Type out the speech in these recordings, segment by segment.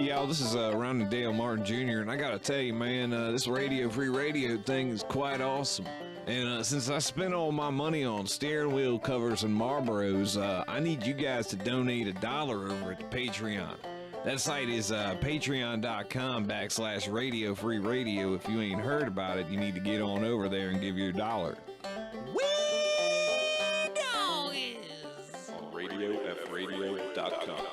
Hey, y'all, this is Ron and Dale Martin Jr., and I gotta tell you, man, this Free Radio thing is quite awesome. And since I spent all my money on steering wheel covers and Marlboros, I need you guys to donate $1 over at the Patreon. That site is patreon.com/Radio Free Radio. If you ain't heard about it, you need to get on over there and give your $1. Dog is On RadioFRadio.com.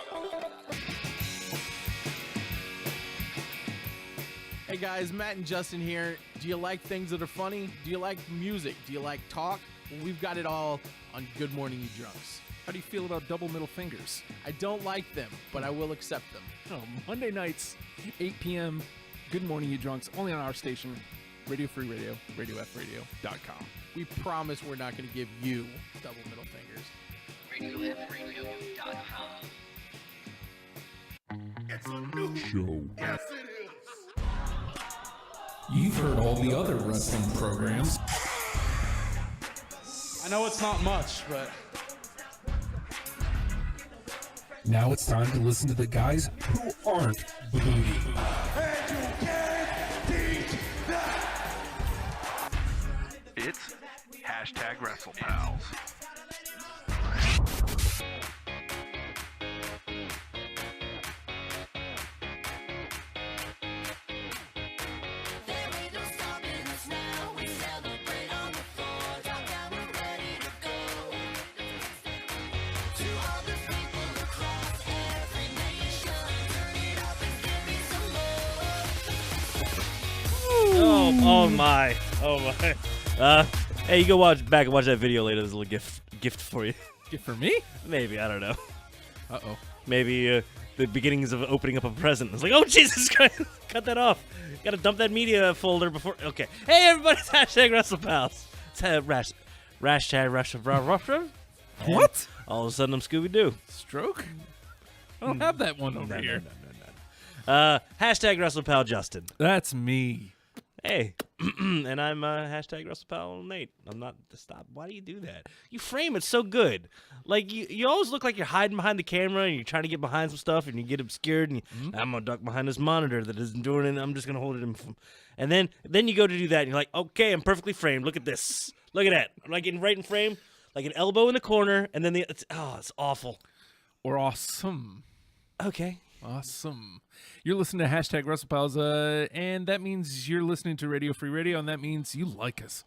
Hey guys, Matt and Justin here. Do you like things that are funny? Do you like music? Do you like talk? Well, we've got it all on Good Morning You Drunks. How do you feel about double middle fingers? I don't like them, but I will accept them. Oh, Monday nights, 8 p.m., Good Morning You Drunks, only on our station, Radio Free Radio, RadioFRadio.com. We promise we're not going to give you double middle fingers. RadioFRadio.com. It's a new show. Yes, it is. You've heard all the other wrestling programs. I know it's not much, but Now it's time to listen to the guys who aren't booty. And you can't beat that. It's #Wrestlepals. Oh my. Hey, you go back and watch that video later. There's a little gift for you. Gift for me? Maybe, I don't know. Uh-oh. Maybe the beginnings of opening up a present. It's like, oh Jesus Christ, cut that off. Gotta dump that media folder before. Okay. Hey everybody, it's #WrestlePals. It's #Russia. What? All of a sudden I'm Scooby-Doo. Stroke? I don't have that one over here. #WrestlePal Justin. That's me. Hey, and I'm #WrestlePal Nate. I'm not. Stop. Why do you do that? You frame it so good. Like you always look like you're hiding behind the camera and you're trying to get behind some stuff and you get obscured and I'm gonna duck behind this monitor that isn't doing it. And I'm just gonna hold it in. And then you go to do that and you're like, okay, I'm perfectly framed. Look at this. Look at that. I'm like getting right in frame, like an elbow in the corner, and then it's awful. Or awesome. Okay. Awesome. You're listening to #WrestlePals, and that means you're listening to Radio Free Radio, and that means you like us.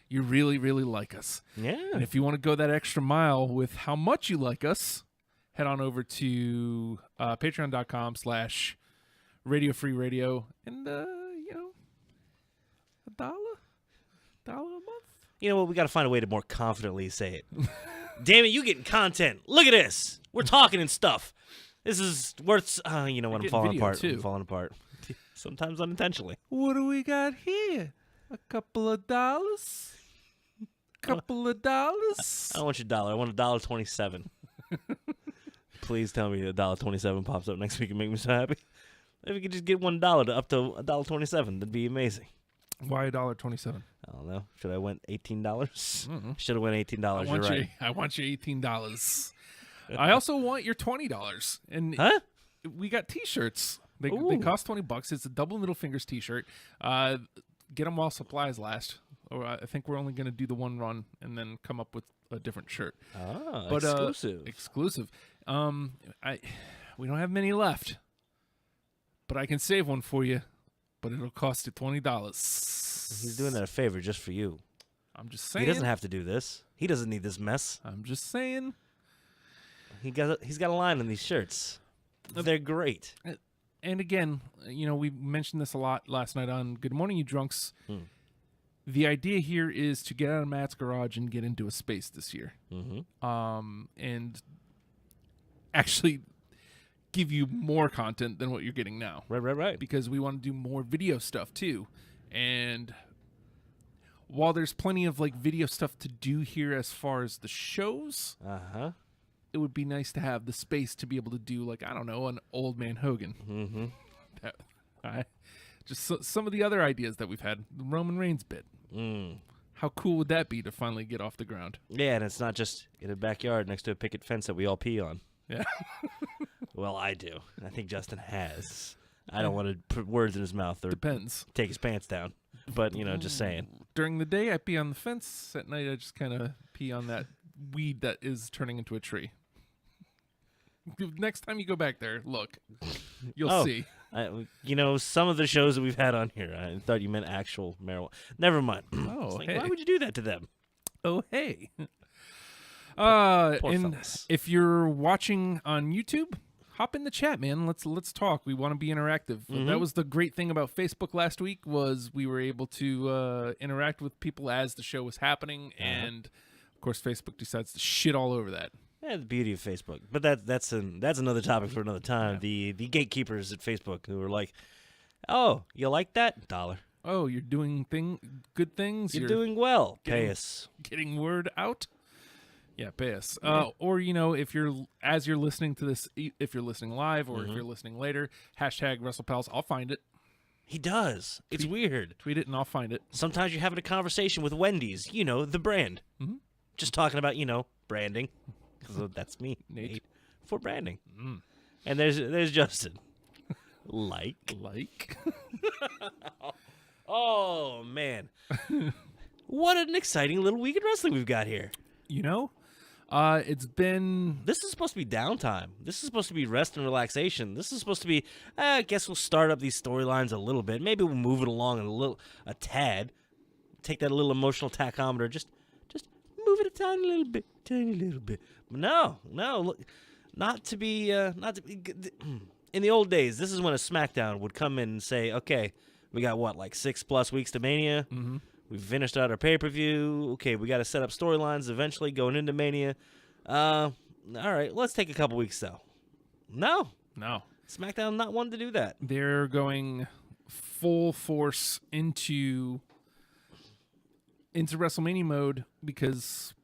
You really, really like us. Yeah. And if you want to go that extra mile with how much you like us, head on over to patreon.com/Radio Free Radio, and, $1 a month. You know what? We got to find a way to more confidently say it. Damn it, you getting content. Look at this. We're talking and stuff. This is worth, you know what, I'm falling apart. Too. I'm falling apart. Sometimes unintentionally. What do we got here? A couple of dollars? Couple of dollars? I don't want your dollar. I want $1.27. Please tell me $1.27 pops up next week and make me so happy. If we could just get $1 to up to $1.27, that'd be amazing. Why $1.27? I don't know. Should I went $18? Mm-hmm. Should have went $18. You're right. I want you $18. I also want your $20. And we got T-shirts. They cost $20. It's a double middle fingers T-shirt. Get them while supplies last. Or I think we're only going to do the one run and then come up with a different shirt. But, exclusive. Exclusive. We don't have many left, but I can save one for you. But it'll cost you $20. He's doing that a favor just for you. I'm just saying. He doesn't have to do this. He doesn't need this mess. I'm just saying. He's got a line on these shirts. They're great. And again, we mentioned this a lot last night on Good Morning You Drunks. The idea here is to get out of Matt's garage and get into a space this year. And actually give you more content than what you're getting now. Right. Because we want to do more video stuff too. And while there's plenty of video stuff to do here as far as the shows, it would be nice to have the space to be able to do an Old Man Hogan. Just some of the other ideas that we've had. The Roman Reigns bit. How cool would that be to finally get off the ground? Yeah, and it's not just in a backyard next to a picket fence that we all pee on. Yeah. Well, I do. I think Justin has. I don't want to put words in his mouth or Depends. take his pants down. But, just saying. During the day, I pee on the fence. At night, I just kind of pee on that weed that is turning into a tree. Next time you go back there, look. You'll see. Some of the shows that we've had on here, I thought you meant actual marijuana. Never mind. Oh, Like, hey. why would you do that to them? Oh, hey. Poor And fellas. if you're watching on YouTube, hop in the chat, man. Let's talk. We want to be interactive. That was the great thing about Facebook last week was we were able to interact with people as the show was happening, and of course, Facebook decides to shit all over that. Yeah, the beauty of Facebook. But that's another topic for another time. Yeah. The gatekeepers at Facebook who were like, "Oh, you like that? $1. Oh, you're doing good things. You're doing well. Pay us." Getting word out. Yeah, pay us. Or if you're listening to this, if you're listening live or if you're listening later, hashtag Wrestlepals. I'll find it. He does. It's weird. Tweet it and I'll find it. Sometimes you're having a conversation with Wendy's. The brand. Mm-hmm. Just talking about branding. So that's me, Nate. for branding. And there's Justin. Like. Oh man, what an exciting little week of wrestling we've got here. It's been. This is supposed to be downtime. This is supposed to be rest and relaxation. This is supposed to be. I guess we'll start up these storylines a little bit. Maybe we'll move it along a tad. Take that little emotional tachometer. Just move it a tiny little bit. But no. Look, not to be. In the old days, this is when a SmackDown would come in and say, "Okay, we got what, like 6+ weeks to Mania. Mm-hmm. We've finished out our pay-per-view. Okay, we got to set up storylines eventually going into Mania. All right, let's take a couple weeks though." No. SmackDown not one to do that. They're going full force into WrestleMania mode because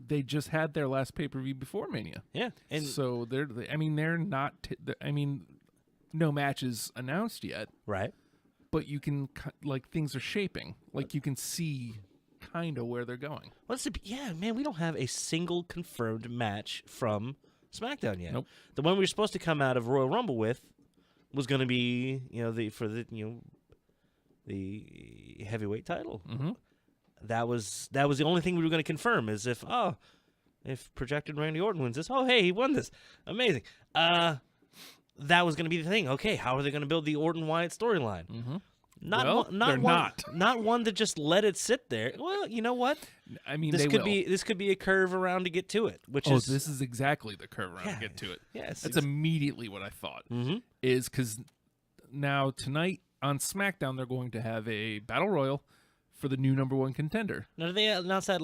they just had their last pay-per-view before Mania. Yeah, and So they're not. No matches announced yet. right. But you can things are shaping. Like you can see kind of where they're going. Man, we don't have a single confirmed match from SmackDown yet. Nope. The one we were supposed to come out of Royal Rumble with was going to be, the heavyweight title. Mm-hmm. That was the only thing we were going to confirm is if projected Randy Orton wins this. Oh, hey, he won this. Amazing. That was going to be the thing. Okay, how are they going to build the Orton Wyatt storyline? Mm-hmm. Not one to just let it sit there. Well, you know what? I mean, This could be a curve around to get to it. This is exactly the curve around to get to it. Yes, That's immediately what I thought. Mm-hmm. Is because now tonight on SmackDown they're going to have a battle royal for the new number one contender. Now, do they announce that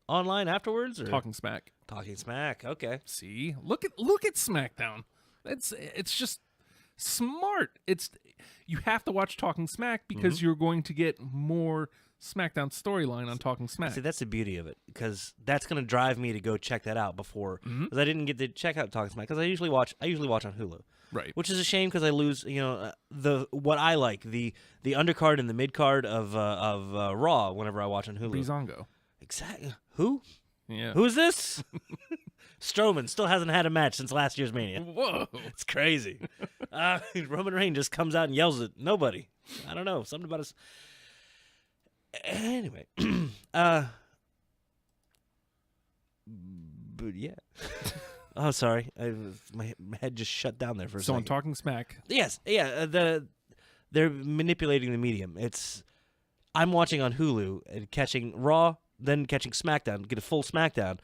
online afterwards? Or? Talking Smack. Talking Smack. Okay. See, look at SmackDown. It's just smart. You have to watch Talking Smack because you're going to get more SmackDown storyline on Talking Smack. See, that's the beauty of it because that's going to drive me to go check that out before because I didn't get to check out Talking Smack because I usually watch on Hulu. Right. Which is a shame because I lose, what I like the undercard and the mid card of Raw whenever I watch on Hulu. Breezango. Exactly. Who? Yeah. Who's this? Strowman still hasn't had a match since last year's Mania. Whoa. It's crazy. Roman Reigns just comes out and yells at nobody. I don't know. Something about us. Anyway. But yeah. Oh, sorry. My head just shut down there for a So second. on Talking Smack. Yes. Yeah. They're manipulating the medium. I'm watching on Hulu and catching Raw, then catching SmackDown, get a full SmackDown,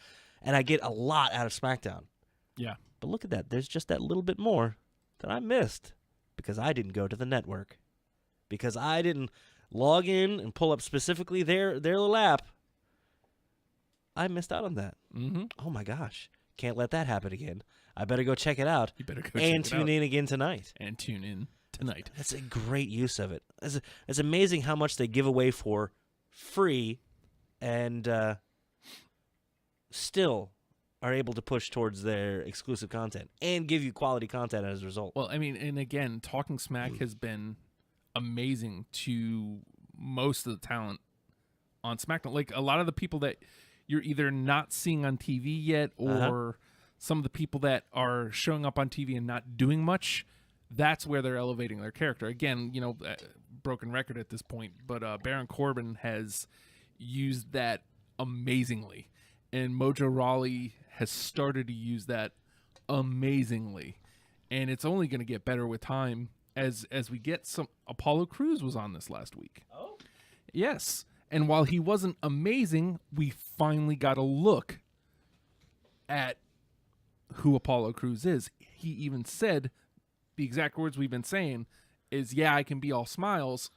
and I get a lot out of SmackDown. Yeah. But look at that. There's just that little bit more that I missed because I didn't go to the network. Because I didn't log in and pull up specifically their little app. I missed out on that. Mm-hmm. Oh, my gosh. Can't let that happen again. I better go check it out. You better go and check it tune out. in again tonight. And tune in tonight. That's a great use of it. It's amazing how much they give away for free and still are able to push towards their exclusive content and give you quality content as a result. Well, I mean, and again, Talking Smack has been amazing to most of the talent on SmackDown. Like a lot of the people that you're either not seeing on TV yet or some of the people that are showing up on TV and not doing much, that's where they're elevating their character. Again, broken record at this point, but Baron Corbin has used that amazingly, and Mojo Rawley has started to use that amazingly, and it's only going to get better with time as we get some. Apollo Crews was on this last week. Oh, yes, and while he wasn't amazing, we finally got a look at who Apollo Crews is. He even said the exact words we've been saying is, yeah, I can be all smiles,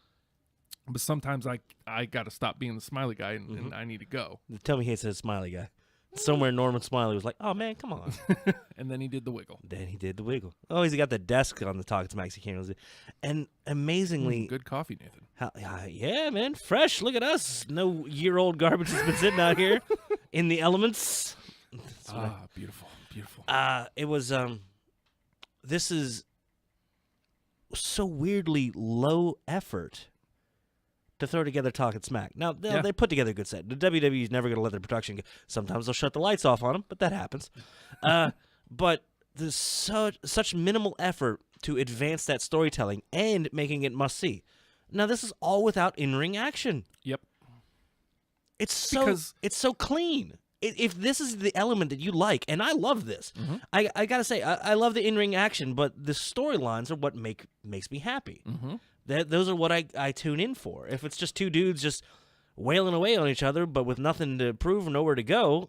but sometimes I got to stop being the smiley guy and I need to go. Tell me he said smiley guy. Somewhere Norman Smiley was like, oh, man, come on. And then he did the wiggle. Oh, he's got the desk on the Talking Smacks. He can't. And amazingly. Good coffee, Nathan. Yeah, man. Fresh. Look at us. No year-old garbage has been sitting out here in the elements. Beautiful. Beautiful. It was, this is so weirdly low effort to throw together Talking Smack. Now, they put together a good set. The WWE is never going to let their production go. Sometimes they'll shut the lights off on them, but that happens. But there's such minimal effort to advance that storytelling and making it must-see. Now, this is all without in-ring action. Yep. It's so clean. If this is the element that you like, and I love this, I got to say, I love the in-ring action, but the storylines are what makes me happy. Those are what I tune in for. If it's just two dudes just wailing away on each other, but with nothing to prove or nowhere to go,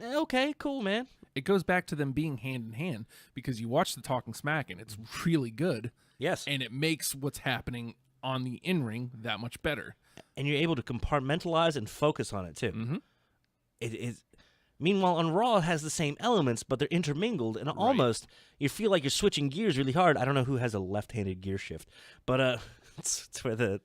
okay, cool, man. It goes back to them being hand in hand, because you watch the Talking Smack and it's really good. Yes. And it makes what's happening on the in-ring that much better. And you're able to compartmentalize and focus on it, too. It is. Meanwhile, on Raw, it has the same elements, but they're intermingled, and almost you feel like you're switching gears really hard. I don't know who has a left-handed gear shift, but it's where the.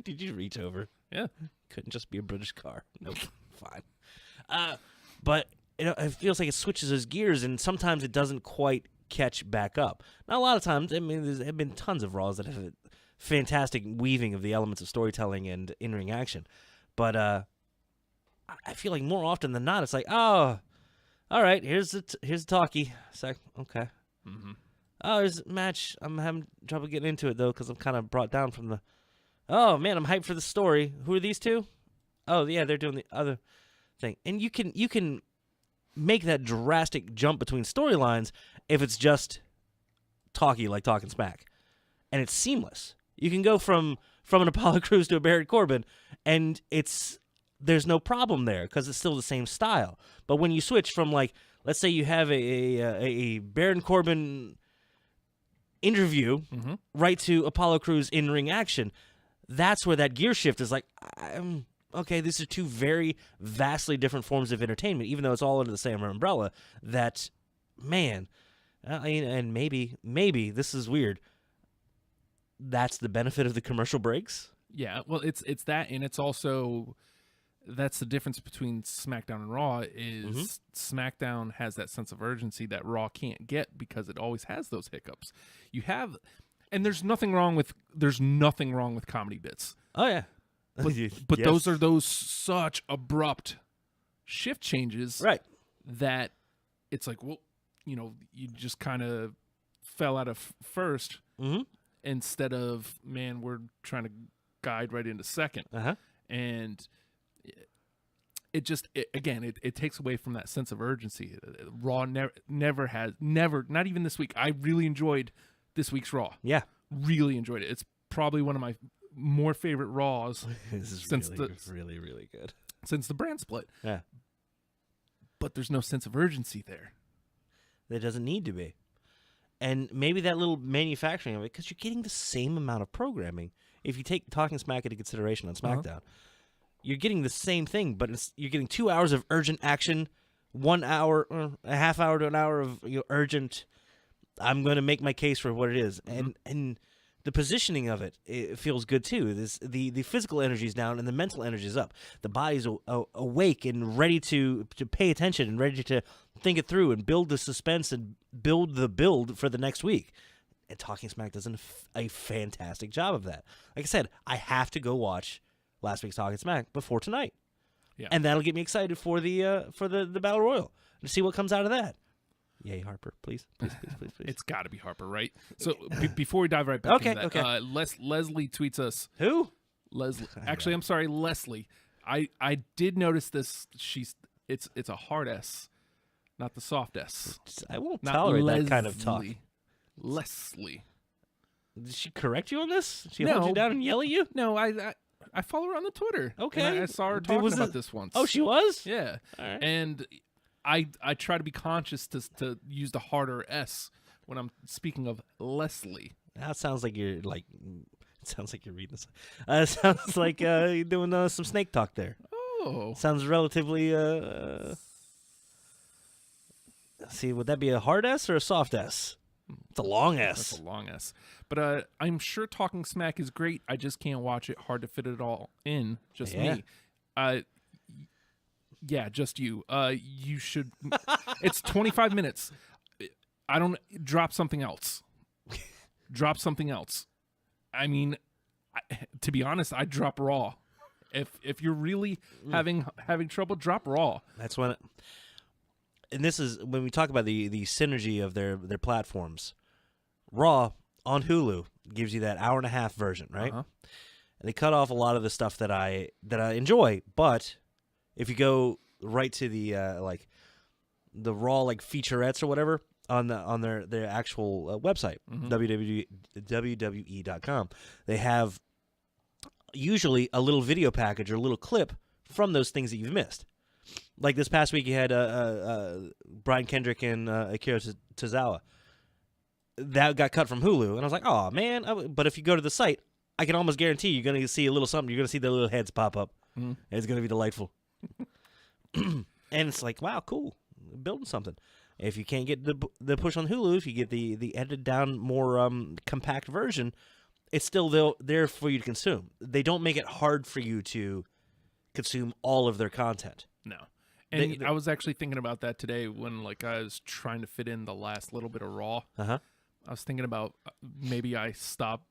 Did you reach over? Yeah, couldn't just be a British car. Nope, fine. But it feels like it switches those gears, and sometimes it doesn't quite catch back up. Now, a lot of times, I mean, there have been tons of Raws that have a fantastic weaving of the elements of storytelling and in-ring action, but I feel like more often than not, it's like, oh, all right, here's the talkie. It's like, okay. Oh, there's a match. I'm having trouble getting into it, though, because I'm kind of brought down from the, oh, man, I'm hyped for the story. Who are these two? Oh, yeah, they're doing the other thing. And you can make that drastic jump between storylines if it's just talkie, like Talking Smack. And it's seamless. You can go from an Apollo Crews to a Baron Corbin, and there's no problem there because it's still the same style. But when you switch from, like, let's say you have a Baron Corbin interview right to Apollo Crews in-ring action, that's where that gear shift is like, okay, these are two very vastly different forms of entertainment, even though it's all under the same umbrella. That, man, and maybe this is weird. That's the benefit of the commercial breaks. Yeah, well, it's that, and it's also, that's the difference between SmackDown and Raw is SmackDown has that sense of urgency that Raw can't get because it always has those hiccups. You have, and there's nothing wrong with comedy bits. Oh yeah, but yes. those such abrupt shift changes, right? That it's like, well, you just kind of fell out of first. Instead of, man, we're trying to guide right into second. And it takes away from that sense of urgency. Raw never has, not even this week. I really enjoyed this week's Raw. Yeah. Really enjoyed it. It's probably one of my more favorite Raws. This is since really, really good. Since the brand split. Yeah. But there's no sense of urgency there. There doesn't need to be. And maybe that little manufacturing of it, because you're getting the same amount of programming. If you take Talking Smack into consideration on SmackDown, you're getting the same thing, but you're getting 2 hours of urgent action, 1 hour, a half hour to an hour of urgent, I'm going to make my case for what it is. And the positioning of it feels good, too. The physical energy is down and the mental energy is up. The body's awake and ready to pay attention and ready to think it through and build the suspense and build the build for the next week. And Talking Smack does a fantastic job of that. Like I said, I have to go watch last week's Talking Smack before tonight. Yeah. And that'll get me excited for the Battle Royal to see what comes out of that. Yay, Harper, please. It's got to be Harper, right? So before we dive right back into that, okay. Leslie tweets us. Who? Leslie. Actually, I'm sorry, Leslie. I did notice this. It's a hard S, not the soft S. I won't Not tolerate that kind of talk. Leslie. Did she correct you on this? She No. hold you down and yell at you? No, I follow her on the Twitter. Okay. And I saw her talking about this once. Oh, she was? Yeah. All right. And I try to be conscious to use the harder S when I'm speaking of Leslie. That sounds like you're like. It sounds like you're reading this. It sounds like you're doing some snake talk there. Oh. Sounds relatively. See, would that be a hard S or a soft S? It's a long S. That's a long S. But I'm sure Talking Smack is great. I just can't watch it. Hard to fit it all in. Just me. Yeah, just you. You should. It's 25 minutes. I don't drop something else. Drop something else. I mean, to be honest, I drop Raw. If you're really having trouble, drop Raw. That's when. And this is when we talk about the synergy of their platforms. Raw on Hulu gives you that hour-and-a-half version, right? Uh-huh. And they cut off a lot of the stuff that I enjoy. But if you go right to the the Raw featurettes or whatever on their actual website, WWE.com, they have usually a little video package or a little clip from those things that you've missed. Like this past week, you had Brian Kendrick and Akira Tozawa. That got cut from Hulu, and I was like, "Oh man!" But if you go to the site, I can almost guarantee you're going to see a little something. You're going to see their little heads pop up. And it's going to be delightful. And it's like, wow, cool, building something. If you can't get the push on Hulu, if you get the edited down, more compact version, it's still there for you to consume. They don't make it hard for you to consume all of their content. No. And I was actually thinking about that today when I was trying to fit in the last little bit of Raw. Uh-huh. I was thinking about maybe I stop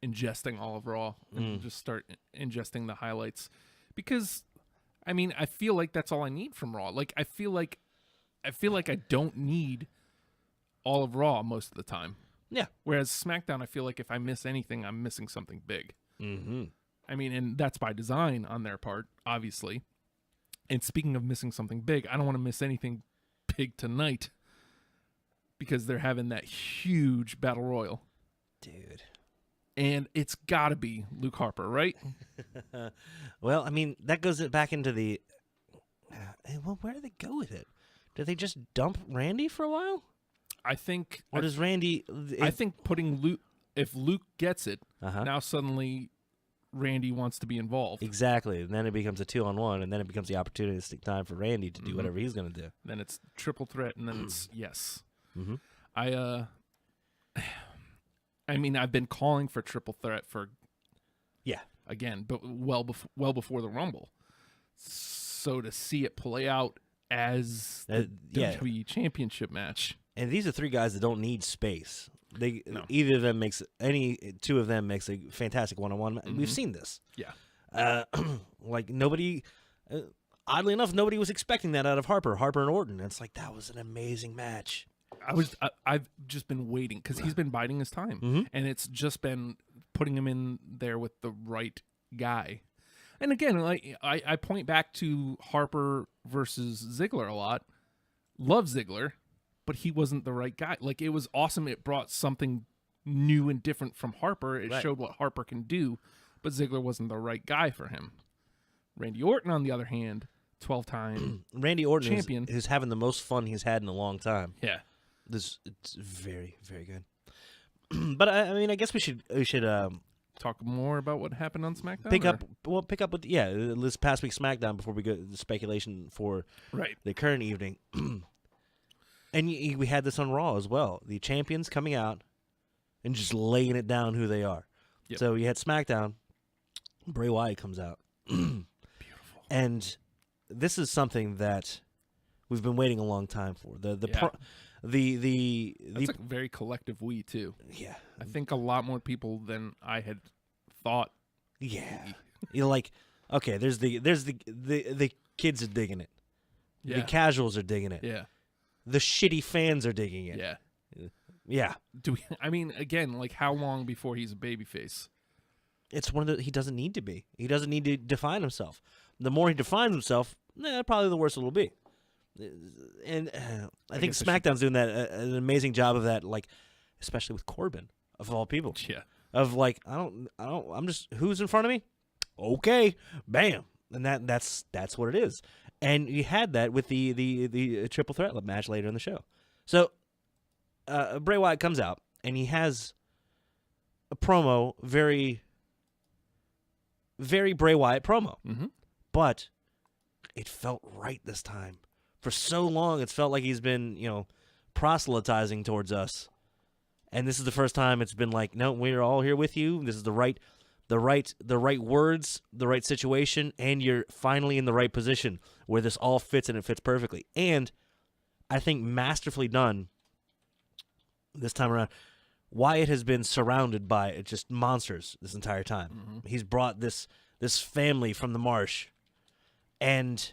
ingesting all of Raw and just start ingesting the highlights. Because, I mean, I feel like that's all I need from Raw. I feel like I don't need all of Raw most of the time. Yeah. Whereas SmackDown, I feel like if I miss anything, I'm missing something big. Mm-hmm. I mean, and that's by design on their part, obviously. And speaking of missing something big, I don't want to miss anything big tonight because they're having that huge battle royal. Dude. And it's got to be Luke Harper, right? Well, I mean, that goes back into the... well, where do they go with it? Do they just dump Randy for a while? I think... Or does Randy... I think putting Luke... If Luke gets it, now suddenly Randy wants to be involved. Exactly. And then it becomes a 2-on-1, and then it becomes the opportunistic time for Randy to do whatever he's going to do. Then it's triple threat, and then it's yes. Mm-hmm. I mean, I've been calling for triple threat for... Yeah. Again, but well before the Rumble. So to see it play out as the WWE Championship match. And these are three guys that don't need space. Either of them makes two of them makes a fantastic one-on-one. We've seen this. Yeah. Nobody, oddly enough, nobody was expecting that out of Harper and Orton. It's like, that was an amazing match. I've just been waiting because he's been biding his time, and it's just been putting him in there with the right guy. And again, I point back to Harper versus Ziggler a lot. Love Ziggler, but he wasn't the right guy. It was awesome. It brought something new and different from Harper. It showed what Harper can do, but Ziggler wasn't the right guy for him. Randy Orton, on the other hand, 12-time Randy Orton champion, is having the most fun he's had in a long time. Yeah. It's very, very good. But I mean, I guess we should talk more about what happened on SmackDown. Pick up with this past week's SmackDown before we go to the speculation for the current evening. And we had this on Raw as well. The champions coming out and just laying it down who they are. Yep. So you had SmackDown. Bray Wyatt comes out. Beautiful. And this is something that we've been waiting a long time for. That's a very collective we too. Yeah. I think a lot more people than I had thought. Yeah. You're like, Okay, there's the kids are digging it. Yeah. The casuals are digging it. Yeah. The shitty fans are digging it. Yeah. Yeah. I mean, again, like how long before he's a babyface? It's one of the he doesn't need to be. He doesn't need to define himself. The more he defines himself, probably the worse it'll be. And I think SmackDown's doing that an amazing job of that, like especially with Corbin of all people. Yeah. Of like I'm just who's in front of me? Okay, bam, and that's what it is. And you had that with the triple threat match later in the show. So Bray Wyatt comes out and he has a promo, very very Bray Wyatt promo, but it felt right this time. For so long, it's felt like he's been, proselytizing towards us, and this is the first time it's been like, no, we're all here with you. This is the right words, the right situation, and you're finally in the right position where this all fits and it fits perfectly. And I think masterfully done this time around. Wyatt has been surrounded by just monsters this entire time. He's brought this family from the marsh, and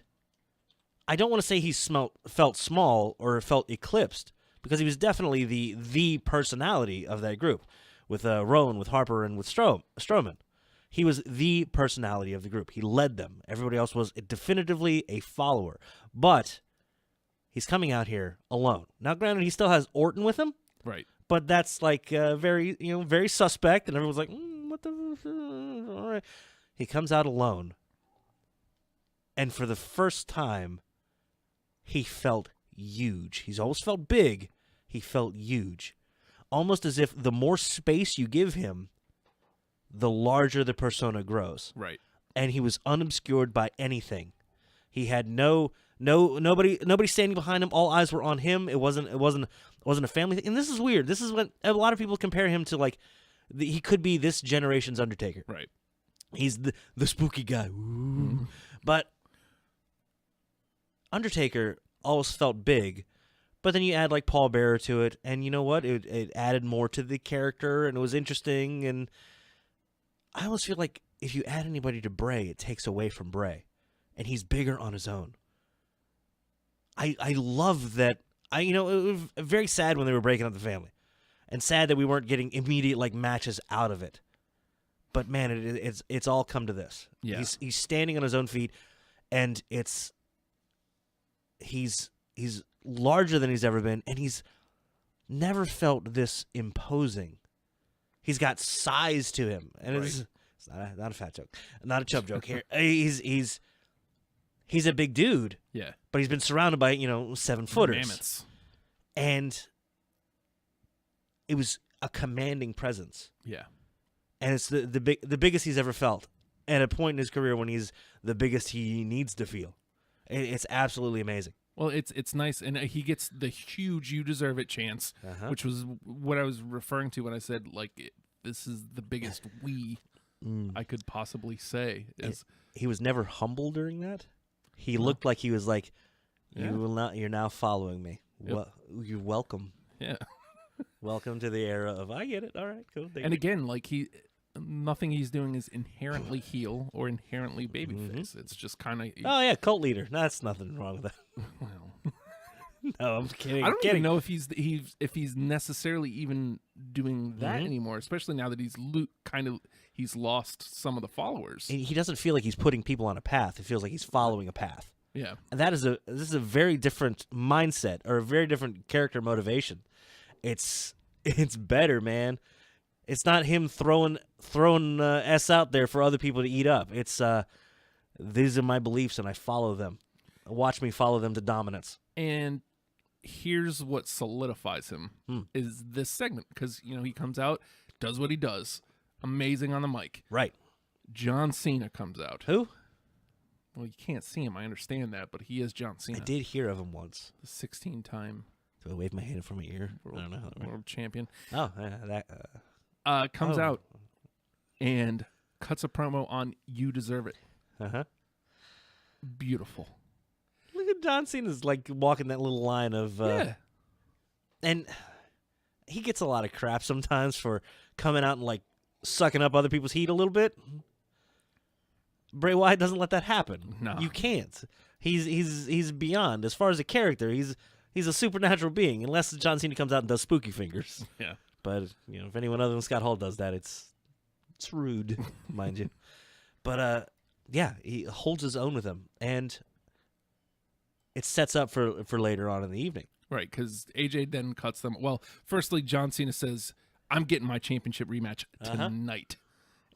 I don't want to say he felt small or felt eclipsed, because he was definitely the personality of that group with Rowan, with Harper, and with Strowman. He was the personality of the group. He led them. Everybody else was definitively a follower. But he's coming out here alone. Now, granted, he still has Orton with him. Right. But that's like very suspect, and everyone's like, what the? All right. He comes out alone, and for the first time, he felt huge. He's always felt big. He felt huge, almost as if the more space you give him, the larger the persona grows. Right. And he was unobscured by anything. He had nobody standing behind him. All eyes were on him. It wasn't a family thing. And this is weird. This is what a lot of people compare him to. Like, he could be this generation's Undertaker. Right. He's the spooky guy. Ooh. But Undertaker always felt big. But then you add like Paul Bearer to it, and you know what? It added more to the character, and it was interesting. And I almost feel like if you add anybody to Bray, it takes away from Bray, and he's bigger on his own. I love that. It was very sad when they were breaking up the family, and sad that we weren't getting immediate like matches out of it. But man, it's all come to this. Yeah. He's standing on his own feet, and he's larger than he's ever been, and he's never felt this imposing. He's got size to him, and it's not a fat joke, not a chub joke here. He's a big dude, Yeah. but he's been surrounded by 7-footers, Mammoths. and it was a commanding presence. Yeah. And it's the biggest he's ever felt, at a point in his career when he's the biggest he needs to feel. It's absolutely amazing. Well, it's nice, and he gets the huge "You Deserve It" chance, which was what I was referring to when I said like this is the biggest I could possibly say. He was never humble during that. He looked like he was like, Yeah. You're now following me. Yep. Well, you're welcome. Yeah. Welcome to the era of I get it. All right, cool. And again, like nothing he's doing is inherently heel or inherently babyface. It's just kind of. Oh yeah, cult leader. That's nothing wrong with that. Well, No, I'm kidding. I don't kidding. even know if he's necessarily even doing that anymore. Especially now that he's lost some of the followers. He doesn't feel like he's putting people on a path. He feels like he's following a path. Yeah. And this is a very different mindset, or a very different character motivation. It's better, man. It's not him throwing S out there for other people to eat up. It's these are my beliefs and I follow them. Watch me follow them to dominance. And here's what solidifies him is this segment, because he comes out, does what he does, amazing on the mic. Right. John Cena comes out. Who? Well, you can't see him. I understand that, but he is John Cena. I did hear of him once. The 16-time Do I wave my hand from my ear? I don't know. world champion. Oh, yeah, that. Comes out and cuts a promo on "You Deserve It." Uh-huh. Beautiful. Look at John Cena's like walking that little line of. Yeah. And he gets a lot of crap sometimes for coming out and like sucking up other people's heat a little bit. Bray Wyatt doesn't let that happen. No. You can't. He's beyond. As far as a character, he's a supernatural being, unless John Cena comes out and does spooky fingers. Yeah. But if anyone other than Scott Hall does that, it's rude, mind you. But yeah, he holds his own with him, and it sets up for later on in the evening. Right, because AJ then cuts them. Well, firstly, John Cena says, "I'm getting my championship rematch tonight,"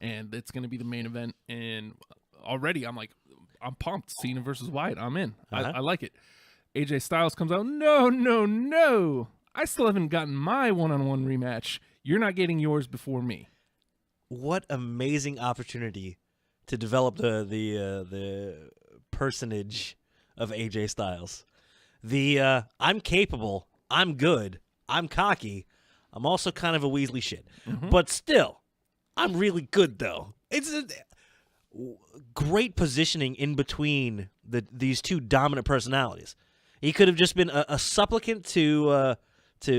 and it's going to be the main event. And already, I'm pumped. Cena versus Wyatt. I'm in. I like it. AJ Styles comes out. No. I still haven't gotten my one-on-one rematch. You're not getting yours before me. What amazing opportunity to develop the personage of AJ Styles. I'm capable, I'm good, I'm cocky, I'm also kind of a Weasley shit. But still, I'm really good though. It's a great positioning in between these two dominant personalities. He could have just been a supplicant to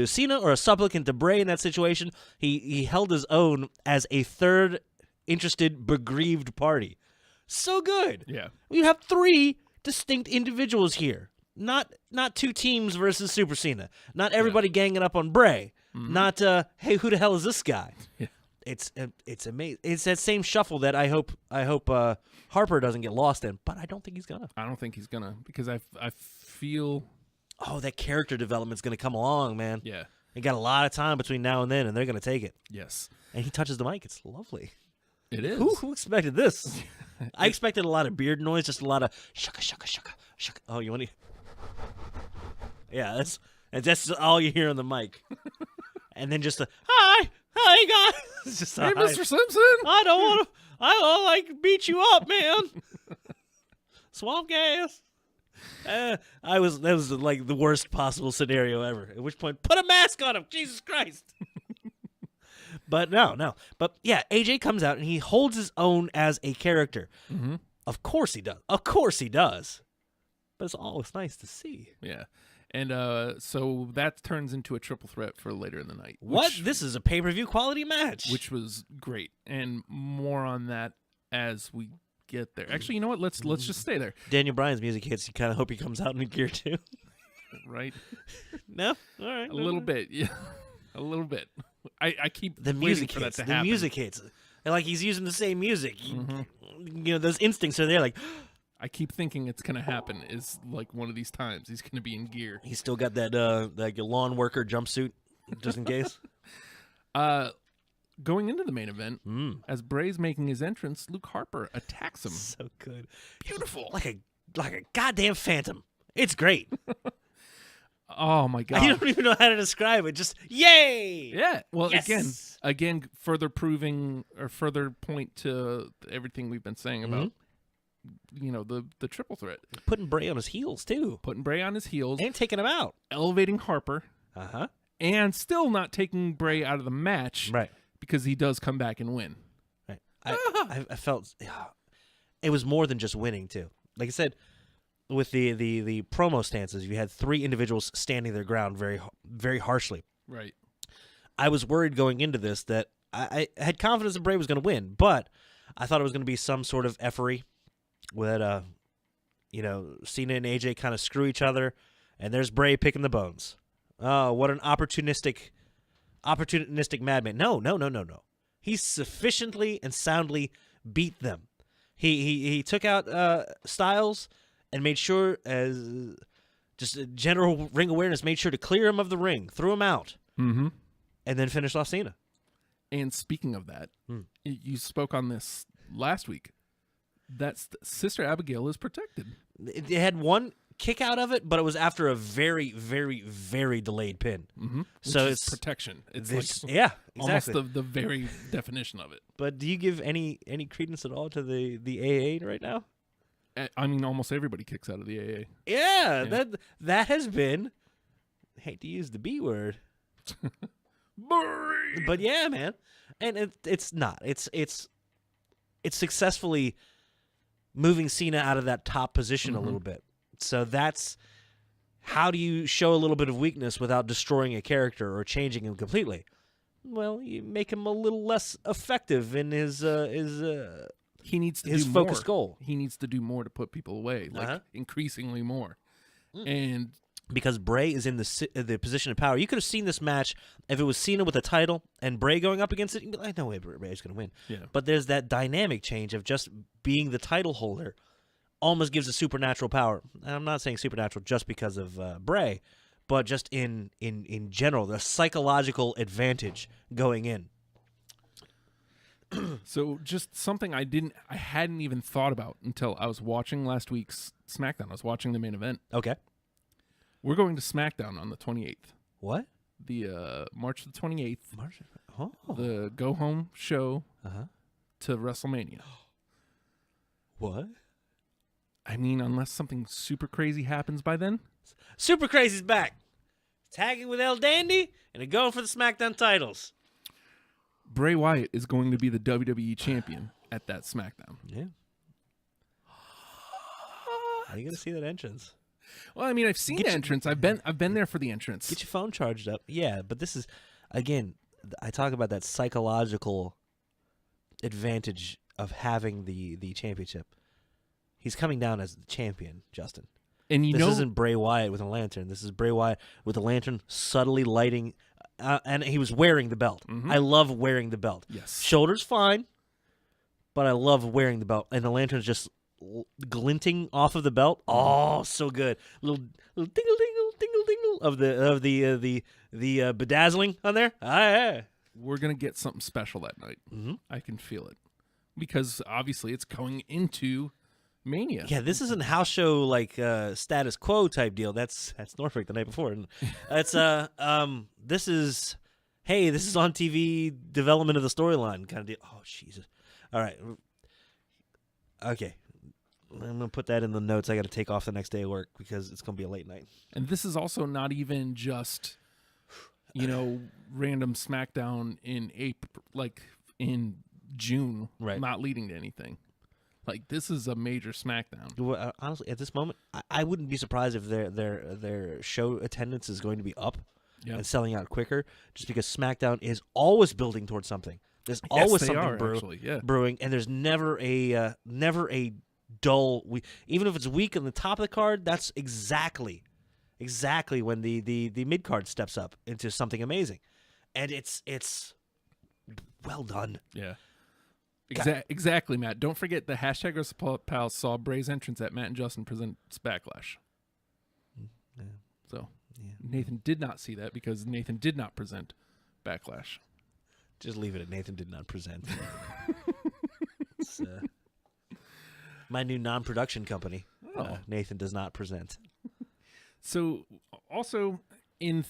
Cena or a supplicant to Bray in that situation. He held his own as a third interested, begrieved party. So good. Yeah. You have three distinct individuals here. Not two teams versus Super Cena. Not everybody ganging up on Bray. Not hey, who the hell is this guy? Yeah. It's amazing. It's that same shuffle that I hope Harper doesn't get lost in, but I don't think he's gonna. I don't think he's gonna, because I feel. Oh, that character development's gonna come along, man. Yeah. They got a lot of time between now and then, and they're gonna take it. Yes. And he touches the mic. It's lovely. It is. Who expected this? I expected a lot of beard noise, just a lot of shucka shucka shucka shucka. Oh, you want to? Yeah, that's all you hear on the mic. And then just a hi guys. It's just Hey, hi. Mr. Simpson. I don't want to. I don't like beat you up, man. Swamp gas. That was like the worst possible scenario ever. At which point, put a mask on him. Jesus Christ. But no. But yeah, AJ comes out and he holds his own as a character. Of course he does. But it's always nice to see. Yeah. And so that turns into a triple threat for later in the night. This is a pay-per-view quality match. Which was great. And more on that as we get there. Actually, you know what? Let's just stay there. Daniel Bryan's music hits. You kind of hope he comes out in gear too. Right? No? All right. A little bit. Yeah. A little bit. I keep the music for hits. that to The happen. music hits. And like he's using the same music. Those instincts are there. Like I keep thinking it's gonna happen. Is like one of these times he's gonna be in gear. He's still got that like lawn worker jumpsuit, just in case. Going into the main event, as Bray's making his entrance, Luke Harper attacks him. So good, Beautiful, like a goddamn phantom. It's great. Oh my god! I don't even know how to describe it. Just yay! Yeah. Well, Yes! again, further proving or further point to everything we've been saying about, the triple threat. Putting Bray on his heels too, Putting Bray on his heels and taking him out, elevating Harper, and still not taking Bray out of the match, right? Because he does come back and win. Right. I felt it was more than just winning too. Like I said, with the promo stances, you had three individuals standing their ground very, very harshly. Right. I was worried going into this that I had confidence that Bray was going to win, but I thought it was going to be some sort of effery that Cena and AJ kind of screw each other, and there's Bray picking the bones. Oh, what an opportunistic madman. No. He sufficiently and soundly beat them. He took out Styles and made sure, as just a general ring awareness, made sure to clear him of the ring, threw him out, and then finished off Cena. And speaking of that, you spoke on this last week. That's Sister Abigail is protected. They had one kick out of it, but it was after a very, very, very delayed pin. So it's protection. It's like yeah, almost exactly. the very definition of it. But do you give any credence at all to the AA right now? I mean, almost everybody kicks out of the AA. Yeah. that has been. I hate to use the B word, but yeah, man, and it's not. It's successfully moving Cena out of that top position a little bit. So that's how do you show a little bit of weakness without destroying a character or changing him completely? Well, you make him a little less effective in his he needs to his do focus more. goal. He needs to do more to put people away, like increasingly more. And because Bray is in the position of power. You could have seen this match if it was Cena with a title and Bray going up against it. You'd be like, no way, Bray's going to win. Yeah. But there's that dynamic change of just being the title holder almost gives a supernatural power. And I'm not saying supernatural just because of Bray, but just in general, the psychological advantage going in. So just something I hadn't even thought about until I was watching last week's SmackDown. I was watching the main event. Okay. We're going to SmackDown on the 28th. What? The March the 28th. March? Oh. The go-home show to WrestleMania. What? I mean, unless something super crazy happens by then. Super Crazy's back. Tagging with El Dandy and they're going for the SmackDown titles. Bray Wyatt is going to be the WWE champion at that SmackDown. Yeah. How are you going to see that entrance? Well, I mean, I've seen the entrance. I've been there for the entrance. Get your phone charged up. Yeah, but this is, again, I talk about that psychological advantage of having the championship. He's coming down as the champion, Justin. And this isn't Bray Wyatt with a lantern. This is Bray Wyatt with a lantern subtly lighting, and he was wearing the belt. Mm-hmm. I love wearing the belt. Yes. Shoulders fine, but I love wearing the belt. And the lantern's just glinting off of the belt. Oh, so good. Little dingle dingle of the bedazzling on there. Yeah. We're gonna get something special that night. Mm-hmm. I can feel it because obviously it's going into Mania. Yeah, this isn't house show like status quo type deal. That's Norfolk the night before. It's this is on TV development of the storyline kind of deal. Oh Jesus! All right, okay. I'm gonna put that in the notes. I got to take off the next day of work because it's gonna be a late night. And this is also not even just, random SmackDown in April, like in June, right? Not leading to anything. Like this is a major SmackDown. Well, honestly, at this moment, I wouldn't be surprised if their show attendance is going to be up and selling out quicker, just because SmackDown is always building towards something. There's always something brewing, and there's never a dull week. Even if it's weak on the top of the card, that's exactly when the mid card steps up into something amazing, and it's well done. Yeah. Exactly, Matt. Don't forget the hashtag Wrestlepals saw Bray's entrance at Matt and Justin Presents Backlash. Yeah. So Nathan did not see that because Nathan did not present Backlash. Just leave it at Nathan did not present. It's my new non-production company. Nathan does not present. So also in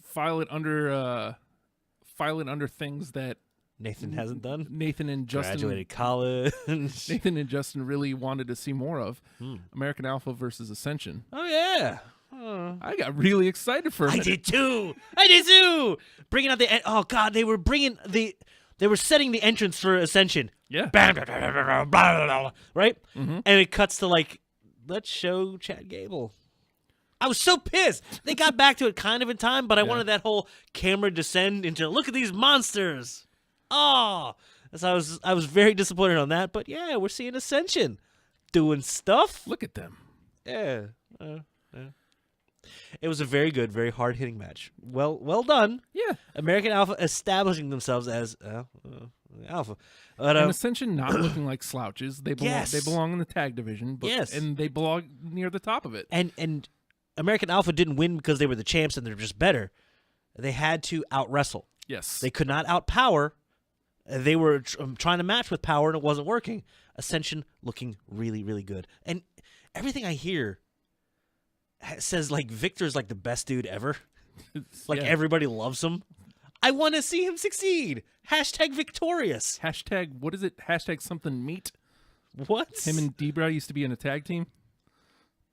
file it under things that Nathan hasn't done. Nathan and Justin graduated college. Nathan and Justin really wanted to see more of American Alpha versus Ascension. Oh yeah, I got really excited for it. I did too. Bringing out the they were setting the entrance for Ascension. Yeah. Right, mm-hmm. And it cuts to let's show Chad Gable. I was so pissed. They got back to it kind of in time, but I wanted that whole camera descend into look at these monsters. Oh, so I was very disappointed on that, but yeah, we're seeing Ascension doing stuff. Look at them. Yeah. It was a very good, very hard-hitting match. Well done. Yeah. American Alpha establishing themselves as Alpha. But, and Ascension not looking like slouches. They belong. Yes. They belong in the tag division. But, and they belong near the top of it. And American Alpha didn't win because they were the champs and they're just better. They had to out-wrestle. Yes. They could not outpower. They were trying to match with power, and it wasn't working. Ascension looking really, really good. And everything I hear says, Victor's the best dude ever. Everybody loves him. I want to see him succeed. Hashtag victorious. Hashtag, what is it? Hashtag something meat. What? Him and Debra used to be in a tag team.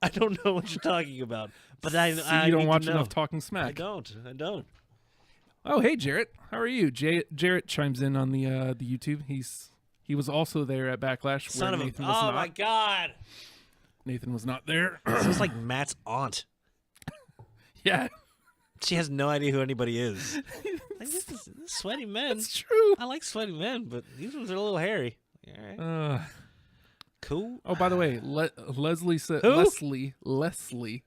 I don't know what you're talking about. But you don't watch enough Talking Smack. I don't. Oh, hey, Jarrett. How are you? Jarrett chimes in on the YouTube. He was also there at Backlash. Son of Nathan a... was Oh, not. my God. Nathan was not there. Sounds like Matt's aunt. Yeah. She has no idea who anybody is. This is sweaty men. It's true. I like sweaty men, but these ones are a little hairy. All right. Cool. Oh, by the way, Leslie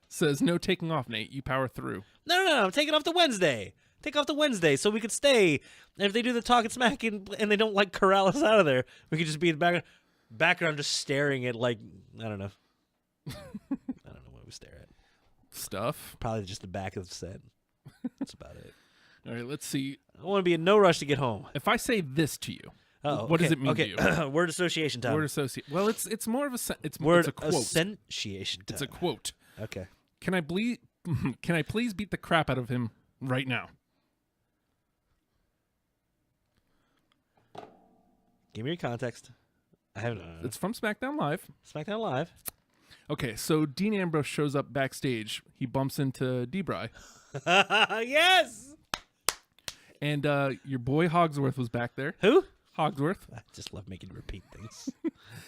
says no taking off, Nate. You power through. No. I'm taking off the Wednesday. Take off the Wednesday so we could stay. And if they do the talking smack and they don't like corral us out of there, we could just be in the background just staring at like, I don't know. I don't know what we stare at. Stuff. Probably just the back of the set. That's about it. All right, let's see. I want to be in no rush to get home. If I say this to you, what does it mean to you? Word association time. Word association. Well, it's more of a it's Word a quote. association time. It's a quote. Okay. Can I please beat the crap out of him right now? Give me your context. I haven't. It's from SmackDown Live. SmackDown Live. Okay, so Dean Ambrose shows up backstage. He bumps into Debray. Yes. And your boy Hogsworth was back there. Who? Hogsworth. I just love making you repeat things.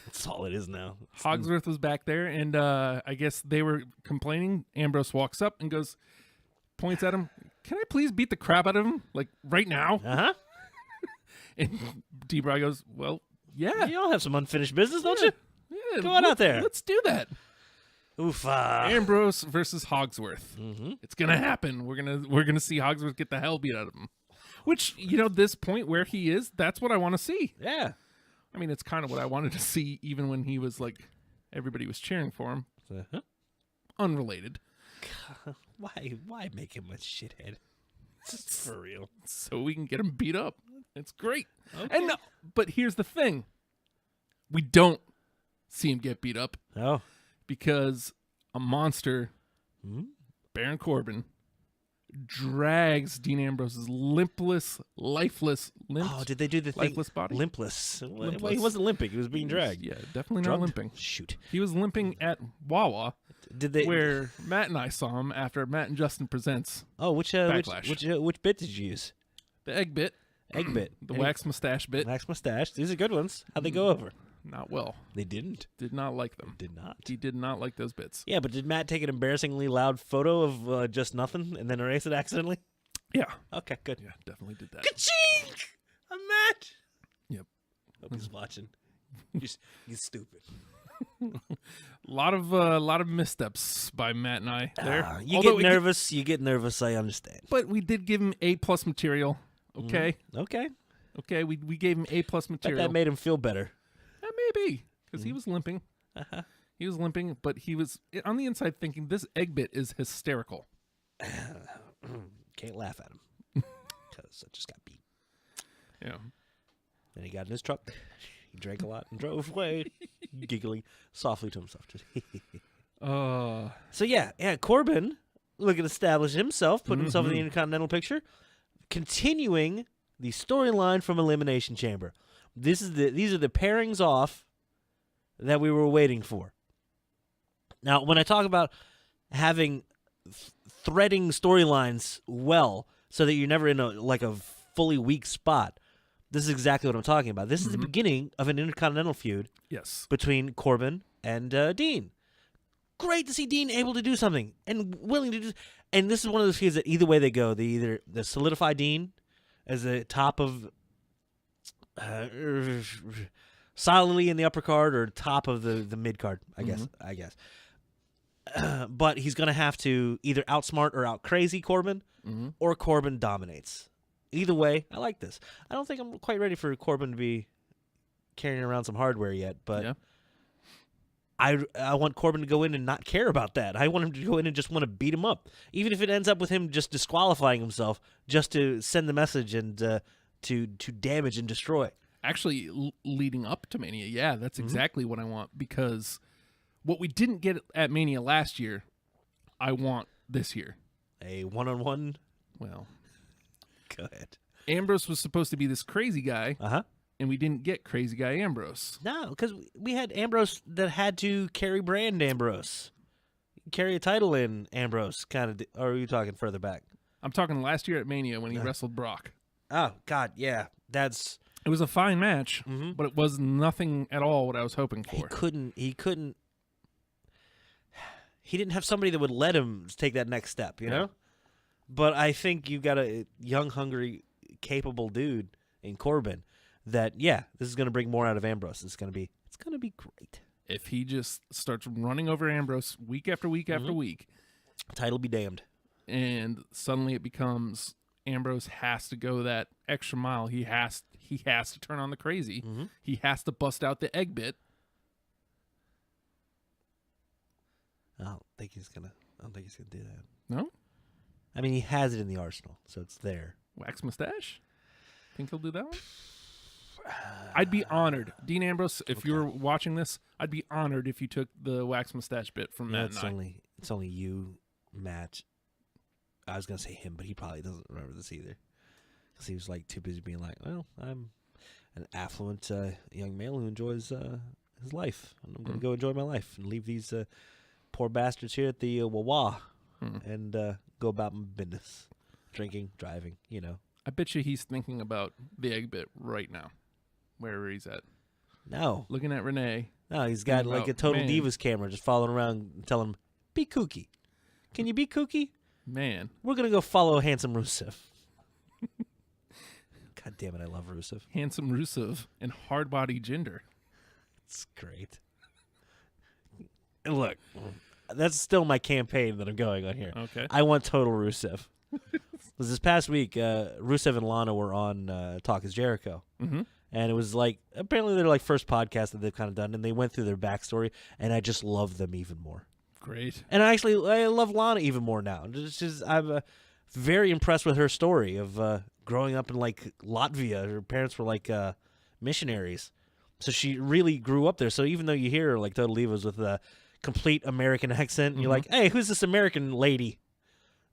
That's all it is now. Hogsworth was back there, and I guess they were complaining. Ambrose walks up and points at him. Can I please beat the crap out of him, like right now? Uh-huh. And Debray goes, well, yeah. You all have some unfinished business, don't you? Yeah. Go on out there. Let's do that. Oof. Ambrose versus Hogsworth. Mm-hmm. It's gonna happen. We're gonna see Hogsworth get the hell beat out of him. Which, this point where he is, that's what I want to see. Yeah. I mean, it's kind of what I wanted to see even when he was like, everybody was cheering for him. Uh-huh. Unrelated. Why make him a shithead? Just for real. So we can get him beat up. It's great. Okay. And but here's the thing. We don't see him get beat up. Oh. Because a monster, Baron Corbin, drags Dean Ambrose's lifeless Oh, did they do the lifeless body? Limpless. Well, Limpless. he wasn't limping. He was being dragged. Yeah, definitely Drugged? not limping. Shoot. He was limping at Wawa, Did they? where Matt and I saw him after Matt and Justin Presents. Oh, which Backlash. which bit did you use? The egg bit. Egg bit. The wax mustache bit. Wax mustache. These are good ones. How'd they go over? Not well. They didn't. Did not like them. Did not. He did not like those bits. Yeah, but did Matt take an embarrassingly loud photo of just nothing and then erase it accidentally? Yeah. Okay, good. Yeah, definitely did that. Ka-ching! I'm Matt. Yep. Hope he's watching. He's stupid. A lot of missteps by Matt and I there. You get nervous. You get nervous. I understand. But we did give him A+ material. Okay. Okay. Okay. We gave him A+ Bet material. that made him feel better. Maybe because he was limping. Uh-huh. He was limping, but he was on the inside thinking this egg bit is hysterical. Can't laugh at him because I just got beat. Yeah. Then he got in his truck. He drank a lot and drove away, giggling softly to himself. So yeah, Corbin looking to establish himself, putting himself in the Intercontinental picture, continuing the storyline from Elimination Chamber. These are the pairings off that we were waiting for. Now, when I talk about having threading storylines well, so that you're never in a fully weak spot, this is exactly what I'm talking about. This is the beginning of an Intercontinental feud. Yes. Between Corbin and Dean. Great to see Dean able to do something and willing to do. And this is one of those feuds that either way they go, they solidify Dean as the top of solidly in the upper card or top of the mid card, I guess. But he's going to have to either outsmart or out crazy Corbin, or Corbin dominates. Either way, I like this. I don't think I'm quite ready for Corbin to be carrying around some hardware yet, but yeah. I want Corbin to go in and not care about that. I want him to go in and just want to beat him up, even if it ends up with him just disqualifying himself, just to send the message and to damage and destroy. Actually, leading up to Mania, yeah, that's exactly what I want, because what we didn't get at Mania last year, I want this year. A one-on-one? Well, go ahead. Ambrose was supposed to be this crazy guy, and we didn't get crazy guy Ambrose. No, because we had Ambrose that had to carry brand Ambrose. Carry a title in Ambrose, kind of. Or are you talking further back? I'm talking last year at Mania when he wrestled Brock. Oh, God, yeah. It was a fine match, but it was nothing at all what I was hoping for. He didn't have somebody that would let him take that next step, you know? But I think you've got a young, hungry, capable dude in Corbin that, this is going to bring more out of Ambrose. It's going to be great. if he just starts running over Ambrose week after week after week, Title be damned. and suddenly it becomes Ambrose has to go that extra mile. He has to turn on the crazy. He has to bust out the egg bit. I don't think he's gonna do that. No? I mean, he has it in the arsenal, so it's there. Wax mustache? Think he'll do that one? I'd be honored. Dean Ambrose, if you were watching this, I'd be honored if you took the wax mustache bit from Matt and I. It's only you, Matt. I was gonna say him, but he probably doesn't remember this either, because he was like too busy being like, "Well, I'm an affluent young male who enjoys his life, and I'm gonna go enjoy my life and leave these poor bastards here at the Wawa and go about my business, drinking, driving, you know." I bet you he's thinking about the egg bit right now, wherever he's at. No, Looking at Renee. no, he's got like a Total Divas camera just following around and telling him, "Be kooky. Can you be kooky? Man. We're gonna go follow Handsome Rusev." God damn it, I love Rusev. Handsome Rusev and hard body Jinder. It's great. And look, that's still my campaign that I'm going on here. Okay. I want Total Rusev. Because this past week, Rusev and Lana were on Talk is Jericho. Mm-hmm. And it was like, apparently they're like first podcast that they've kind of done, and they went through their backstory, and I just love them even more. Great. And I love Lana even more now. I'm very impressed with her story of growing up in like Latvia. Her parents were like missionaries, so she really grew up there. So even though you hear her like Total Divas with a complete American accent, and you're like, "Hey, who's this American lady?"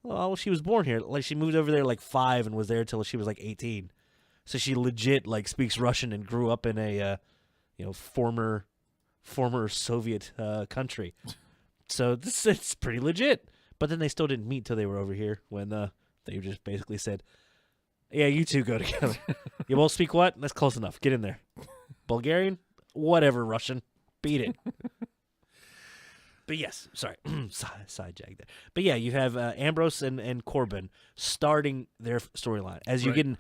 Well, she was born here. Like she moved over there like 5 and was there till she was like 18. So she legit like speaks Russian and grew up in a former Soviet country. So it's pretty legit. But then they still didn't meet till they were over here when they just basically said, "Yeah, you two go together." You both speak what? That's close enough. Get in there. Bulgarian? Whatever, Russian. Beat it. But yes, sorry, sidejack there. But yeah, you have Ambrose and Corbin starting their storyline as you're getting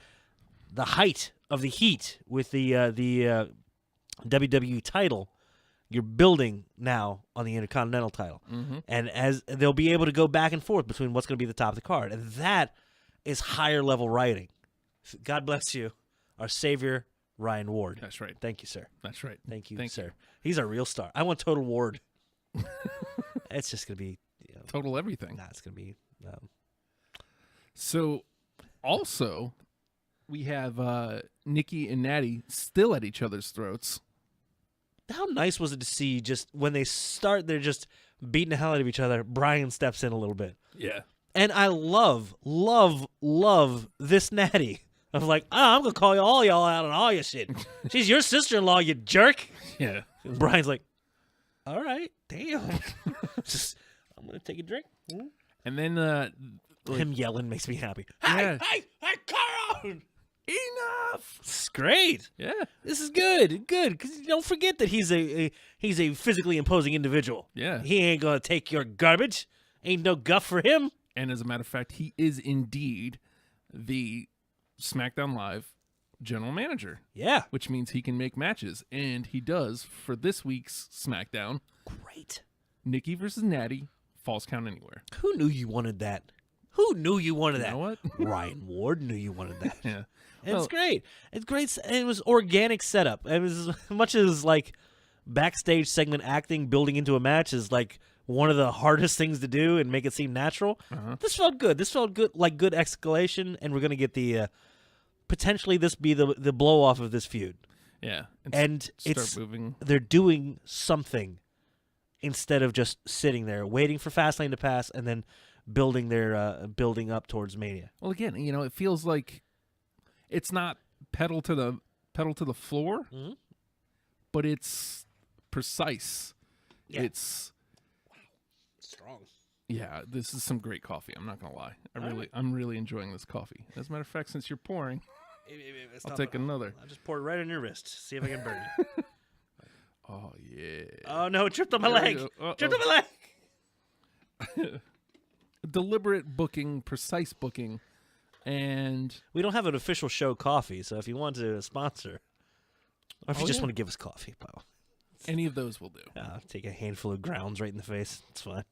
the height of the heat with the WWE title. You're building now on the Intercontinental title, and as they'll be able to go back and forth between what's going to be the top of the card, and that is higher level writing. God bless you, our savior, Ryan Ward. That's right. Thank you, sir. That's right. Thank you, Thank sir. you. He's our real star. I want Total Ward. It's just gonna be Total everything. Nah, it's gonna be. So, also, we have Nikki and Natty still at each other's throats. How nice was it to see just when they start, they're just beating the hell out of each other. Brian steps in a little bit. Yeah. And I love this Natty of like, I'm gonna call all y'all out on all your shit. She's your sister-in-law, you jerk. Yeah. And Brian's like, all right, damn. I'm gonna take a drink. And then Him yelling makes me happy. Yeah. Hey, Carl! enough. It's great. Yeah. This is good. Because don't forget that he's a physically imposing individual. Yeah. He ain't gonna take your garbage. Ain't no guff for him. And as a matter of fact, he is indeed the SmackDown Live general manager. Yeah. Which means he can make matches. And he does for this week's SmackDown. Great. Nikki versus Natty, Falls Count Anywhere. Who knew you wanted that? Who knew you wanted that? You know what? Ryan Ward knew you wanted that. Yeah. And it's great. It's great. And it was organic setup. It was as much as like backstage segment acting, building into a match is like one of the hardest things to do and make it seem natural. This felt good. This felt good, like good escalation, and we're gonna get the potentially this be the blow off of this feud. Yeah. And start moving. They're doing something instead of just sitting there waiting for Fastlane to pass and then building up towards Mania. Well, again, it feels like it's not pedal to the floor, but it's precise. Yeah. It's strong. Yeah, this is some great coffee. I'm not gonna lie. I'm really enjoying this coffee. As a matter of fact, since you're pouring, I'll take another. I'll just pour it right on your wrist. See if I can burn you. Oh yeah. Oh no! It tripped on my leg. Tripped on my leg. Deliberate booking, precise booking, and we don't have an official show coffee. So if you want to sponsor, or if you just want to give us coffee, pal, Any of those will do. Take a handful of grounds right in the face. It's fine.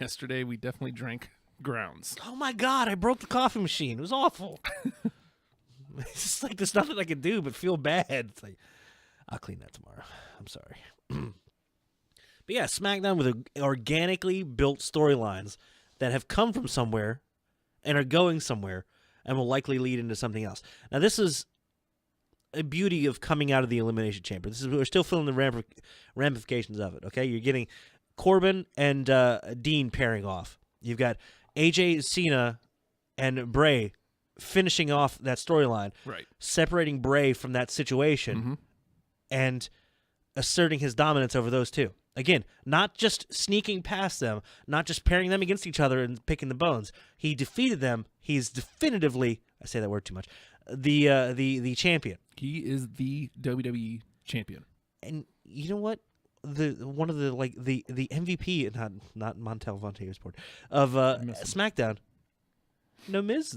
Yesterday, we definitely drank grounds. Oh my God, I broke the coffee machine. It was awful. It's just like there's nothing I can do but feel bad. It's like, I'll clean that tomorrow. I'm sorry. But yeah, SmackDown with organically built storylines that have come from somewhere and are going somewhere and will likely lead into something else. Now, this is a beauty of coming out of the Elimination Chamber. We're still feeling the ramifications of it, okay? You're getting Corbin and Dean pairing off. You've got AJ, Cena, and Bray finishing off that storyline, Right. separating Bray from that situation, Mm-hmm. and asserting his dominance over those two. Again, not just sneaking past them, not just pairing them against each other and picking the bones. He defeated them. He's definitively, I say that word too much, the champion. He is the WWE champion. And you know what? One of the MVP, not Montel Vontae Sport of SmackDown. No Miz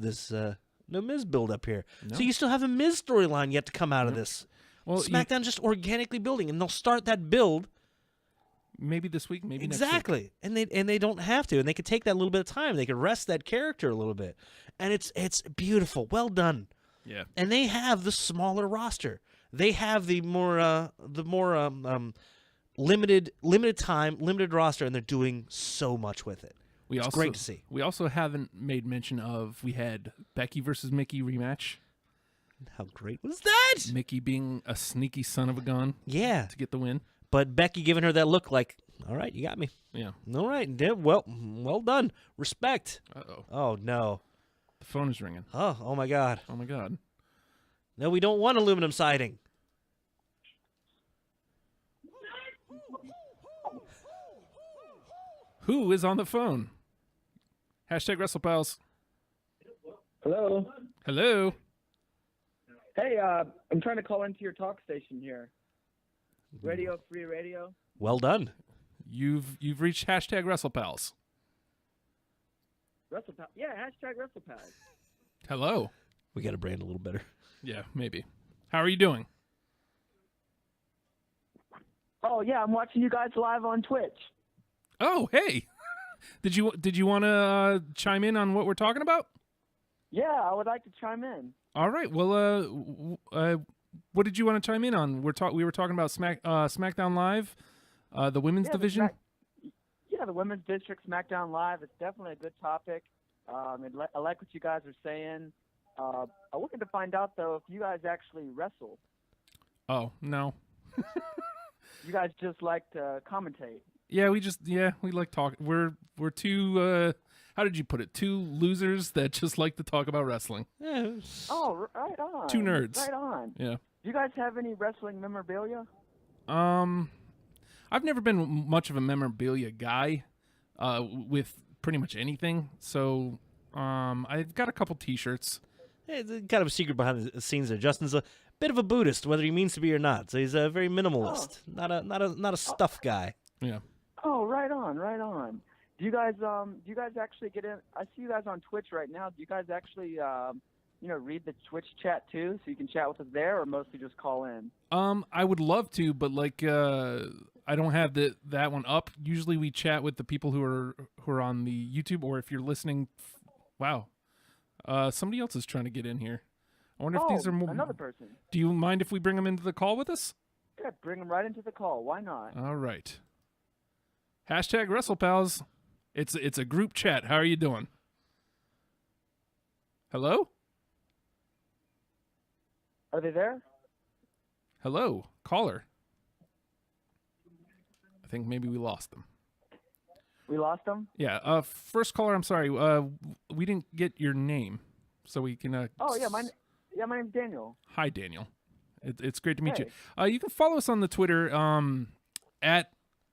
no Miz build up here. No. So you still have a Miz storyline yet to come out of this. Well, SmackDown just organically building, and they'll start that build maybe this week, maybe exactly. next week. And they don't have to, and they could take that little bit of time. They could rest that character a little bit, and it's beautiful, well done. Yeah. And they have the smaller roster. They have the more limited time, limited roster, and they're doing so much with it. It's great to see. We also haven't made mention of, we had Becky versus Mickey rematch. How great was that? Mickey being a sneaky son of a gun Yeah. to get the win. But Becky giving her that look like, all right, you got me. Yeah. All right. Yeah, well done. Respect. Uh-oh. Oh, no. The phone is ringing. Oh my God. Oh, my God. No, we don't want aluminum siding. Who is on the phone? Hashtag Wrestlepals. Hello. Hello. Hey, I'm trying to call into your talk station here. Radio Free Radio. Well done. You've reached hashtag Wrestlepals. WrestlePals. Yeah, hashtag WrestlePals. Hello. We got to brand a little better. Yeah, maybe. How are you doing? Oh yeah, I'm watching you guys live on Twitch. Oh, hey. Did you want to chime in on what we're talking about? Yeah, I would like to chime in. All right. Well, what did you want to chime in on? We were talking about SmackDown Live, the women's division. The women's district SmackDown Live. It's definitely a good topic. I like what you guys are saying. I wanted to find out though if you guys actually wrestle. Oh no. You guys just like to commentate. Yeah, we like talk. We're two. How did you put it? Two losers that just like to talk about wrestling. Yeah. Oh, right on. Two nerds. Right on. Yeah. Do you guys have any wrestling memorabilia? I've never been much of a memorabilia guy, with pretty much anything. So, I've got a couple T-shirts. It's kind of a secret behind the scenes there. Justin's a bit of a Buddhist, whether he means to be or not. So he's a very minimalist, not a stuff guy. Yeah. Oh, right on, right on. Do you guys actually get in? I see you guys on Twitch right now. Do you guys actually read the Twitch chat too, so you can chat with us there, or mostly just call in? I would love to, but I don't have that one up. Usually we chat with the people who are on the YouTube, or if you're listening. Wow. Somebody else is trying to get in here. I wonder if these are more. Another person. Do you mind if we bring them into the call with us? Yeah, bring them right into the call. Why not? All right. Hashtag Wrestlepals. It's a group chat. How are you doing? Hello? Are they there? Hello, caller. I think maybe we lost them. We lost them? Yeah. First caller. I'm sorry. We didn't get your name, so we can. My name's Daniel. Hi, Daniel. It's great to meet Hey. you. You can follow us on the Twitter.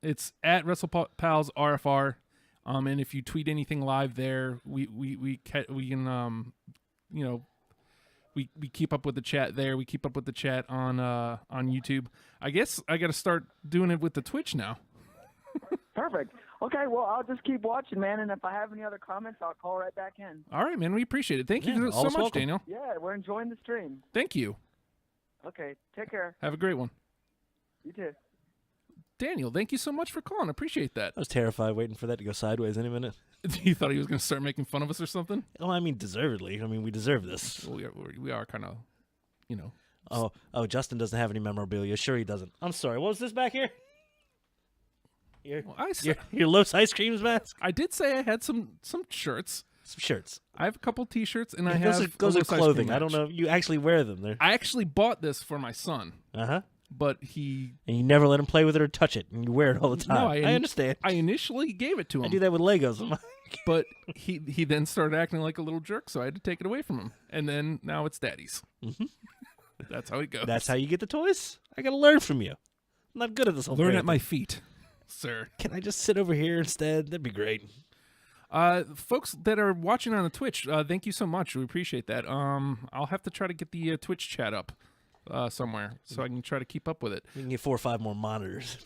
It's at Wrestlepals RFR. And if you tweet anything live there, we can we keep up with the chat there. We keep up with the chat on YouTube. I guess I got to start doing it with the Twitch now. Perfect. Okay, well, I'll just keep watching, man, and if I have any other comments, I'll call right back in. All right, man. We appreciate it. Thank you so always much, welcome. Daniel. Yeah, we're enjoying the stream. Thank you. Okay, take care. Have a great one. You too. Daniel, thank you so much for calling. I appreciate that. I was terrified waiting for that to go sideways any minute. You thought he was going to start making fun of us or something? Oh, I mean, deservedly. I mean, we deserve this. Well, we are kind of, you know. Oh, Justin doesn't have any memorabilia. Sure he doesn't. I'm sorry. What was this back here? Your Los Ice Creams mask? I did say I had some shirts. Some shirts. I have a couple T-shirts, and I those have those a are Los Ice clothing. Cream I don't match. know if you actually wear them. There. I actually bought this for my son, Uh-huh. but he... And you never let him play with it or touch it, and you wear it all the time. No, I understand. I initially gave it to him. I do that with Legos. But he then started acting like a little jerk, so I had to take it away from him. And then now it's daddy's. Mm-hmm. That's how it goes. That's how you get the toys? I got to learn from you. I'm not good at this whole Learn thing. at my feet, sir. Can I just sit over here instead? That'd be great. Folks that are watching on the Twitch, thank you so much. We appreciate that. I'll have to try to get the Twitch chat up somewhere so I can try to keep up with it. We can get 4 or 5 more monitors.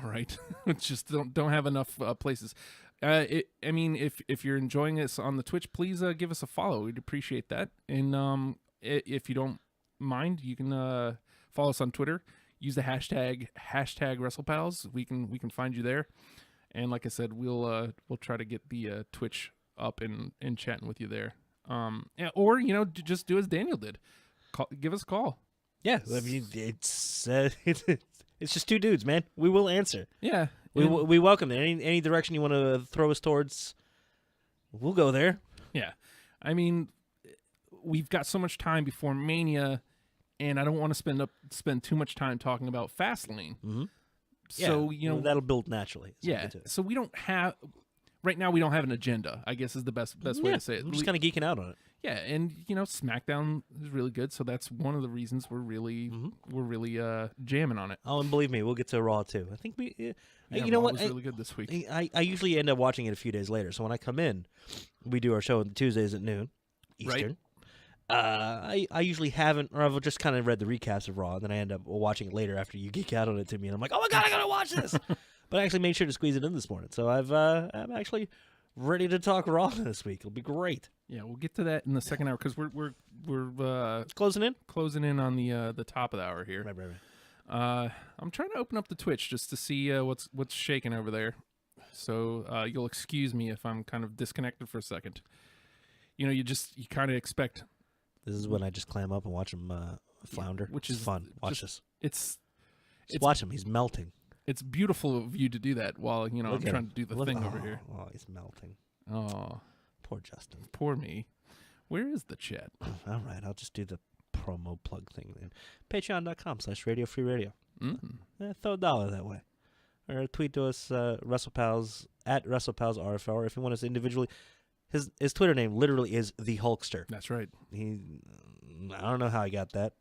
All right. Just don't have enough places. I mean, if you're enjoying us on the Twitch, please give us a follow. We'd appreciate that. And if you don't mind, you can follow us on Twitter. Use the hashtag Wrestlepals. We can find you there. And like I said, we'll try to get the Twitch up and chatting with you there. Or just do as Daniel did. Give us a call. Yeah, I mean, it's just 2 dudes, man. We will answer. Yeah, we welcome it. Any direction you want to throw us towards, we'll go there. Yeah, I mean, we've got so much time before Mania, and I don't want to spend too much time talking about Fastlane. Mm-hmm. So that'll build naturally. Yeah. So we don't have right now. We don't have an agenda, I guess is the best way to say it. I'm just kind of geeking out on it. Yeah, and SmackDown is really good, so that's one of the reasons we're really jamming on it. Oh, and believe me, we'll get to Raw too. I think we. Yeah, you know Raw what? was really good this week. I usually end up watching it a few days later. So when I come in, we do our show on Tuesdays at noon Eastern. Right. I usually haven't, or I've just kind of read the recaps of Raw, and then I end up watching it later after you geek out on it to me, and I'm like, oh my god, I gotta watch this. But I actually made sure to squeeze it in this morning, so I'm actually ready to talk Raw this week. It'll be great. Yeah, we'll get to that in the second hour because we're closing in on the top of the hour here. Right. I'm trying to open up the Twitch just to see what's shaking over there. So you'll excuse me if I'm kind of disconnected for a second. You kind of expect. This is when I just clam up and watch him flounder, which is is fun. Watch this. It's watch him. He's melting. It's beautiful of you to do that while I'm trying to do the thing over here. Oh, he's melting. Oh, poor Justin. Poor me. Where is the chat? All right, I'll just do the promo plug thing then. Patreon.com/RadioFreeRadio. Throw $1 that way. Or tweet to us, WrestlePals, at WrestlepalsRFL, or if you want us individually. His Twitter name literally is The Hulkster. That's right. I don't know how he got that.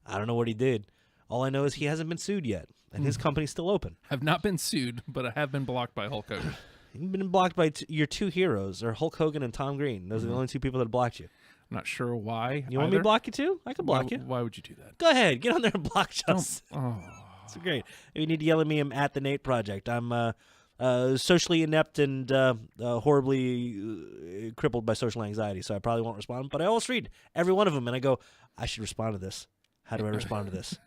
I don't know what he did. All I know is he hasn't been sued yet, and his company's still open. I've not been sued, but I have been blocked by Hulk Hogan. You've been blocked by your 2 heroes, or Hulk Hogan and Tom Green. Those are the only 2 people that blocked you. I'm not sure why. You want me to block you too? I can block you. Why would you do that? Go ahead. Get on there and block us. Oh. It's great. If you need to yell at me, I'm at the Nate Project. I'm socially inept and horribly crippled by social anxiety, so I probably won't respond. But I always read every one of them, and I go, I should respond to this. How do I respond to this?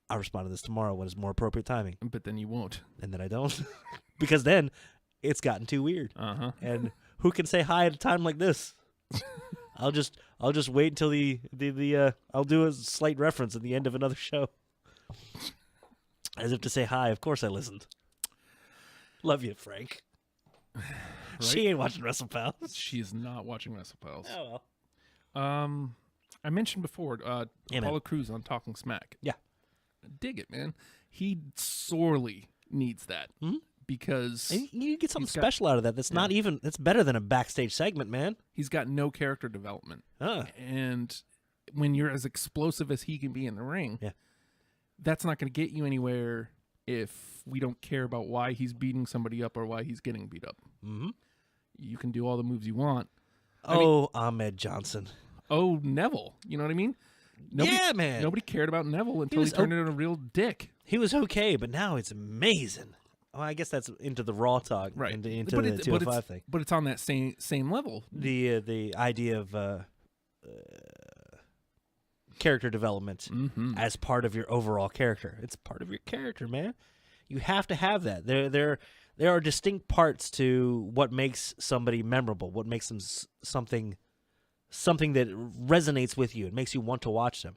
I'll respond to this tomorrow when it's more appropriate timing. But then you won't. And then I don't. Because then it's gotten too weird. Uh-huh. And who can say hi at a time like this? I'll just wait until I'll do a slight reference at the end of another show. As if to say hi. Of course I listened. Love you, Frank. Right? She ain't watching Wrestlepals. She is not watching Wrestlepals. Oh well. I mentioned before Apollo Crews on Talking Smack. Yeah. Dig it, man. He sorely needs that because and you get something special out of that. That's not even. It's better than a backstage segment, man. He's got no character development, and when you're as explosive as he can be in the ring, that's not going to get you anywhere if we don't care about why he's beating somebody up or why he's getting beat up. Mm-hmm. You can do all the moves you want. Ahmed Johnson. Oh, Neville. You know what I mean? Man. Nobody cared about Neville until he turned into a real dick. He was okay, but now it's amazing. Well, I guess that's into the Raw talk, right? Into the 205 thing. But it's on that same level. The idea of character development as part of your overall character. It's part of your character, man. You have to have that. There are distinct parts to what makes somebody memorable, what makes them something that resonates with you. It makes you want to watch them.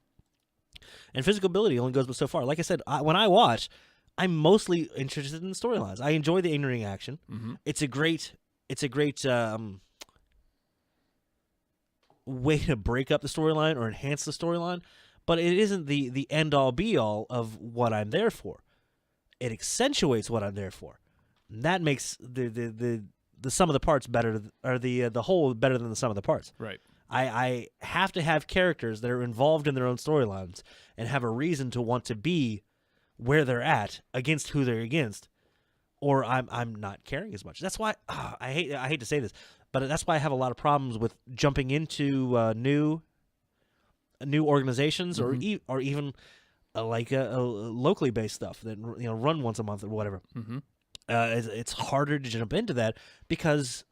And physical ability only goes but so far. Like I said, when I watch, I'm mostly interested in the storylines. I enjoy the in-ring action. Mm-hmm. It's a great way to break up the storyline or enhance the storyline, but it isn't the end-all be-all of what I'm there for. It accentuates what I'm there for. And that makes the sum of the parts better, or the whole better than the sum of the parts. Right. I have to have characters that are involved in their own storylines and have a reason to want to be where they're at against who they're against, or I'm not caring as much. That's why I hate to say this, but that's why I have a lot of problems with jumping into new organizations, Mm-hmm. or even like a locally based stuff that run once a month or whatever. Mm-hmm. It's harder to jump into that because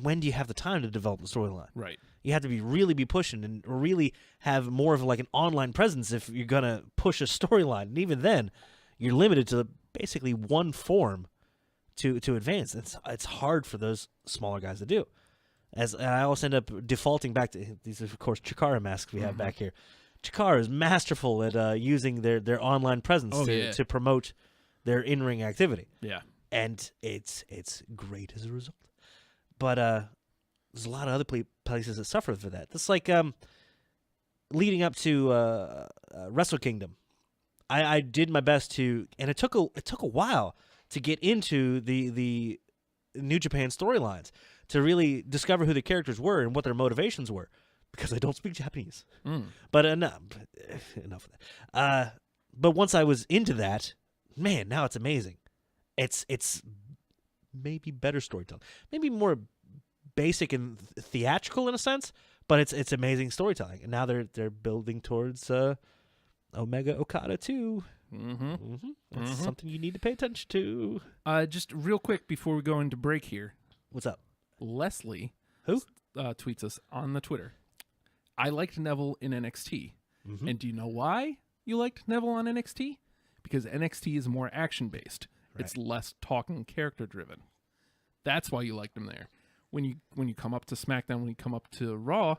when do you have the time to develop the storyline? Right. You have to really be pushing and really have more of like an online presence if you're gonna push a storyline. And even then, you're limited to basically one form to advance. It's hard for those smaller guys to do. And I always end up defaulting back to these, of course, Chikara masks we have back here. Chikara is masterful at using their online presence to promote their in-ring activity. Yeah. And it's great as a result. But there's a lot of other places that suffer for that. It's like leading up to Wrestle Kingdom. I did my best to, and it took a while to get into the New Japan storylines, to really discover who the characters were and what their motivations were, because I don't speak Japanese. But enough of that. But once I was into that, man, now it's amazing. It's maybe better storytelling, maybe more basic and theatrical in a sense, but it's amazing storytelling. And now they're building towards Omega Okada too. That's something you need to pay attention to. Just real quick before we go into break here. What's up? Leslie Who tweets us on the Twitter. I liked Neville in NXT. And do you know why you liked Neville on NXT? Because NXT is more action-based. Right. It's less talking, character-driven. That's why you liked him there. When you come up to SmackDown, when you come up to Raw,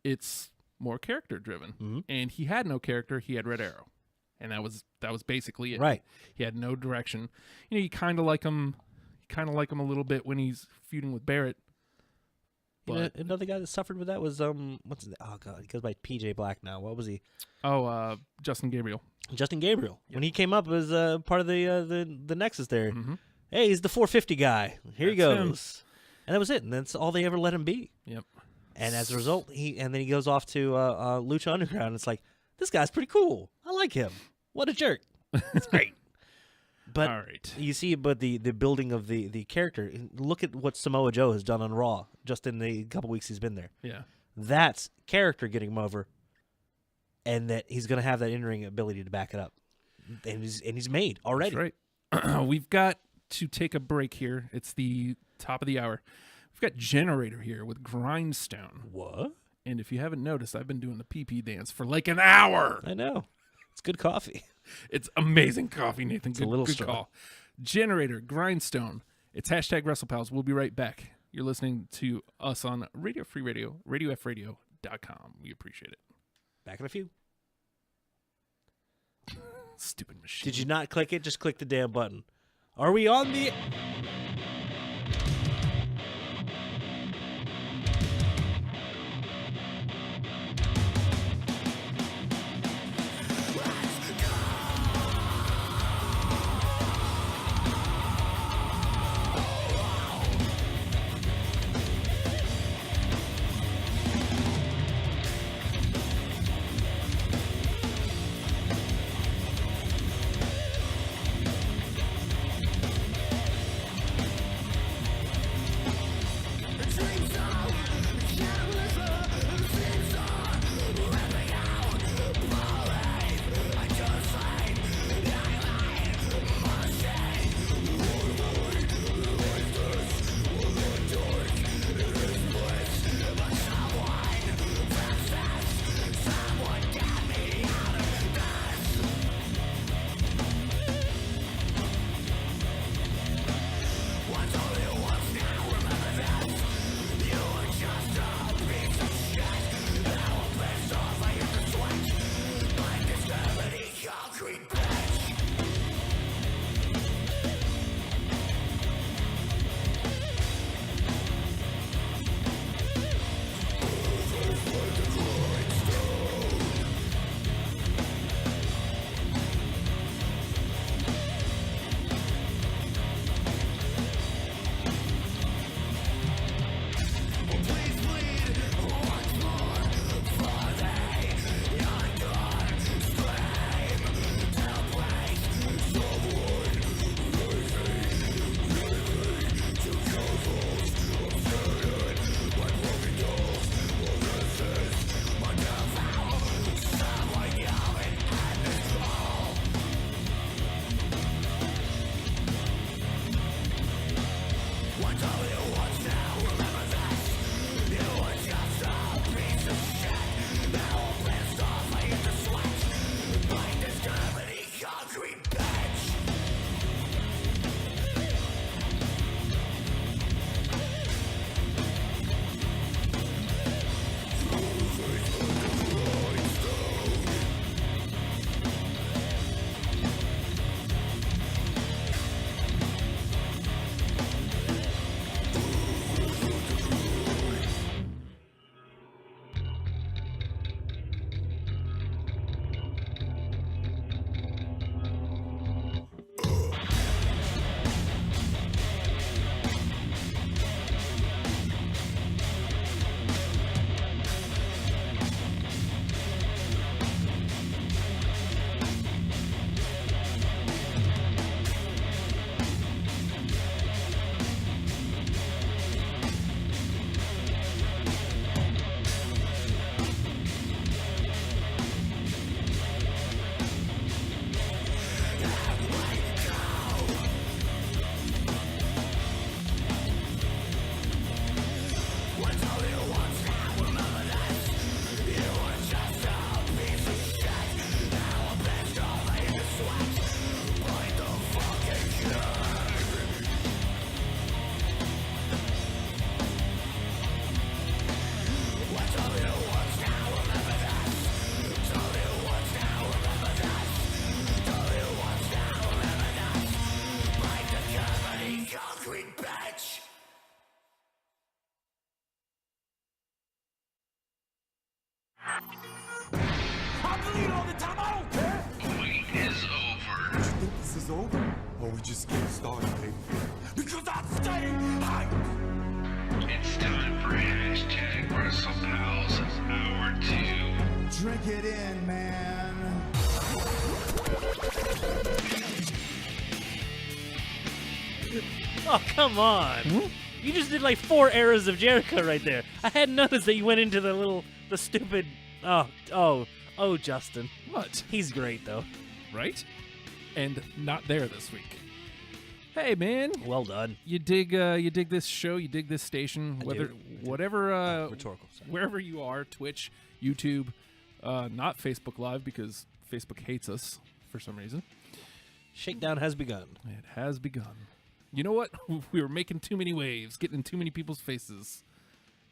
it's more character-driven. And he had no character. He had Red Arrow. And that was basically it. Right. He had no direction. You kind of like him. You kind of like him a little bit when he's feuding with Barrett. But another guy that suffered with that was what's his name? Oh god, he goes by PJ Black now. What was he? Justin Gabriel. Justin Gabriel. Yep. When he came up as part of the Nexus there. Hey, he's the 450 guy. Here he goes. And that was it. And that's all they ever let him be. Yep. And as a result, then he goes off to Lucha Underground. And it's like, this guy's pretty cool. I like him. What a jerk. It's great. But all right. You see, the building of the character. Look at what Samoa Joe has done on Raw just in the couple weeks he's been there. Yeah. That's character getting him over, and that he's going to have that in-ring ability to back it up. And he's made already. That's right. We've got to take a break here. It's the top of the hour. We've got Generator here with Grindstone. What? And if you haven't noticed, I've been doing the pee-pee dance for like an hour. I know. It's good coffee. It's amazing coffee, Nathan. It's a little good strong. call. Generator, Grindstone. It's hashtag Wrestlepals. We'll be right back. You're listening to us on Radio Free Radio, RadioFradio.com. We appreciate it. Back in a few. Stupid machine. Did you not click it? Just click the damn button. Are we on the... match! I bleed all the time, I don't care! Wait is over. You think this is over? Or we just getting started, baby? Because I'm staying hyped! It's time for hashtag Wrestlepals Hour 2. Drink it in, man. Oh, come on. You just did like 4 eras of Jericho right there. I hadn't noticed that you went into the stupid. Oh, Justin. What? He's great, though. Right? And not there this week. Hey, man. Well done. You dig this show, you dig this station, whatever Rhetorical. Sorry. wherever you are, Twitch, YouTube, not Facebook Live because Facebook hates us for some reason. Shakedown has begun. It has begun. You know what? We were making too many waves, getting in too many people's faces.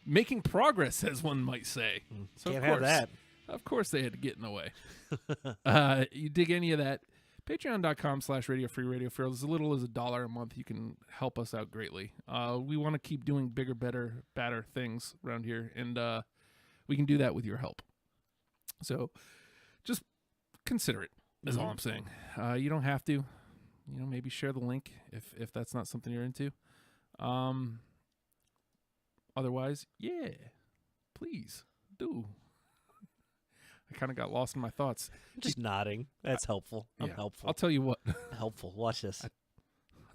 Making progress, as one might say. So Can't of have course, that. Of course they had to get in the way. You dig any of that? Patreon.com/Radio Free Radio for as little as $1 a month. You can help us out greatly. We want to keep doing bigger, better, badder things around here, and we can do that with your help. So just consider it, is all I'm saying. You don't have to. You know, maybe share the link if that's not something you're into. Otherwise, yeah, please do. I kind of got lost in my thoughts. Just nodding. That's helpful. I'm helpful. I'll tell you what. Helpful. Watch this. I'll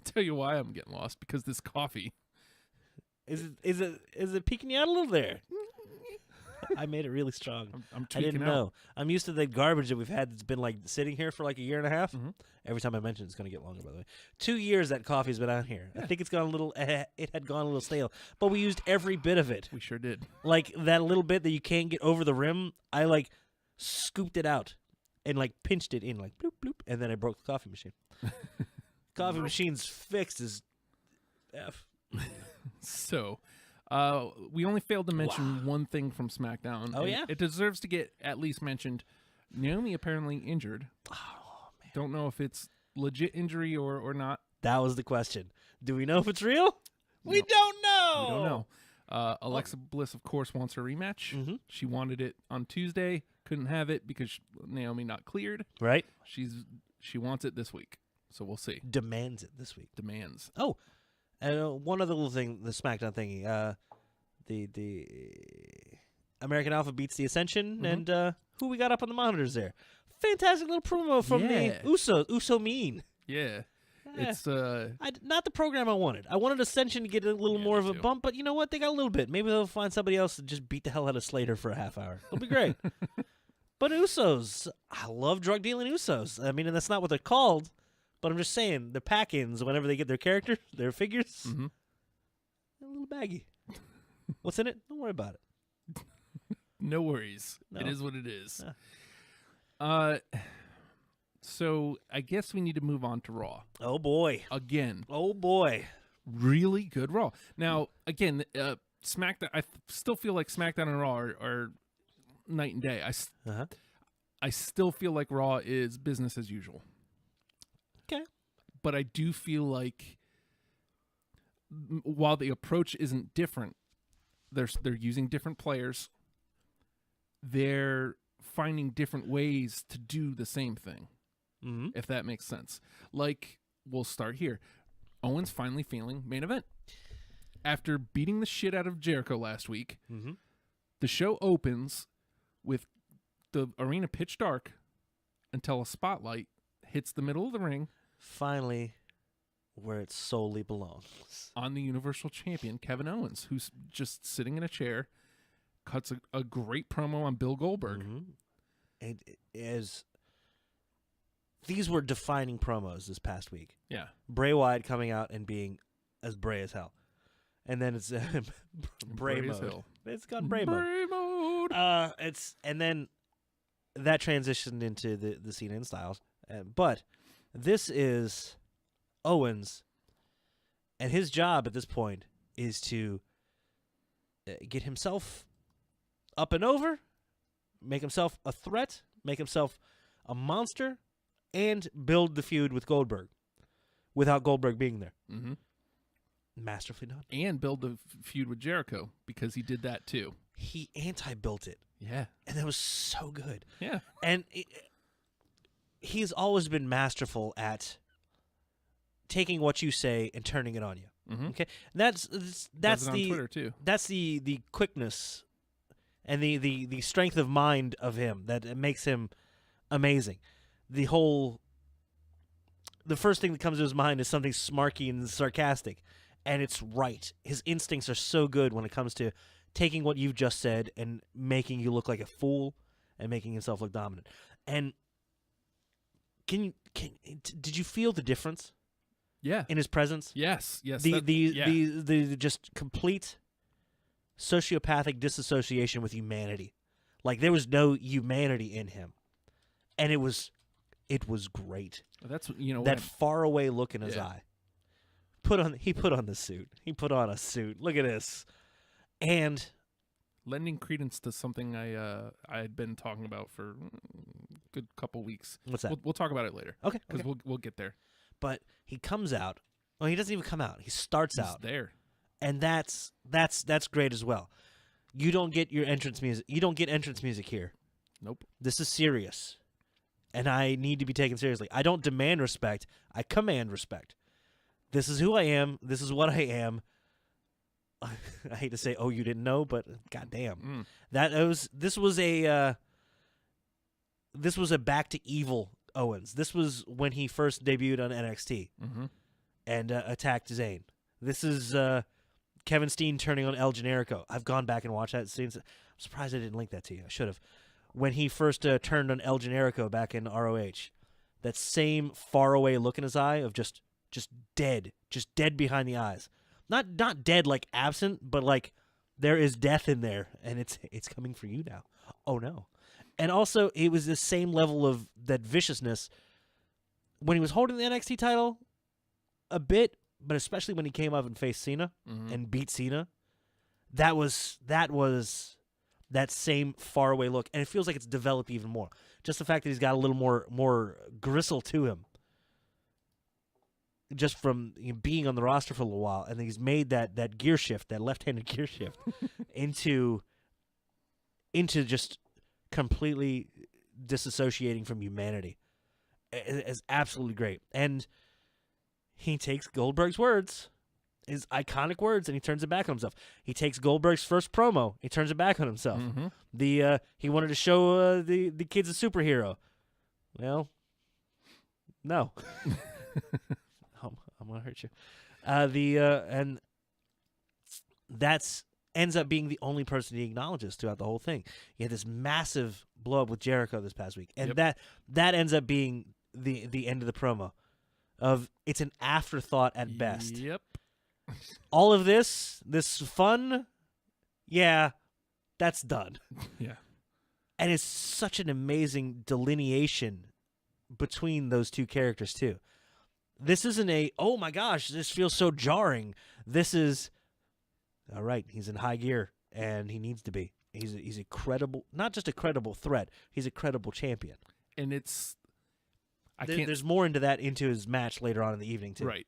tell you why I'm getting lost, because this coffee. Is it peeking you out a little there? I made it really strong. I'm I didn't tweaking know. out. I'm used to the garbage that we've had that's been like sitting here for like a year and a half. Every time I mention it's going to get longer, by the way. 2 years that coffee's been out here. I think it's gone a little. It had gone a little stale, but we used every bit of it. We sure did. Like that little bit that you can't get over the rim. I like scooped it out and like pinched it in like bloop bloop, and then I broke the coffee machine. Coffee machine's fixed as F. So, we only failed to mention one thing from SmackDown. Oh, and yeah? it deserves to get at least mentioned. Naomi apparently injured. Oh man, Don't know if it's legit injury or not. that was the question. Do we know if it's real? We don't know. We don't know. Alexa Bliss, of course, wants her rematch. She wanted it on Tuesday, couldn't have it because Naomi not cleared. Right? She wants it this week, so we'll see. Demands it this week. Demands. Oh, and one other little thing, the SmackDown thingy. The American Alpha beats the Ascension, and who we got up on the monitors there? Fantastic little promo from the Usos. Uso mean. Yeah. It's not the program I wanted. I wanted Ascension to get a little more of a bump, but you know what? They got a little bit. Maybe they'll find somebody else to just beat the hell out of Slater for a half hour. It'll be great. But Usos, I love drug dealing Usos. I mean, and that's not what they're called, but I'm just saying the pack-ins whenever they get their character, their figures, they're a little baggy. What's in it? Don't worry about it. No worries. No. It is what it is. Yeah. So I guess we need to move on to Raw. Oh, boy. Again. Oh, boy. Really good Raw. Now, again, SmackDown, I still feel like SmackDown and Raw are night and day. I still feel like Raw is business as usual. Okay. But I do feel like while the approach isn't different, they're using different players. They're finding different ways to do the same thing, if that makes sense. Like, we'll start here. Owens finally feeling main event. After beating the shit out of Jericho last week, the show opens with the arena pitch dark until a spotlight hits the middle of the ring. Finally, where it solely belongs. On the Universal Champion, Kevin Owens, who's just sitting in a chair, cuts a great promo on Bill Goldberg. And these were defining promos this past week. Yeah. Bray Wyatt coming out and being as Bray as hell. And then it's Bray as mode. hell. It's gone Bray mode. Bray mode. And then that transitioned into the Cena and Styles. But this is Owens, and his job at this point is to get himself up and over, make himself a threat, make himself a monster, and build the feud with Goldberg without Goldberg being there. Masterfully done. And build the feud with Jericho because he did that too. He anti-built it. Yeah. And that was so good. Yeah. And he's always been masterful at taking what you say and turning it on you. Mm-hmm. Okay, that's Does it on the Twitter too. That's the quickness and the strength of mind of him that makes him amazing. The first thing that comes to his mind is something smarky and sarcastic, and it's right. His instincts are so good when it comes to taking what you've just said and making you look like a fool and making himself look dominant. And did you feel the difference? Yeah. In his presence? Yes. The just complete sociopathic disassociation with humanity. Like there was no humanity in him. And it was great. That's that faraway look in his eye. He put on the suit. He put on a suit. Look at this. And lending credence to something I had been talking about for a good couple weeks. What's that? We'll talk about it later. Okay. Because we'll get there. But he comes out. Well, he doesn't even come out. He starts He's out there, and that's great as well. You don't get your entrance music. You don't get entrance music here. Nope. This is serious, and I need to be taken seriously. I don't demand respect. I command respect. This is who I am. This is what I am. I hate to say, oh, you didn't know, but goddamn, this was a back to evil Owens. This was when he first debuted on NXT and attacked Zayn. This is Kevin Steen turning on El Generico. I've gone back and watched that scene. I'm surprised I didn't link that to you. I should have. When he first turned on El Generico back in ROH, that same faraway look in his eye of just dead behind the eyes. Not dead like absent, but like there is death in there, and it's coming for you now. Oh no. And also, it was the same level of that viciousness when he was holding the NXT title a bit, but especially when he came up and faced Cena and beat Cena. That was that same faraway look, and it feels like it's developed even more. Just the fact that he's got a little more gristle to him, just from being on the roster for a little while, and he's made that gear shift, that left-handed gear shift, into just completely disassociating from humanity. Is absolutely great. And he takes Goldberg's words, his iconic words, and he turns it back on himself. He takes Goldberg's first promo, he turns it back on himself. He wanted to show the kid's a superhero. Well, no. I'm gonna hurt you. And that's ends up being the only person he acknowledges throughout the whole thing. He had this massive blow up with Jericho this past week, and that ends up being the end of the promo. It's an afterthought at best. Yep. All of this fun, yeah, that's done. Yeah. And it's such an amazing delineation between those two characters too. This isn't oh my gosh, this feels so jarring. This is, all right, he's in high gear, and he needs to be. He's a credible, not just a credible threat, he's a credible champion. And there's more into his match later on in the evening, too. Right.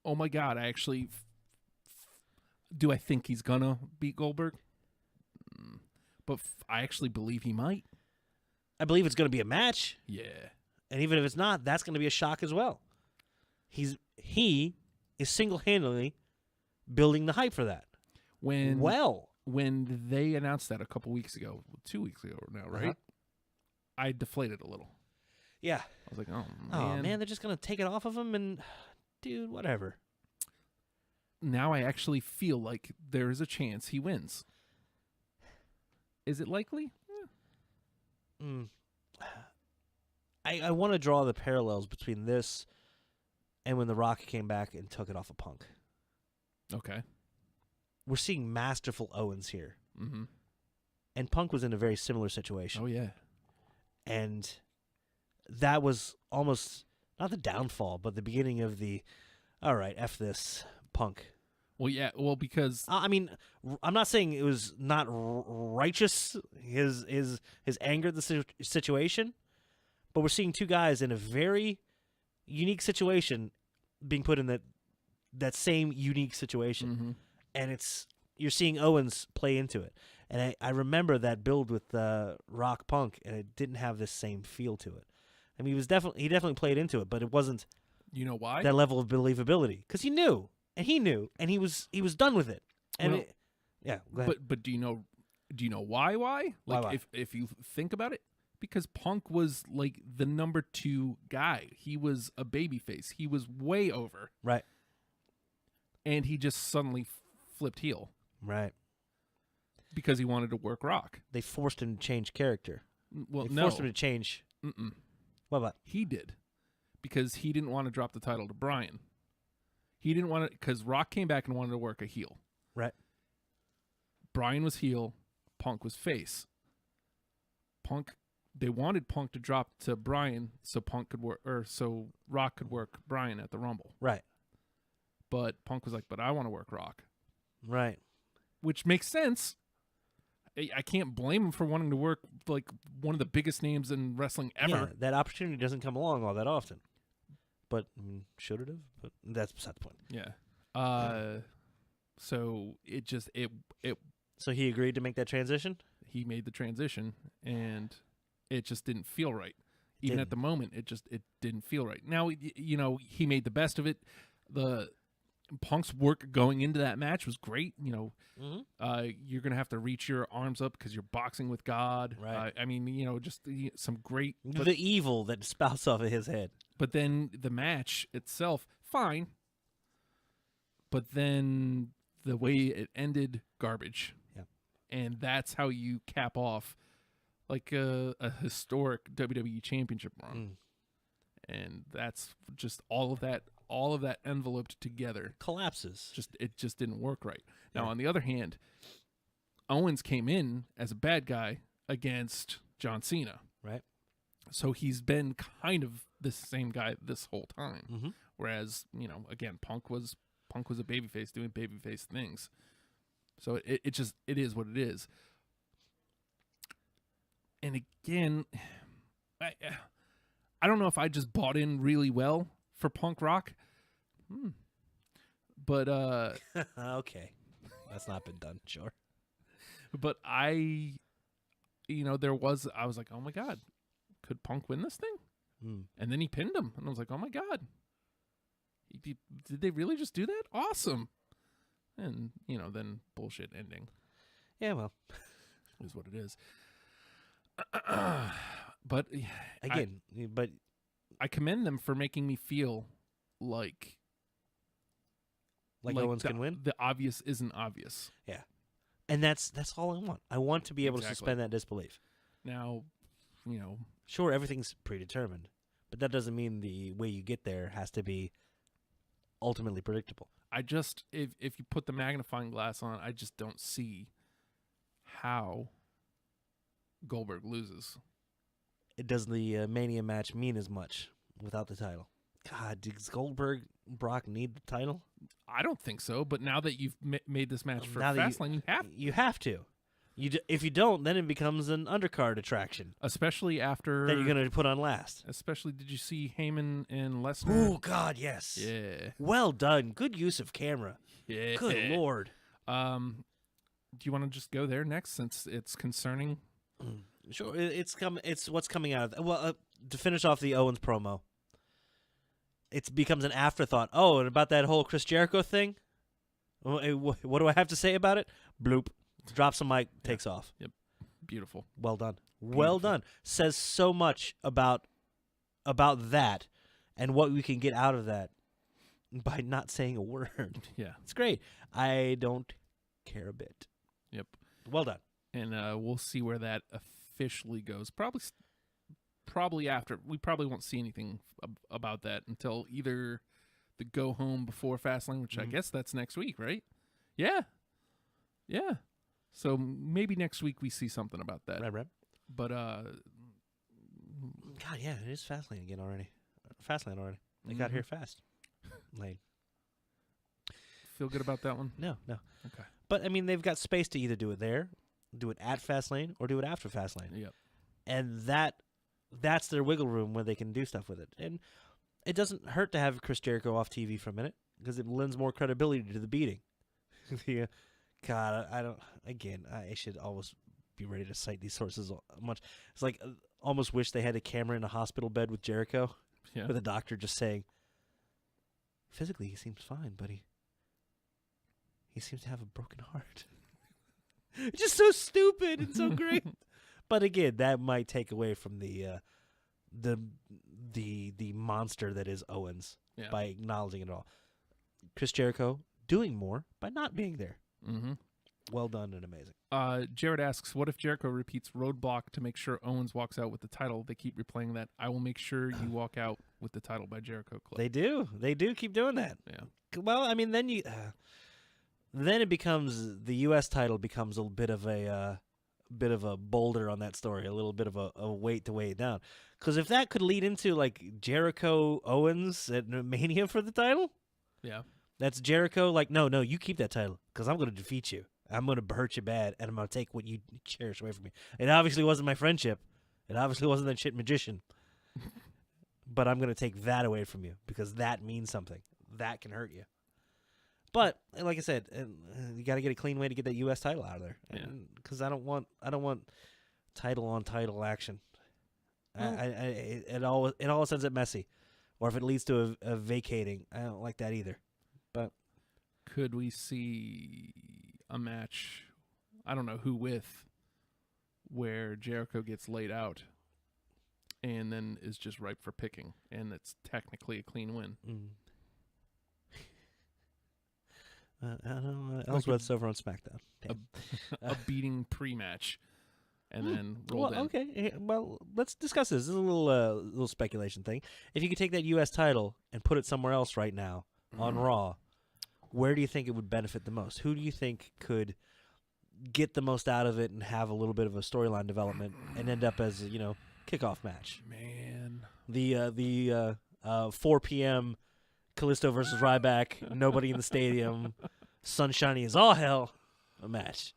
Oh my God, I actually, do I think he's gonna beat Goldberg? But I actually believe he might. I believe it's going to be a match. Yeah. And even if it's not, that's going to be a shock as well. He is single-handedly building the hype for that. When they announced that a couple weeks ago, 2 weeks ago now, right? I deflated a little. Yeah. I was like, oh, man, they're just going to take it off of him, and dude, whatever. Now I actually feel like there is a chance he wins. Is it likely? I want to draw the parallels between this and when The Rock came back and took it off of Punk. Okay. We're seeing masterful Owens here. Mm-hmm. And Punk was in a very similar situation. Oh, yeah. And that was almost, not the downfall, but the beginning of all right, F this, Punk. Well, yeah, because... I mean, I'm not saying it was not righteous, his anger at the situation, but we're seeing two guys in a very unique situation being put in that same unique situation, Mm-hmm. and you're seeing Owens play into it. And I remember that build with Rock Punk, and it didn't have this same feel to it. I mean, he definitely played into it, but it wasn't. You know why? That level of believability, because he knew, and he was done with it. And Well, yeah, go ahead. but do you know why? Why? Like Why? if you think about it, because Punk was like the number 2 guy. He was a babyface. He was way over, Right, and he just suddenly flipped heel right. because he wanted to work Rock. They forced him to change character. Well, They no, forced him to change. Mm-mm. What about? He did, because he didn't want to drop the title to Bryan. He didn't want to, because Rock came back and wanted to work a heel. Right. Bryan was heel, Punk was face. They wanted Punk to drop to Bryan so Punk could work, or so Rock could work Bryan at the Rumble. Right. But Punk was like, "But I want to work Rock," Right. which makes sense. I can't blame him for wanting to work like one of the biggest names in wrestling ever. Yeah, that opportunity doesn't come along all that often. But should it have? But that's beside the point. Yeah. So it just it So he agreed to make that transition. he made the transition, and it just didn't feel right. Even at Didn't. the moment, it didn't feel right. Now, he made the best of it. The Punk's work going into that match was great. You're gonna have to reach your arms up because you're boxing with God. Right. I mean, just some great. The evil that spouts off of his head. But then the match itself, fine. But then the way it ended, garbage. Yeah. And that's how you cap off like a historic WWE championship run. And that's just all of that enveloped together. Collapses. It just didn't work right. Now, Yeah. on the other hand, Owens came in as a bad guy against John Cena. Right. So he's been kind of the same guy this whole time. Mm-hmm. Whereas, again, Punk was a babyface doing babyface things. So it is what it is. And again, I don't know if I just bought in really well for punk rock. But Okay. That's not been done, sure. but I was like, "Oh my god, could Punk win this thing?" And then he pinned him, and I was like, "Oh my god, did they really just do that? Awesome!" And then bullshit ending Yeah, well, is what it is. But again, but I commend them for making me feel like Owens can win. The obvious isn't obvious. Yeah, and that's all I want. I want to be able to Exactly. suspend that disbelief. Now, Sure, everything's predetermined, but that doesn't mean the way you get there has to be ultimately predictable. I just if you put the magnifying glass on, I just don't see how Goldberg loses. It does the Mania match mean as much without the title? God, does Brock need the title? I don't think so. But now that you've made this match for Now that Fastlane, you have to. If you don't, then it becomes an undercard attraction especially after that you're going to put on last. Especially, did you see Heyman and Lesnar? Oh God, yes. Yeah. Well done. Good use of camera. Yeah. Good Lord. Do you want to just go there next, since it's concerning? Sure, it's what's coming out of well, to finish off the Owens promo. It becomes an afterthought. Oh, and about that whole Chris Jericho thing? What do I have to say about it? Bloop. Drops the mic, takes off. Yep. Beautiful. Well done. Well done. Says so much about that and what we can get out of that by not saying a word. Yeah. It's great. I don't care a bit. Yep. Well done. And we'll see where that officially goes. Probably after. We probably won't see anything about that until either the go home before Fastlane, which I guess that's next week, right? Yeah. Yeah. So maybe next week we see something about that. Right. But God, yeah, it is Fastlane again already. Fastlane already. They got here fast. Lane. Feel good about that one? No. Okay. But I mean, they've got space to either do it there, do it at Fastlane, or do it after Fastlane. Yep. And that's their wiggle room where they can do stuff with it. And it doesn't hurt to have Chris Jericho off TV for a minute because it lends more credibility to the beating. God, I don't. Again, I should always be ready to cite these sources much. It's like almost wish they had a camera in a hospital bed with Jericho, with a doctor just saying, physically he seems fine, but he seems to have a broken heart. It's just so stupid and so great. But again, that might take away from the monster that is Owens by acknowledging it all. Chris Jericho doing more by not being there. Mm-hmm. Well done and amazing. Jared asks, what if Jericho repeats Roadblock to make sure Owens walks out with the title? They keep replaying that. I will make sure you walk out with the title by Jericho clip. They do keep doing that. Yeah. Well, I mean, then it becomes the U.S. title becomes a bit of a boulder on that story, a little bit of a weight to weigh it down. Because if that could lead into like Jericho Owens at Mania for the title, that's Jericho. Like, no, you keep that title because I'm going to defeat you. I'm going to hurt you bad, and I'm going to take what you cherish away from me. It obviously wasn't my friendship. It obviously wasn't that shit magician. But I'm going to take that away from you because that means something. That can hurt you. But like I said, you got to get a clean way to get that U.S. title out of there. Because I don't want title on title action. It always ends up messy, or if it leads to a vacating, I don't like that either. But could we see a match? I don't know who with, where Jericho gets laid out, and then is just ripe for picking, and it's technically a clean win. I don't know. Ellsworth's over on SmackDown. A beating pre-match, and then rolled in. Okay. Well, let's discuss this. This is a little speculation thing. If you could take that U.S. title and put it somewhere else right now on Raw, where do you think it would benefit the most? Who do you think could get the most out of it and have a little bit of a storyline development and end up as kickoff match? Man, the 4 p.m. Kalisto versus Ryback, nobody in the stadium, sun shiny as all hell, a match.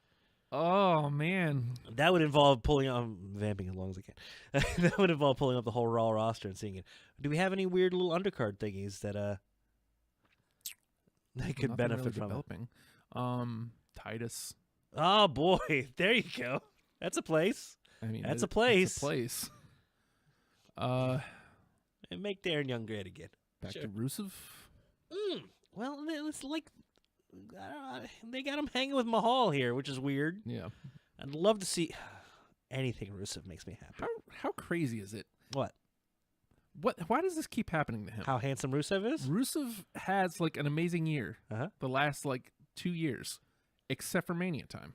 Oh, man. That would involve pulling up, I'm vamping as long as I can. That would involve pulling up the whole Raw roster and seeing it. Do we have any weird little undercard thingies that could benefit from developing? Titus. Oh, boy. There you go. That's a place. I mean, that's a place. It's a place. And make Darren Young great again. Back to Rusev? Well, it's like they got him hanging with Mahal here, which is weird. Yeah. I'd love to see anything Rusev makes me happy. How crazy is it? What? Why does this keep happening to him? How handsome Rusev is? Rusev has like an amazing year. The last 2 years, except for Mania time.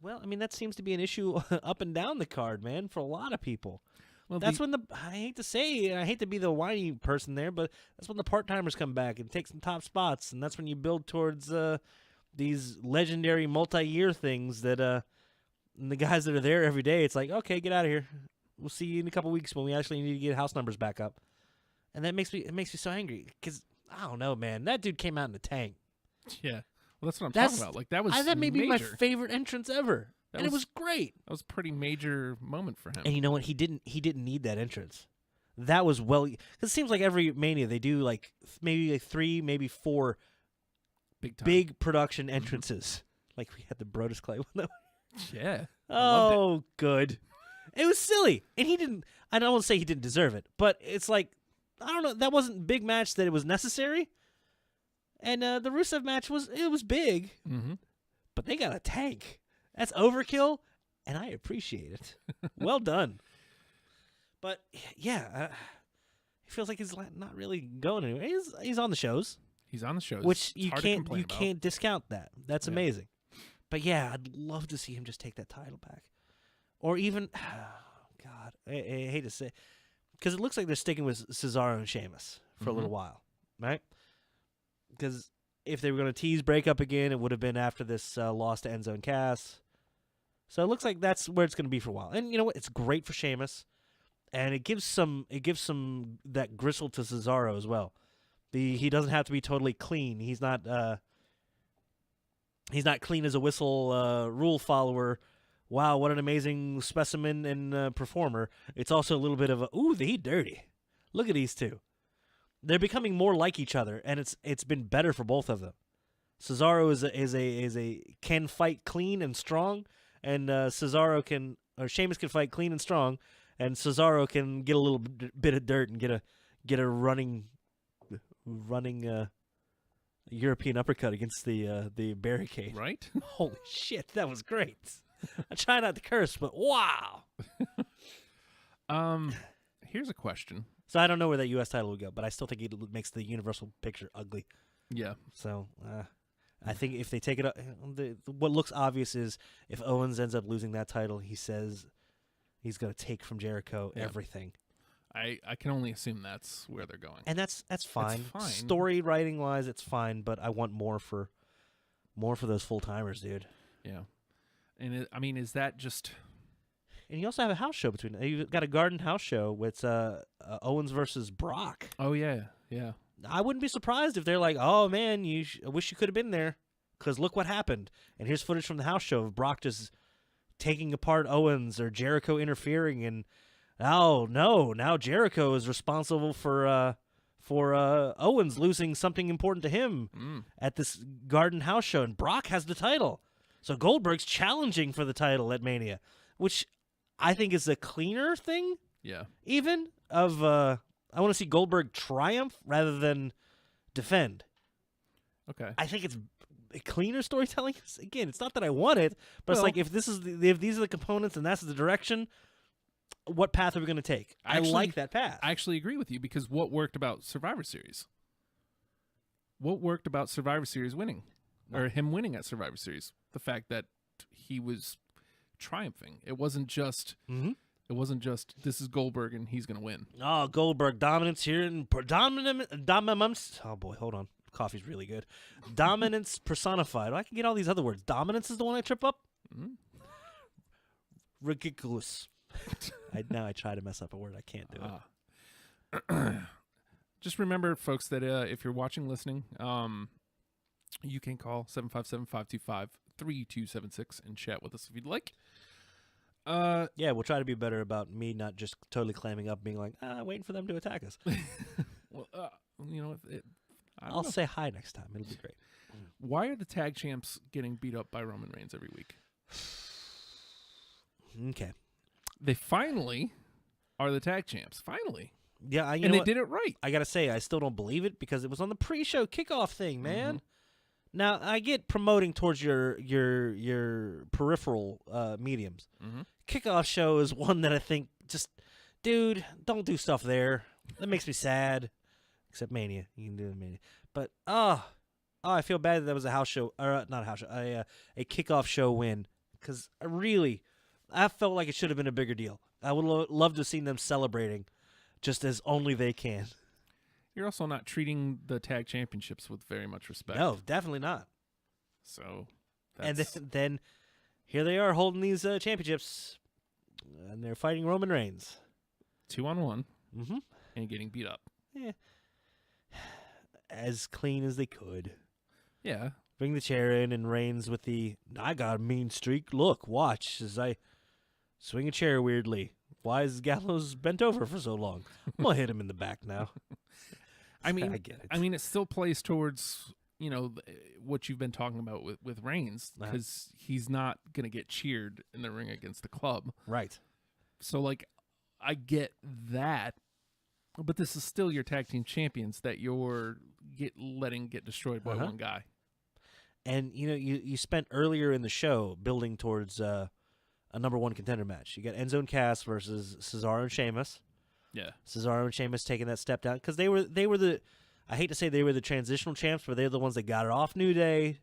Well, I mean, that seems to be an issue up and down the card, man, for a lot of people. Well, that's when I hate to say, I hate to be the whiny person there, but that's when the part-timers come back and take some top spots, and that's when you build towards these legendary multi-year things that the guys that are there every day, it's like, okay, get out of here. We'll see you in a couple weeks when we actually need to get house numbers back up. And that makes me so angry because, I don't know, man, that dude came out in the tank. Yeah. Well, that's what I'm talking about. Like, that may be my major. favorite entrance ever. It was great. That was a pretty major moment for him. And you know what? He didn't need that entrance. That was because it seems like every Mania they do maybe 3, maybe 4 big production entrances. Like we had the Brodus Clay one. Yeah. Oh, good. It was silly, and he didn't. I don't want to say he didn't deserve it, but it's like I don't know. That wasn't a big match that it was necessary. And the Rusev match was big, but they got a tank. That's overkill, and I appreciate it. Well done. But yeah, he feels like he's not really going anywhere. He's on the shows. He's on the shows, which you can't discount that. That's amazing. But yeah, I'd love to see him just take that title back, or even, God, I hate to say, because it looks like they're sticking with Cesaro and Sheamus for a little while, right? Because if they were going to tease breakup again, it would have been after this loss to Enzo and Cass. So it looks like that's where it's going to be for a while. And you know what? It's great for Sheamus, and it gives some that gristle to Cesaro as well. He doesn't have to be totally clean. He's not clean as a whistle rule follower. Wow, what an amazing specimen and performer. It's also a little bit of he dirty. Look at these two. They're becoming more like each other, and it's been better for both of them. Cesaro is a can fight clean and strong, and Sheamus can fight clean and strong, and Cesaro can get a little bit of dirt and get a running European uppercut against the barricade. Right? Holy shit, that was great. I try not to curse, but wow. Here's a question. So I don't know where that U.S. title would go, but I still think it makes the universal picture ugly. Yeah. So I think if they take it up, what looks obvious is if Owens ends up losing that title, he says he's going to take from Jericho everything. I can only assume that's where they're going. And that's fine. It's fine. Story writing wise, it's fine, but I want more for those full timers, dude. Yeah. And is that just? And you also have a house show between. You've got a Garden House show with Owens versus Brock. Oh yeah, yeah. I wouldn't be surprised if they're like, "Oh man, I wish you could have been there, because look what happened." And here's footage from the house show of Brock just taking apart Owens or Jericho interfering, and now Jericho is responsible for Owens losing something important to him at this Garden House show, and Brock has the title, so Goldberg's challenging for the title at Mania, which I think is a cleaner thing. Yeah. Even of I want to see Goldberg triumph rather than defend. Okay. I think it's a cleaner storytelling. Again, it's not that I want it, but it's like if these are the components and that's the direction, what path are we going to take? I like that path. I actually agree with you, because what worked about Survivor Series? What worked about Survivor Series winning, or him winning at Survivor Series? The fact that he was triumphing. It wasn't just. It wasn't just this is Goldberg and he's gonna win. Oh, Goldberg dominance here and dominance. Oh boy, hold on. Coffee's really good. Dominance personified. I can get all these other words. Dominance is the one I trip up. Ridiculous. Now I try to mess up a word. I can't do it. Just remember, folks, that if you're watching, listening, you can call 757-525-3276 and chat with us if you'd like. Yeah, we'll try to be better about me not just totally clamming up, being like, waiting for them to attack us. Well, I'll say hi next time. It'll be great. Why are the tag champs getting beat up by Roman Reigns every week? Okay. They finally are the tag champs. Finally. Yeah, and they did it right. I gotta say, I still don't believe it because it was on the pre-show kickoff thing, man. Now I get promoting towards your peripheral mediums. Kickoff show is one that I think just, dude, don't do stuff there. That makes me sad. Except Mania, you can do it in Mania. But I feel bad that was a house show, or not a house show, a kickoff show win, because I felt like it should have been a bigger deal. I would love to have seen them celebrating, just as only they can. You're also not treating the tag championships with very much respect. No, definitely not. So, and then here they are holding these championships, and they're fighting Roman Reigns 2-on-1, and getting beat up. Yeah, as clean as they could. Yeah, bring the chair in, and Reigns with I got a mean streak. Look, watch as I swing a chair weirdly. Why is Gallows bent over for so long? I'm gonna hit him in the back now. I mean, I get it. I mean, it still plays towards what you've been talking about with Reigns, because he's not gonna get cheered in the ring against the club, right? So, I get that, but this is still your tag team champions that you're letting get destroyed by one guy. And you spent earlier in the show building towards a number one contender match. You got Enzo and Cass versus Cesaro and Sheamus. Yeah, Cesaro and Sheamus taking that step down because they were the. I hate to say they were the transitional champs, but they're the ones that got it off New Day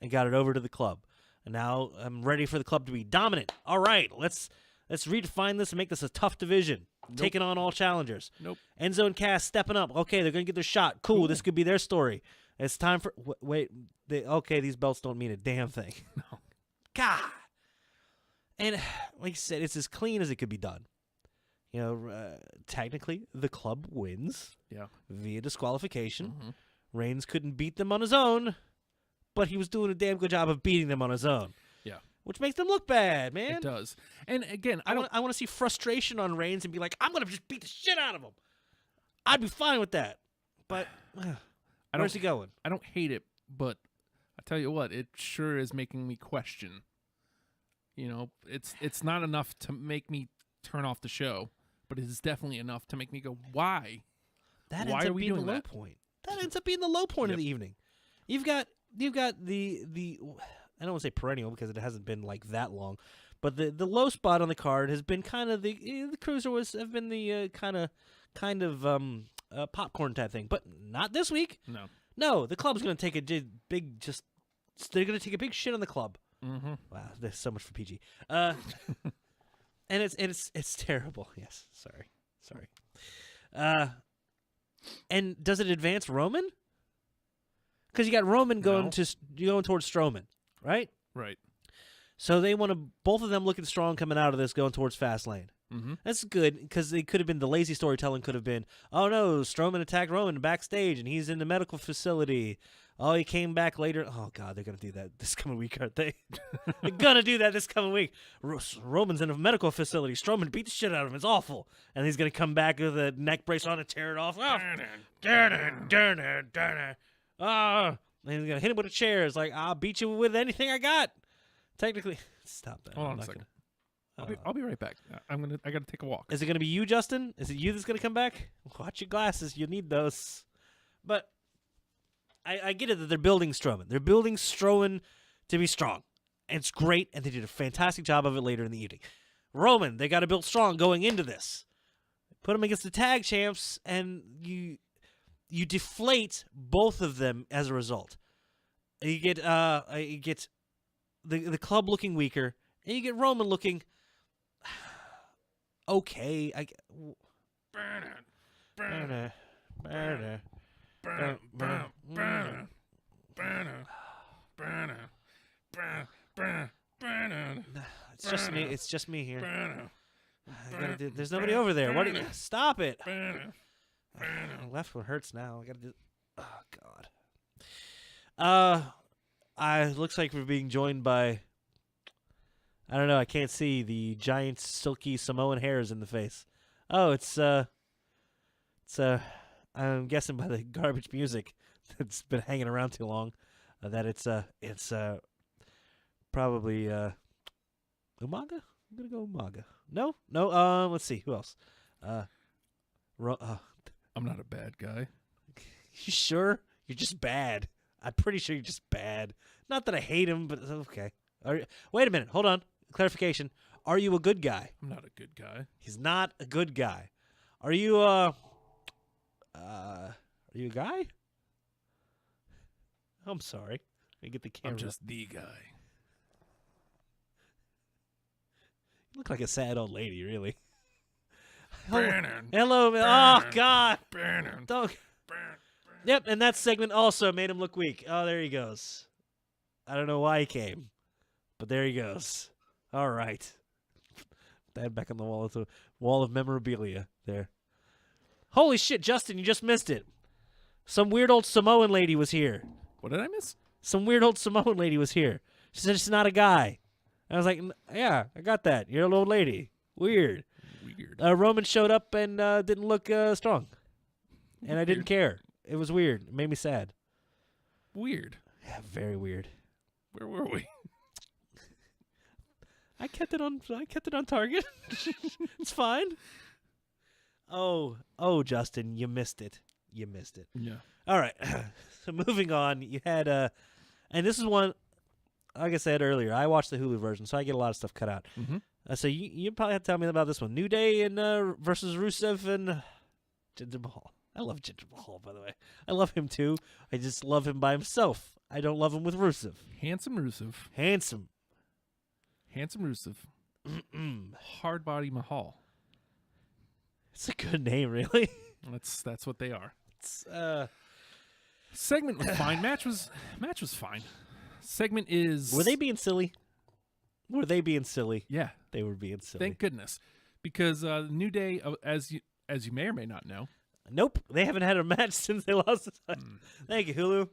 and got it over to the club. And now I'm ready for the club to be dominant. All right, let's redefine this and make this a tough division, taking on all challengers. Nope. Enzo and Cass stepping up. Okay, they're gonna get their shot. Cool. This could be their story. It's time for wait. These belts don't mean a damn thing. No. God. And like I said, it's as clean as it could be done. Technically, the club wins via disqualification. Reigns couldn't beat them on his own, but he was doing a damn good job of beating them on his own. Yeah. Which makes them look bad, man. It does. And again, I want to see frustration on Reigns and be like, I'm going to just beat the shit out of him. I'd be fine with that. But where's he going? I don't hate it, but I tell you what, it sure is making me question. You know, it's not enough to make me turn off the show, but it is definitely enough to make me go, why? That Why ends are up we being doing the low that? point. That ends up being the low point of the evening. You've got the I don't want to say perennial because it hasn't been like that long, but the low spot on the card has been kind of the cruiser have been the kind of popcorn type thing, but not this week. No, the club's going to take a big they're going to take a big shit on the club. Mm-hmm. Wow, there's so much for PG. And it's terrible. Yes, sorry. And does it advance Roman? Because you got Roman going towards Strowman, right? Right. So they want to both of them looking strong coming out of this, going towards Fastlane. Mm-hmm. That's good because it could have been the lazy storytelling. Could have been, oh no, Strowman attacked Roman backstage and he's in the medical facility. Oh, he came back later. Oh God, they're gonna do that this coming week, aren't they? They're gonna do that this coming week. Roman's in a medical facility. Strowman beat the shit out of him. It's awful, and he's gonna come back with a neck brace on and tear it off. Oh, and he's gonna hit him with a chair. It's like, I'll beat you with anything I got. Technically, stop that. Hold on a second. I'll be right back. I gotta take a walk. Is it gonna be you, Justin? Is it you that's gonna come back? Watch your glasses. You need those. But I get it that they're building Strowman. They're building Strowman to be strong. And it's great, and they did a fantastic job of it later in the evening. Roman, they got to build strong going into this. Put him against the tag champs, and you deflate both of them as a result. You get the club looking weaker, and you get Roman looking okay. It's just me here. There's nobody over there. What? Stop it! My left one hurts now. I gotta do. Oh God. Looks like we're being joined by. I don't know. I can't see the giant silky Samoan hairs in the face. Oh, it's I'm guessing by the garbage music that's been hanging around too long, that it's probably Umaga. I'm gonna go Umaga. No. Let's see who else. I'm not a bad guy. You sure? You're just bad. I'm pretty sure you're just bad. Not that I hate him, but okay. Wait a minute. Hold on. Clarification. Are you a good guy? I'm not a good guy. He's not a good guy. Are you a guy? I'm sorry. Let me get the camera. I'm just the guy. You look like a sad old lady, really. Bannon. Hello. Bannon. Oh, God. Bannon. Don't. Yep, and that segment also made him look weak. Oh, there he goes. I don't know why he came, but there he goes. All right. That back on the wall. It's a wall of memorabilia there. Holy shit, Justin, you just missed it. Some weird old Samoan lady was here. What did I miss? Some weird old Samoan lady was here. She said she's not a guy. I was like, yeah, I got that. You're an old lady. Weird. Roman showed up and didn't look strong. And I didn't care. It was weird. It made me sad. Weird. Yeah, very weird. Where were we? I kept it on target. It's fine. Oh, Justin, you missed it. Yeah. All right. So moving on, you had and this is one, like I said earlier, I watched the Hulu version, so I get a lot of stuff cut out. Mm-hmm. So you probably have to tell me about this one. New Day and versus Rusev and Jinder Mahal. I love Jinder Mahal, by the way. I love him too. I just love him by himself. I don't love him with Rusev. Handsome Rusev. Handsome Rusev. Hard Body Mahal. It's a good name, really. That's what they are. It's, segment was fine. Match was fine. Segment is. Were they being silly? Yeah, they were being silly. Thank goodness, because New Day, as you may or may not know. Nope, they haven't had a match since they lost the title. Thank you, Hulu.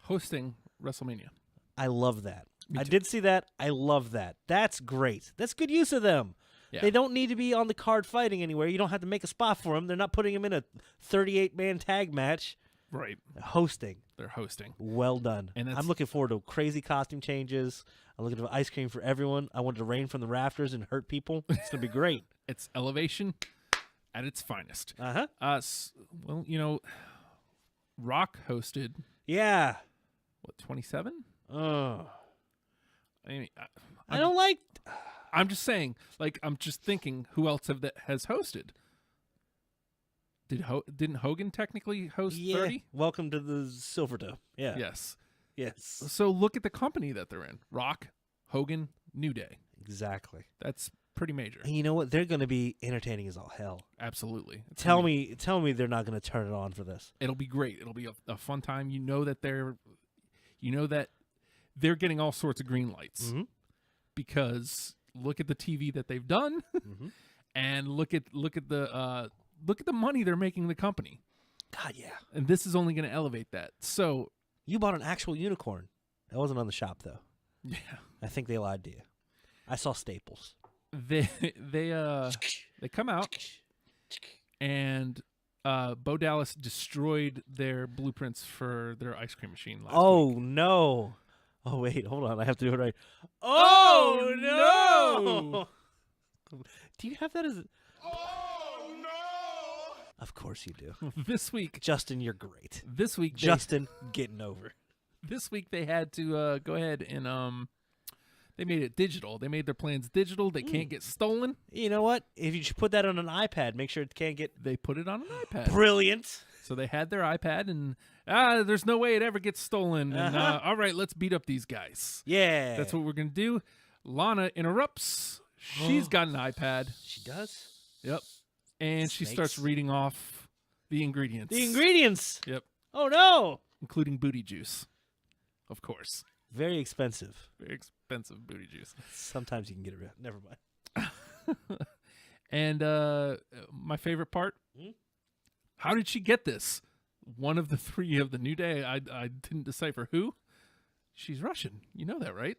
Hosting WrestleMania. I love that. Me I too. did see that. I love that. That's great. That's good use of them. Yeah. They don't need to be on the card fighting anywhere. You don't have to make a spot for them. They're not putting them in a 38-man tag match. Right. Hosting. They're hosting. Well done. And I'm looking forward to crazy costume changes. I'm looking for ice cream for everyone. I want it to rain from the rafters and hurt people. It's going to be great. It's elevation at its finest. Uh-huh. Well, you know, Rock hosted. Yeah. What, 27? I mean, I don't like. I'm just saying. Like, I'm just thinking, who else has hosted? Didn't Hogan technically host 30? Welcome to the Silver Toe. Yeah. Yes. Yes. So look at the company that they're in: Rock, Hogan, New Day. Exactly. That's pretty major. And you know what? They're going to be entertaining as all hell. Absolutely. Tell me they're not going to turn it on for this. It'll be great. It'll be a fun time. You know that they're getting all sorts of green lights because look at the TV that they've done, and look at the money they're making the company. God, yeah. And this is only going to elevate that. So you bought an actual unicorn. That wasn't on the shop though. Yeah. I think they lied to you. I saw Staples. They come out and Bo Dallas destroyed their blueprints for their ice cream machine last week. No. Oh wait, hold on. I have to do it right. Oh no. Do you have that as Of course you do. This week, Justin, you're great. This week, Justin, getting over. This week they had to go ahead and they made it digital. They made their plans digital. They can't get stolen. You know what? If you should put that on an iPad, make sure it can't get. They put it on an iPad. Brilliant. So they had their iPad, and there's no way it ever gets stolen. And all right, let's beat up these guys. Yeah, that's what we're gonna do. Lana interrupts. She's got an iPad. She does. Yep. And she starts reading off the ingredients. The ingredients. Yep. Oh no. Including booty juice, of course. Very expensive. Very expensive booty juice. Sometimes you can get it. Never mind. And my favorite part. How did she get this? One of the three of the New Day. I didn't decipher who. She's Russian. You know that, right?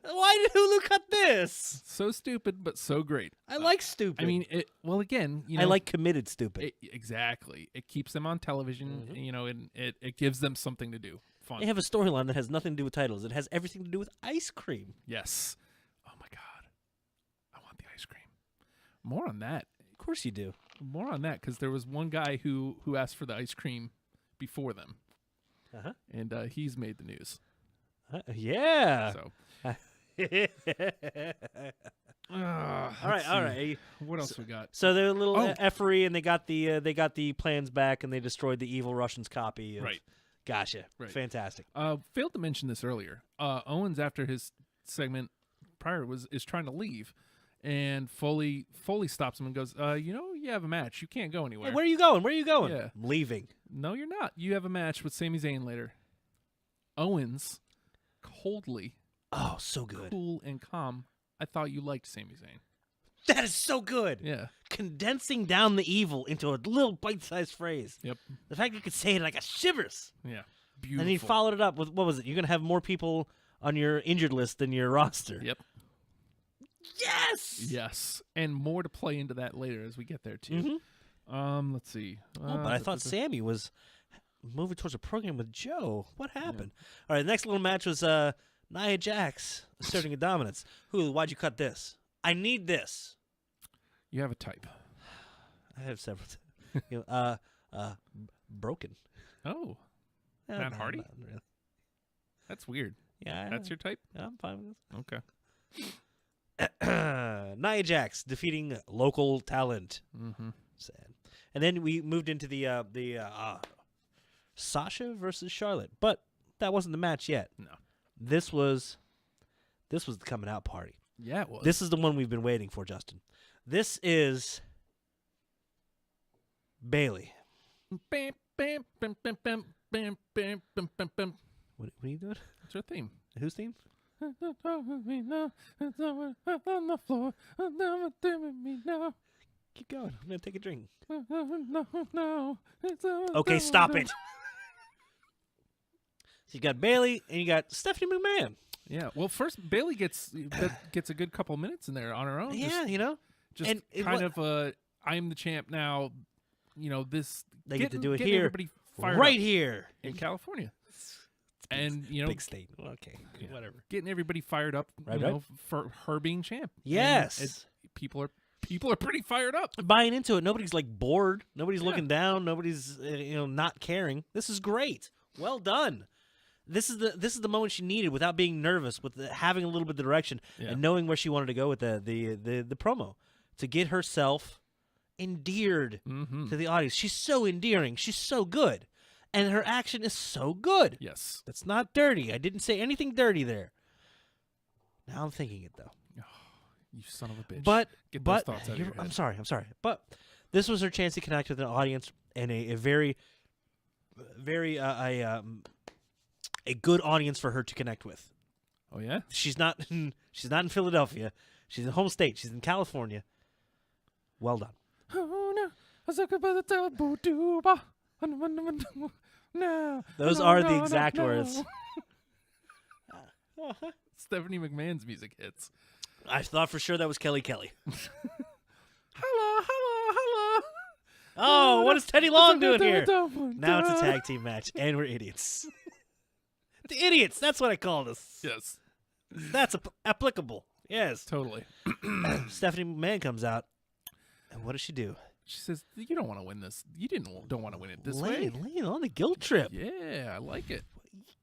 Why did Hulu cut this? So stupid, but so great. I like stupid. I mean, again, you know, I like committed stupid. Exactly. It keeps them on television, you know, and it gives them something to do. Fun. They have a storyline that has nothing to do with titles. It has everything to do with ice cream. Yes. Oh my God. I want the ice cream. More on that. Of course you do. More on that, because there was one guy who asked for the ice cream before them. And he's made the news. Yeah. So. All right. What else we got? So they're a little effery, and they got the plans back, and they destroyed the evil Russians' copy. Right. Gotcha. Right. Fantastic. Failed to mention this earlier. Owens, after his segment prior, is trying to leave, and Foley stops him and goes, you have a match. You can't go anywhere. Hey, where are you going? Yeah. I'm leaving. No, you're not. You have a match with Sami Zayn later. Owens, coldly. Oh, so good. Cool and calm. I thought you liked Sami Zayn. That is so good. Yeah. Condensing down the evil into a little bite-sized phrase. Yep. The fact you could say it, I got shivers. Yeah. Beautiful. And he followed it up with, what was it? You're going to have more people on your injured list than your roster. Yep. Yes! Yes. And more to play into that later as we get there, too. Let's see. But I thought Sammy was moving towards a program with Joe. What happened? Yeah. All right, the next little match was Nia Jax asserting a dominance. Why'd you cut this? I need this. You have a type. I have several. Broken. Oh. Matt Hardy? Not really. That's weird. Yeah. That's your type? Yeah, I'm fine with this. Okay. Nia Jax defeating local talent. Sad. And then we moved into the Sasha versus Charlotte, but that wasn't the match yet. No. This was the coming out party. Yeah, it was. This is the one we've been waiting for, Justin. This is Bailey. Bam, bam, bam, bam, bam, bam, bam, bam, bam, bam. What are you doing? It's her theme. Whose theme? On the floor. Keep going. I'm gonna take a drink. No. Okay, stop it. So you got Bailey and you got Stephanie McMahon. Yeah. Well, first Bailey gets a good couple minutes in there on her own. Yeah, just And it kind wa- of I'm the champ now. This They get to getting- do it getting here, everybody fired right up here. in California, and Big state. Okay, whatever. getting everybody fired up. Right, you right. know, for her being champ. Yes. And people are pretty fired up. Buying into it. Nobody's like bored. Nobody's looking down. Nobody's not caring. This is great. Well done. This is the moment she needed without being nervous, with having a little bit of direction and knowing where she wanted to go with the promo to get herself endeared to the audience. She's so endearing. She's so good, and her action is so good. Yes. It's not dirty. I didn't say anything dirty there. Now I'm thinking it though. You son of a bitch. But Get those thoughts out of your I'm head. sorry. But this was her chance to connect with an audience and a very, very a good audience for her to connect with. Oh yeah. She's not in Philadelphia. She's in home state. She's in California. Well done. Those are the exact words. Stephanie McMahon's music hits. I thought for sure that was Kelly. Hello. Oh, what is Teddy Long doing here? Now it's a tag team match, and we're idiots. The idiots. That's what I called us. Yes. That's applicable. Yes. Totally. Stephanie McMahon comes out, and what does she do? She says, "You don't want to win this. You don't want to win it this way." Laying on the guilt trip. Yeah, I like it.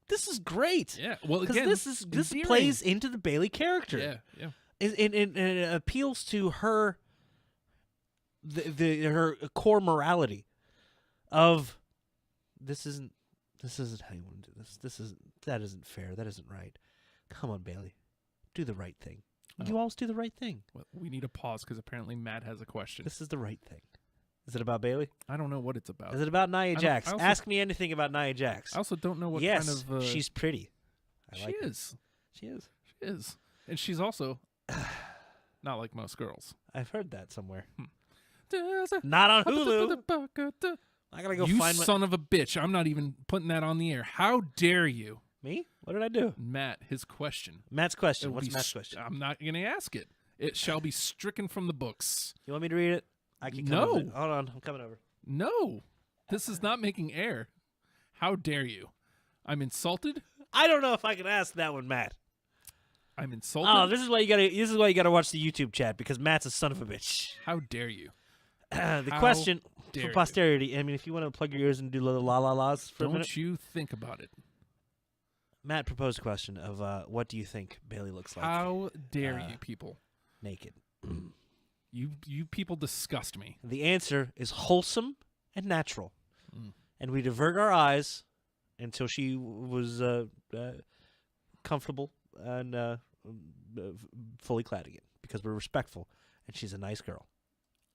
This is great. Yeah. Well, Because again, this endearing. plays into the Bailey character. Yeah. It appeals to her, her core morality of this isn't how you want to do this. That isn't fair. That isn't right. Come on, Bailey, do the right thing. You always do the right thing. Well, we need a pause because apparently Matt has a question. This is the right thing. Is it about Bailey? I don't know what it's about. Is it about Nia Jax? I also- Ask me anything about Nia Jax. I also don't know what yes, kind of. she's pretty. She like her. is. She is. She is, and she's also not like most girls. I've heard that somewhere. Not Not on Hulu. I gotta go You find son of a bitch! I'm not even putting that on the air. How dare you, me. What did I do? Matt? His question. Matt's question. It will What's be Matt's question? I'm not going to ask it. It shall be stricken from the books. You want me to read it? I can come No. over. Hold on, I'm coming over. No, this is not making air. How dare you? I'm insulted. I don't know if I can ask that one, Matt. I'm insulted. Oh, this is why you gotta watch the YouTube chat because Matt's a son of a bitch. How dare you? The How question dare for you. posterity. I mean, if you want to plug your ears and do little la la las for a minute. Don't you think about it. Matt proposed a question of what do you think Bailey looks like How dare you people? naked? You people disgust me. The answer is wholesome and natural, Mm. and we divert our eyes until she was comfortable and fully clad again because we're respectful, and she's a nice girl.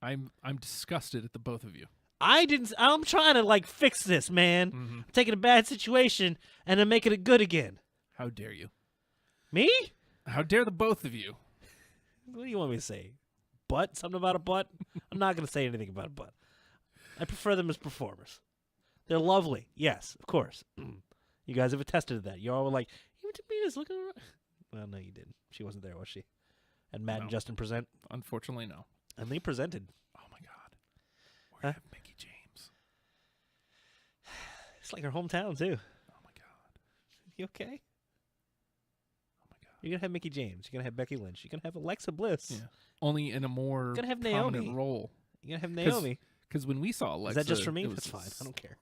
I'm disgusted at the both of you. I'm trying to fix this, man. Mm-hmm. I'm taking a bad situation and I'm making it good again. How dare you? Me? How dare the both of you? What do you want me to say? Butt? Something about a butt? I'm not going to say anything about a butt. I prefer them as performers. They're lovely. Yes, of course. You guys have attested to that. You all were like, you went to Venus looking around. Well, no, you didn't. She wasn't there, was she? And Matt and Justin present. Unfortunately, no. And they presented. Oh my God. We're gonna have Mickey James. It's like her hometown, too. Oh my God. You okay? Oh my God. You're going to have Mickey James. You're going to have Becky Lynch. You're going to have Alexa Bliss. Yeah. Only in a more Gonna have prominent Naomi. role. You're going to have Naomi. Because when we saw Alexa, Is that just for me? it was That's fine. I don't care.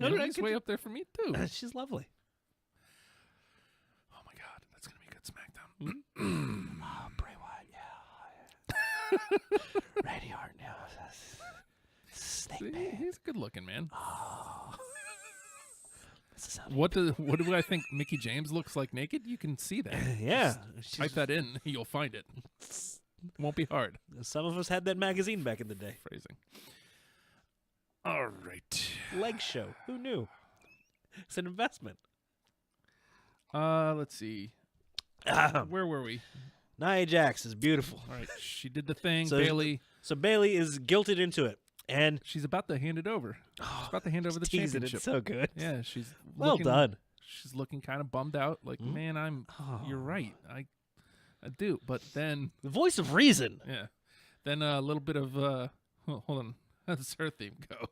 Naomi's way up there for me too. She's lovely. Oh my God, that's gonna be a good SmackDown. Oh, Bray Wyatt, yeah. Randy Orton, yeah. Snake See, Man. he's good looking, man. Oh. That's the sound. What do I think Mickey James looks like naked? You can see that. Yeah. Just type that in, you'll find it. Won't be hard. Some of us had that magazine back in the day. Phrasing. All right. Leg show. Who knew? It's an investment. Let's see. Where were we? Nia Jax is beautiful. All right, she did the thing. So- Bailey. So Bailey is guilted into it. And She's about to hand it over. She's about to hand over the teasing championship. it so good. Yeah, she's Well looking- done. she's looking kind of bummed out. Like, man, you're right. I do. But then The voice of reason. yeah, then a little bit of hold on. How does her theme go?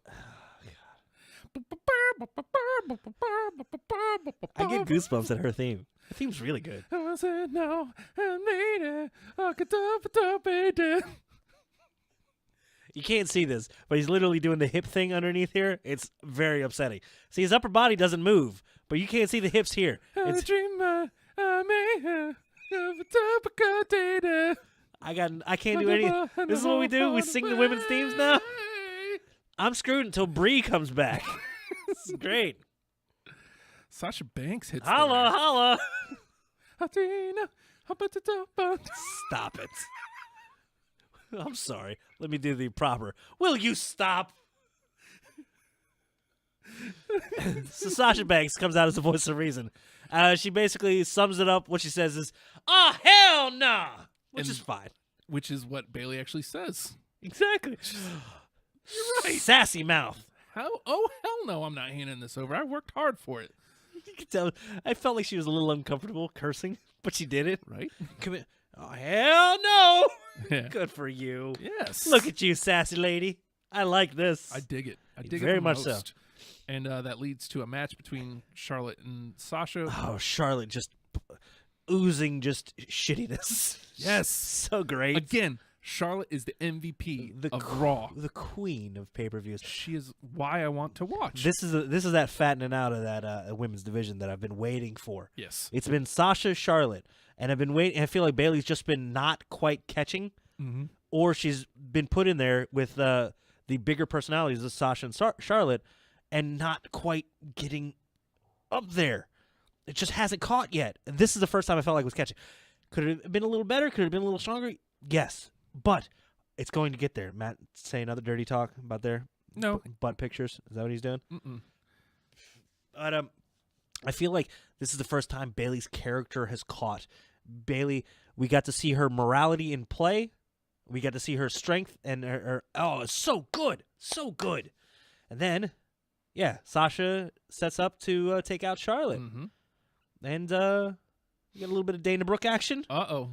I get goosebumps at her theme. The theme's really good. I said no, I made it. You can't see this, but he's literally doing the hip thing underneath here. It's very upsetting. See, his upper body doesn't move, but you can't see the hips here. It's, I can't do anything. This is what we do. We sing the women's themes now. I'm screwed until Bree comes back. This is great. Sasha Banks hits. Holla, holla. Stop it. I'm sorry. Let me do the proper. Will you stop? So Sasha Banks comes out as the voice of reason. She basically sums it up. What she says is, "Oh, hell nah," which is fine. Which is what Bailey actually says. Exactly. You're right. Sassy mouth. How? Oh, hell no, I'm not handing this over. I worked hard for it. You can tell. I felt like she was a little uncomfortable cursing, but she did it. Right? Come in. Oh, hell no. Yeah. Good for you. Yes. Look at you, sassy lady. I like this. I dig it. I dig Very it much most. so. And that leads to a match between Charlotte and Sasha. Oh, Charlotte just oozing just shittiness. Yes. So great. Again, Charlotte is the MVP of Raw. The queen of pay-per-views. She is why I want to watch. This is that fattening out of that women's division that I've been waiting for. Yes. It's been Sasha, Charlotte, and I've been waiting. I feel like Bailey's just been not quite catching, or she's been put in there with the bigger personalities of Sasha and Charlotte, and not quite getting up there. It just hasn't caught yet. And this is the first time I felt like it was catching. Could it have been a little better? Could it have been a little stronger? Yes. But it's going to get there. Matt, say another dirty talk about their butt pictures. Is that what he's doing? Mm-mm. But I feel like this is the first time Bailey's character has caught. Bailey, we got to see her morality in play. We got to see her strength and her it's so good. So good. And then, yeah, Sasha sets up to take out Charlotte. Mm-hmm. And you got a little bit of Dana Brooke action. Uh-oh.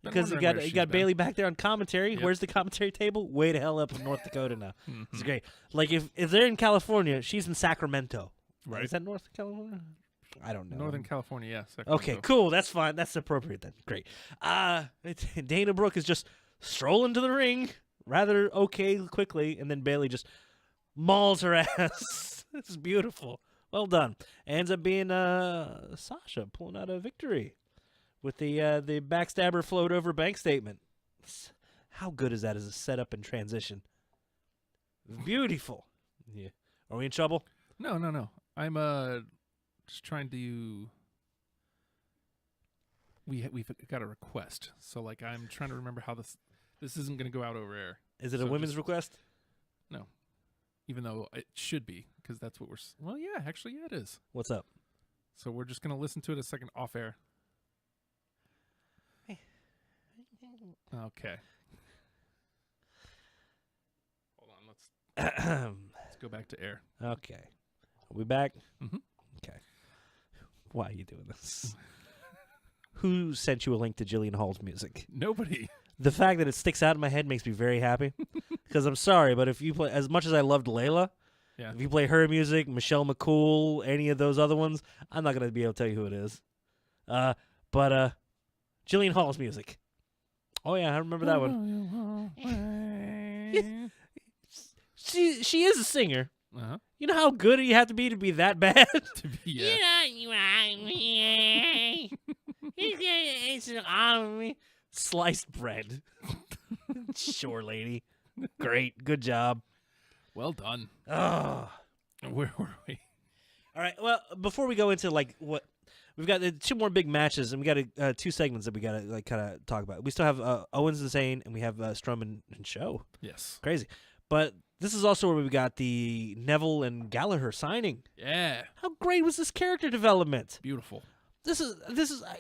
Because you got Bailey back there on commentary. Yep. Where's the commentary table? Way the hell up in North Dakota now. It's great. Like if they're in California, she's in Sacramento. Right. Is that North Carolina? I don't know. Northern California, yeah. Sacramento. Okay, cool. That's fine. That's appropriate then. Great. Dana Brooke is just strolling to the ring rather quickly, and then Bailey just mauls her ass. This is beautiful. Well done. Ends up being Sasha pulling out a victory with the backstabber float over bank statement. How good is that as a setup and transition? Beautiful. Yeah. Are we in trouble? No. I'm just trying to. We've got a request, so like I'm trying to remember how this isn't going to go out over air. Is it a women's request? No, even though it should be because that's what we're. Well, yeah, actually, yeah, it is. What's up? So we're just going to listen to it a second off air. Okay. Hold on. Let's go back to air. Okay. Are we back? Mm-hmm. Okay. Why are you doing this? Who sent you a link to Jillian Hall's music? Nobody. The fact that it sticks out in my head makes me very happy. Because I'm sorry, but if you play, as much as I loved Layla, if you play her music, Michelle McCool, any of those other ones, I'm not going to be able to tell you who it is. But Jillian Hall's music. Oh, yeah, I remember that one. She is a singer. Uh-huh. You know how good you have to be that bad? Sliced bread. Sure, lady. Great. Good job. Well done. Oh. Where were we? All right. Well, before we go into like what we've got, two more big matches, and we got two segments that we got to like kind of talk about. We still have Owens and Zayn, and we have Strowman and Show. Yes. Crazy. But this is also where we got the Neville and Gallagher signing. Yeah. How great was this character development? Beautiful. This is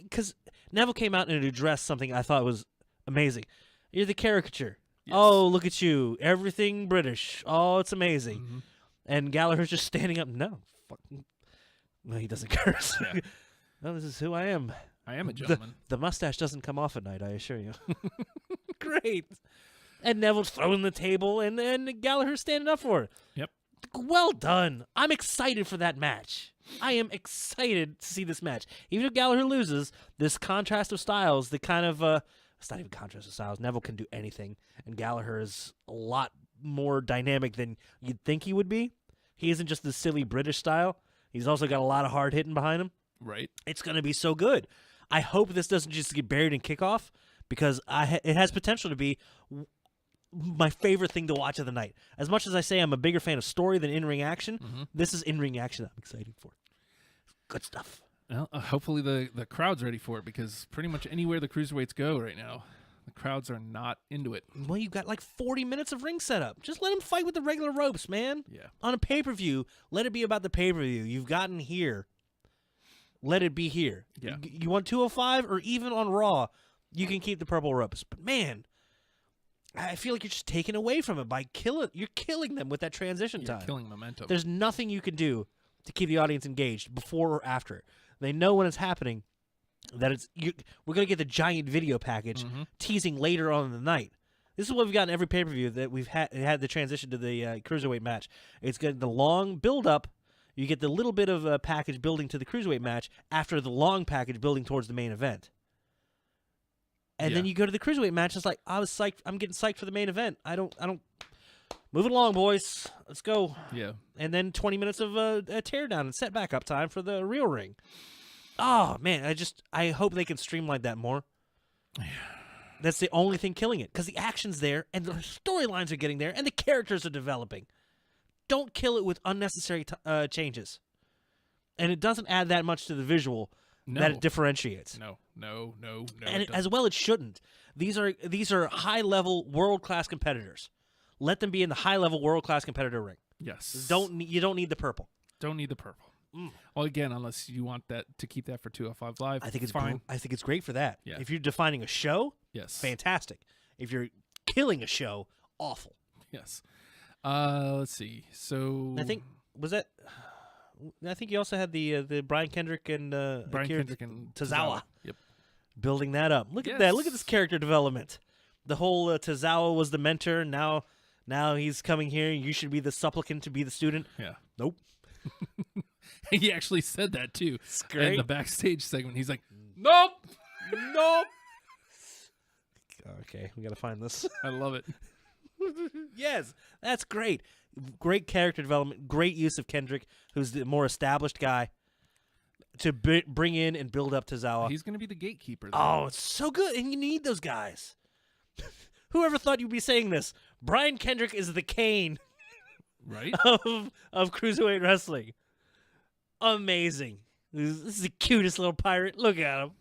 because Neville came out and addressed something I thought was amazing. You're the caricature. Yes. Oh, look at you. Everything British. Oh, it's amazing. Mm-hmm. And Gallagher's just standing up. No. Fucking No, he doesn't curse. Yeah. No, this is who I am. I am a gentleman. The mustache doesn't come off at night, I assure you. Great. And Neville's throwing the table, and Gallagher's standing up for it. Yep. Well done. I'm excited for that match. I am excited to see this match. Even if Gallagher loses, this contrast of styles, the kind of, it's not even contrast of styles. Neville can do anything, and Gallagher is a lot more dynamic than you'd think he would be. He isn't just the silly British style. He's also got a lot of hard hitting behind him. Right. It's going to be so good. I hope this doesn't just get buried in kickoff, because it has potential to be my favorite thing to watch of the night. As much as I say I'm a bigger fan of story than in-ring action, this is in-ring action I'm excited for. Good stuff. Well, hopefully the crowd's ready for it, because pretty much anywhere the cruiserweights go right now, the crowds are not into it. Well, you've got like 40 minutes of ring setup. Just let them fight with the regular ropes, man. Yeah. On a pay-per-view, let it be about the pay-per-view. You've gotten here. Let it be here. Yeah. You want 205 or even on Raw, you can keep the purple ropes. But man, I feel like you're just taking away from it by you're killing them with that transition time. You're killing momentum. There's nothing you can do to keep the audience engaged before or after. They know when it's happening that we're going to get the giant video package teasing later on in the night. This is what we've got in every pay-per-view that we've had the transition to the cruiserweight match. It's got the long build-up. You get the little bit of a package building to the cruiserweight match after the long package building towards the main event. And then you go to the cruiserweight match. It's like, I was psyched. I'm getting psyched for the main event. I don't. Move it along, boys. Let's go. Yeah. And then 20 minutes of a teardown and set back up time for the real ring. Oh man, I hope they can streamline that more. That's the only thing killing it, because the action's there and the storylines are getting there and the characters are developing. Don't kill it with unnecessary changes. And it doesn't add that much to the visual that it differentiates. No. And as well, it shouldn't. These are high-level, world-class competitors. Let them be in the high-level, world-class competitor ring. Yes. You don't need the purple. Don't need the purple. Well, again, unless you want that to keep that for 205 Live, I think it's fine. I think it's great for that. Yeah. If you're defining a show, Yes. fantastic. If you're killing a show, awful. Yes. Let's see. So I think you also had the Brian Kendrick and Akira Tozawa. Yep. Building that up. Look at that. Look at this character development. The whole Tozawa was the mentor. Now he's coming here. You should be the supplicant to be the student. Yeah. Nope. He actually said that too. It's great. In the backstage segment, he's like, "Nope, nope." Okay, we gotta find this. I love it. Yes, that's great. Great character development. Great use of Kendrick, who's the more established guy, to bring in and build up Tozawa. He's going to be the gatekeeper. Though. Oh, it's so good, and you need those guys. Whoever thought you'd be saying this? Brian Kendrick is the Kane, right? of cruiserweight wrestling. Amazing. This is the cutest little pirate. Look at him.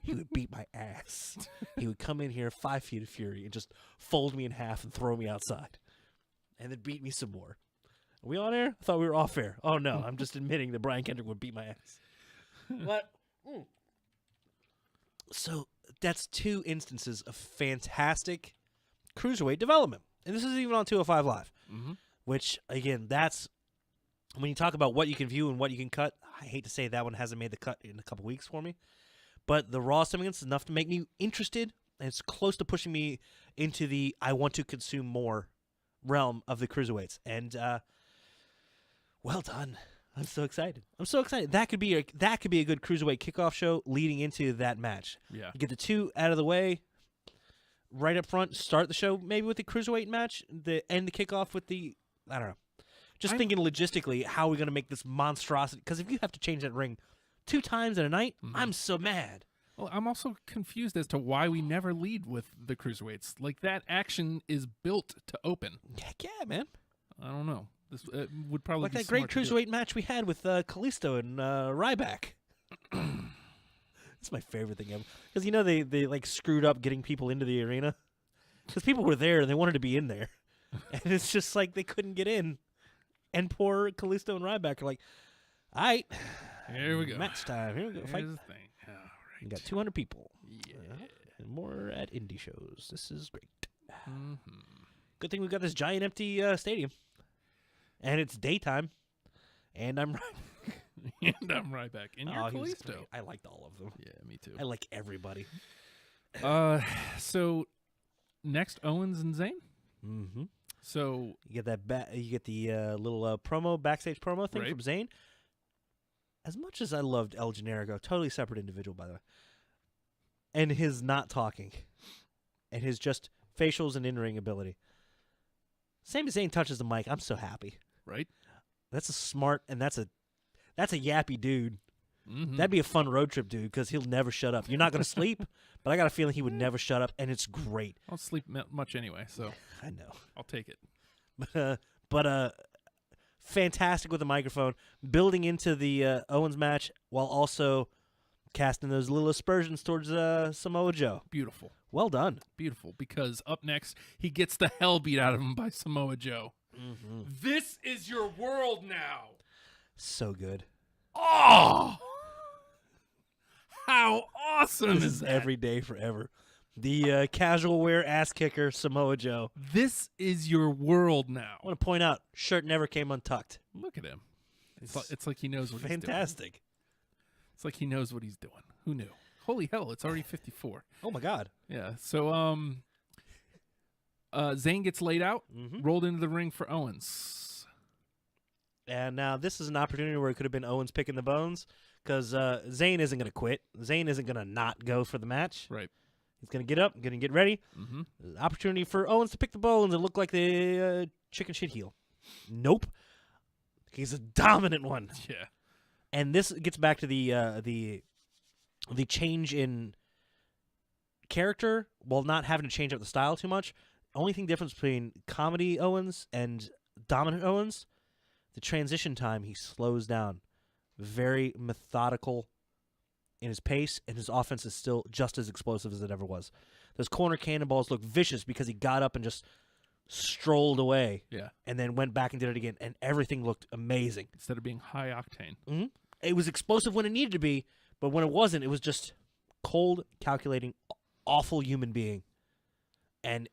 He would beat my ass. He would come in here 5 feet of fury and just fold me in half and throw me outside. And then beat me some more. Are we on air? I thought we were off air. Oh, no. I'm just admitting that Brian Kendrick would beat my ass. But, So that's 2 instances of fantastic cruiserweight development. And this is even on 205 Live. Which, again, that's... When you talk about what you can view and what you can cut, I hate to say that one hasn't made the cut in a couple weeks for me. But the Raw segments is enough to make me interested, and it's close to pushing me into the I want to consume more realm of the cruiserweights. And well done. I'm so excited. That could be a good cruiserweight kickoff show leading into that match. Yeah. You get the 2 out of the way right up front, start the show maybe with the cruiserweight match, end the kickoff with the, I don't know. Just thinking logistically, how are we going to make this monstrosity? Because if you have to change that ring 2 times in a night, I'm so mad. Well, I'm also confused as to why we never lead with the cruiserweights. Like, that action is built to open. Heck yeah, man. I don't know. This would probably like be that great smart to do. cruiserweight match we had with Kalisto and Ryback. It's my favorite thing ever. Because, they like screwed up getting people into the arena. Because people were there and they wanted to be in there. And it's just like they couldn't get in. And poor Kalisto and Ryback are like, all right. Here we go. Match time. Here we go. Here's Fight. the thing. All right. We got 200 people. Yeah. And more at indie shows. This is great. Good thing we've got this giant empty stadium. And it's daytime. And I'm And I'm right back. And you're he was Kalisto. great. I liked all of them. Yeah, me too. I like everybody. So next, Owens and Zayn. Mm-hmm. So You get that. You get the little backstage promo thing Right. from Zayn. As much as I loved El Generico, totally separate individual, by the way, and his not talking, and his just facials and in-ring ability. Same as Zayn touches the mic, I'm so happy. right. That's a smart and that's a yappy dude. Mm-hmm. That'd be a fun road trip, dude, because he'll never shut up. You're not gonna sleep, but I got a feeling he would never shut up, and it's great. I don't sleep much anyway, so I know. I'll take it. But fantastic with the microphone, building into the Owens match while also casting those little aspersions towards Samoa Joe. Beautiful. Well done. Beautiful, because up next, he gets the hell beat out of him by Samoa Joe. Mm-hmm. This is your world now. So good. Oh! How awesome This is is that? every day forever. The casual wear ass kicker, Samoa Joe. This is your world now. I want to point out, shirt never came untucked. Look at him. It's like he knows what he's doing. Fantastic. It's like he knows what he's doing. Who knew? Holy hell, it's already 54. Oh, my God. Yeah, so Zayn gets laid out, Mm-hmm. rolled into the ring for Owens. And now this is an opportunity where it could have been Owens picking the bones because Zayn isn't going to quit. Zayn isn't going to not go for the match. Right. He's going to get up, going to get ready. Mm-hmm. Opportunity for Owens to pick the bones and look like the chicken shit heel. Nope. He's a dominant one. Yeah. And this gets back to the change in character while not having to change up the style too much. Only thing difference between comedy Owens and dominant Owens, the transition time, he slows down. Very methodical in his pace, and his offense is still just as explosive as it ever was. Those corner cannonballs look vicious because he got up and just strolled away. Yeah. And then went back and did it again, and everything looked amazing. Instead of being high octane. Mm-hmm. It was explosive when it needed to be, but when it wasn't, it was just cold, calculating, awful human being. And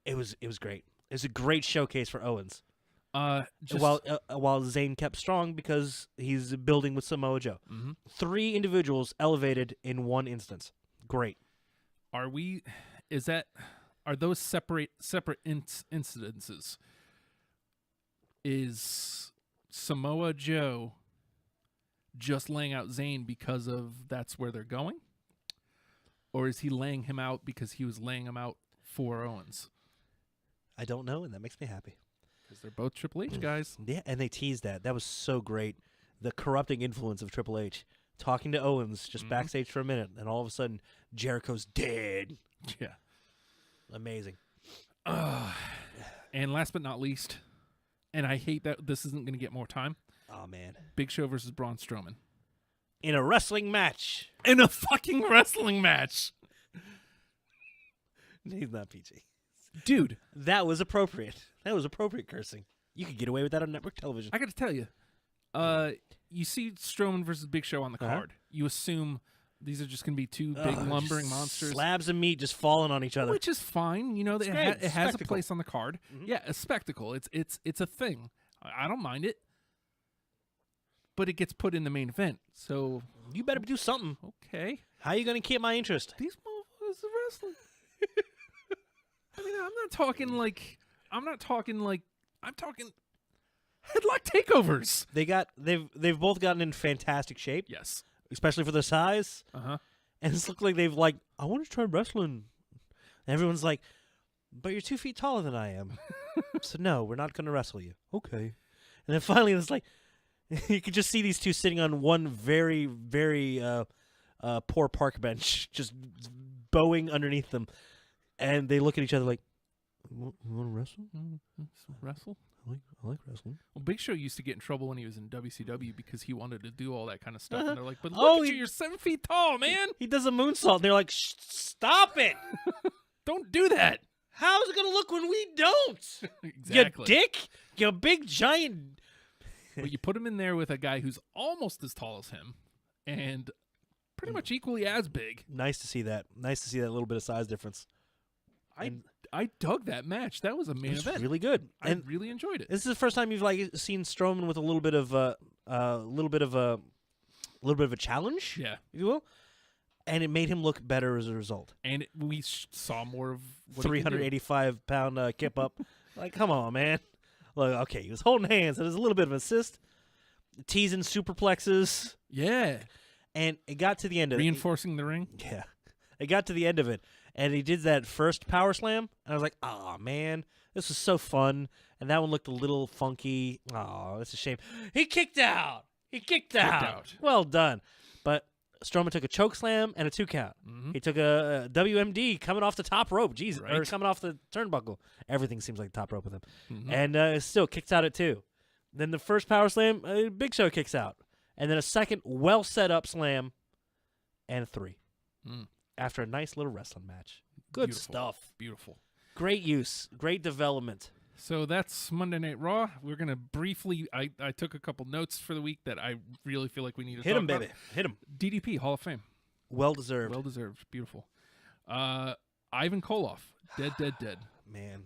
it was great. It was a great showcase for Owens. While Zayn kept strong because he's building with Samoa Joe. Mm-hmm. 3 individuals elevated in one instance. Great. Are those separate incidences? Is Samoa Joe just laying out Zayn because of that's where they're going? Or is he laying him out because he was laying him out for Owens? I don't know, and that makes me happy. Because they're both Triple H guys. Yeah, and they teased that. That was so great. The corrupting influence of Triple H. Talking to Owens just backstage for a minute, and all of a sudden, Jericho's dead. Yeah. Amazing. And last but not least, and I hate that this isn't going to get more time, Oh, man. Big Show versus Braun Strowman. In a wrestling match. In a fucking wrestling match. He's not PG. Dude. That was appropriate. That was appropriate cursing. You could get away with that on network television. I got to tell you, you see Strowman versus Big Show on the card. You assume these are just going to be two big lumbering monsters. Slabs of meat just falling on each other. Which is fine. You know, It's it great. has a Spectacle. place on the card. Yeah, a spectacle. It's a thing. I don't mind it. But it gets put in the main event. So You better do something. okay. How are you going to keep my interest? These motherfuckers are wrestling. I mean, I'm talking headlock takeovers. They've both gotten in fantastic shape. Yes. Especially for their size. Uh-huh. And it's looked like they've I want to try wrestling. And everyone's like, but you're 2 feet taller than I am. So no, we're not going to wrestle you. Okay. And then finally it's like, you could just see these two sitting on one very, very poor park bench, just bowing underneath them. And they look at each other like, you want to wrestle? Wrestle? I like wrestling. Well, Big Show used to get in trouble when he was in WCW because he wanted to do all that kind of stuff. Uh-huh. And they're like, but look Oh, at you're 7 feet tall, man. He does a moonsault, and they're like, stop it! Don't do that. How's it going to look when we don't? Exactly. You dick! You big giant... But you put him in there with a guy who's almost as tall as him and pretty much equally as big. Nice to see that. Nice to see that little bit of size difference. I dug that match. That was a main It's event. really good. I really enjoyed it. This is the first time you've seen Strowman with a little bit of little bit of a challenge, Yeah. if you will, and it made him look better as a result. And we saw more of what he can do. 385-pound kip up. Like, come on, man. Look, okay, he was holding hands. There's a little bit of assist, teasing superplexes. Yeah. And it got to the end of Reinforcing the ring. Yeah. It got to the end of it, and he did that first power slam, and I was like, oh, man, this was so fun. And that one looked a little funky. Oh, that's a shame. He kicked out. He kicked out. Well done. But Strowman took a choke slam and a 2 count. Mm-hmm. He took a WMD coming off the top rope. Jesus. Or Right. coming off the turnbuckle. Everything seems like top rope with him. Mm-hmm. And still kicks out at 2. Then the first power slam, Big Show kicks out. And then a second well set up slam and a 3. After a nice little wrestling match. Good Beautiful. stuff. Beautiful. Great use. Great development. So that's Monday Night Raw. We're going to briefly, I took a couple notes for the week that I really feel like we need to Hit talk him, about. baby. Hit him. DDP, Hall of Fame. Well deserved. Well deserved. Beautiful. Ivan Koloff, dead. Man.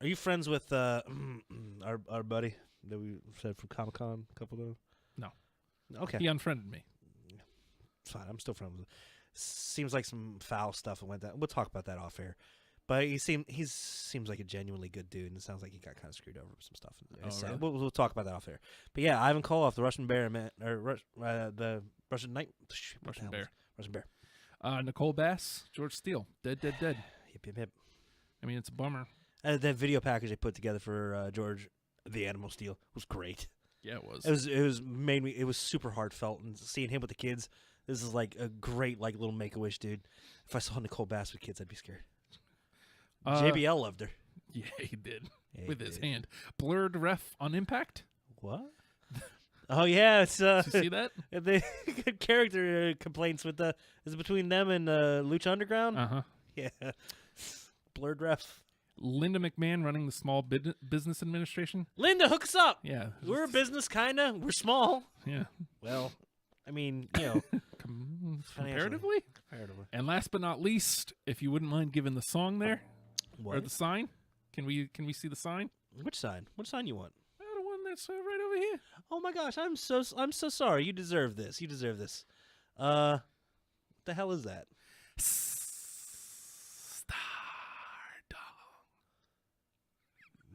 Are you friends with our buddy that we said from Comic-Con a couple of No. Okay. He unfriended me. It's fine. I'm still friends with him. Seems like some foul stuff that went down. We'll talk about that off air. But he seems like a genuinely good dude, and it sounds like he got kind of screwed over with some stuff. It's really? We'll talk about that off air. But yeah, Ivan Koloff, the Russian Bear, the Russian Knight, Russian Bear. Russian Bear. Nicole Bass, George Steele, dead. Hip, hip, hip. I mean, it's a bummer. That video package they put together for George, the Animal Steel, was great. Yeah, it was. It was super heartfelt, and seeing him with the kids, this is like a great like little Make-A-Wish dude. If I saw Nicole Bass with kids, I'd be scared. JBL loved her. Yeah, he did. Yeah, with he his did. hand. Blurred ref on Impact. What? Oh yeah, it's Did you see that? the character complaints with is it between them and Lucha Underground? Uh-huh. Yeah. Blurred ref. Linda McMahon running the Small Business Administration. Linda, hook us up. Yeah. We're a business, kinda. We're small. Yeah. Well, I mean, you know, Comparatively. And last but not least, if you wouldn't mind giving the song there. What? Or the sign. Can we see the sign? Which sign? What sign you want? The one that's right over here. Oh my gosh, I'm so sorry. You deserve this. What the hell is that? Stardong.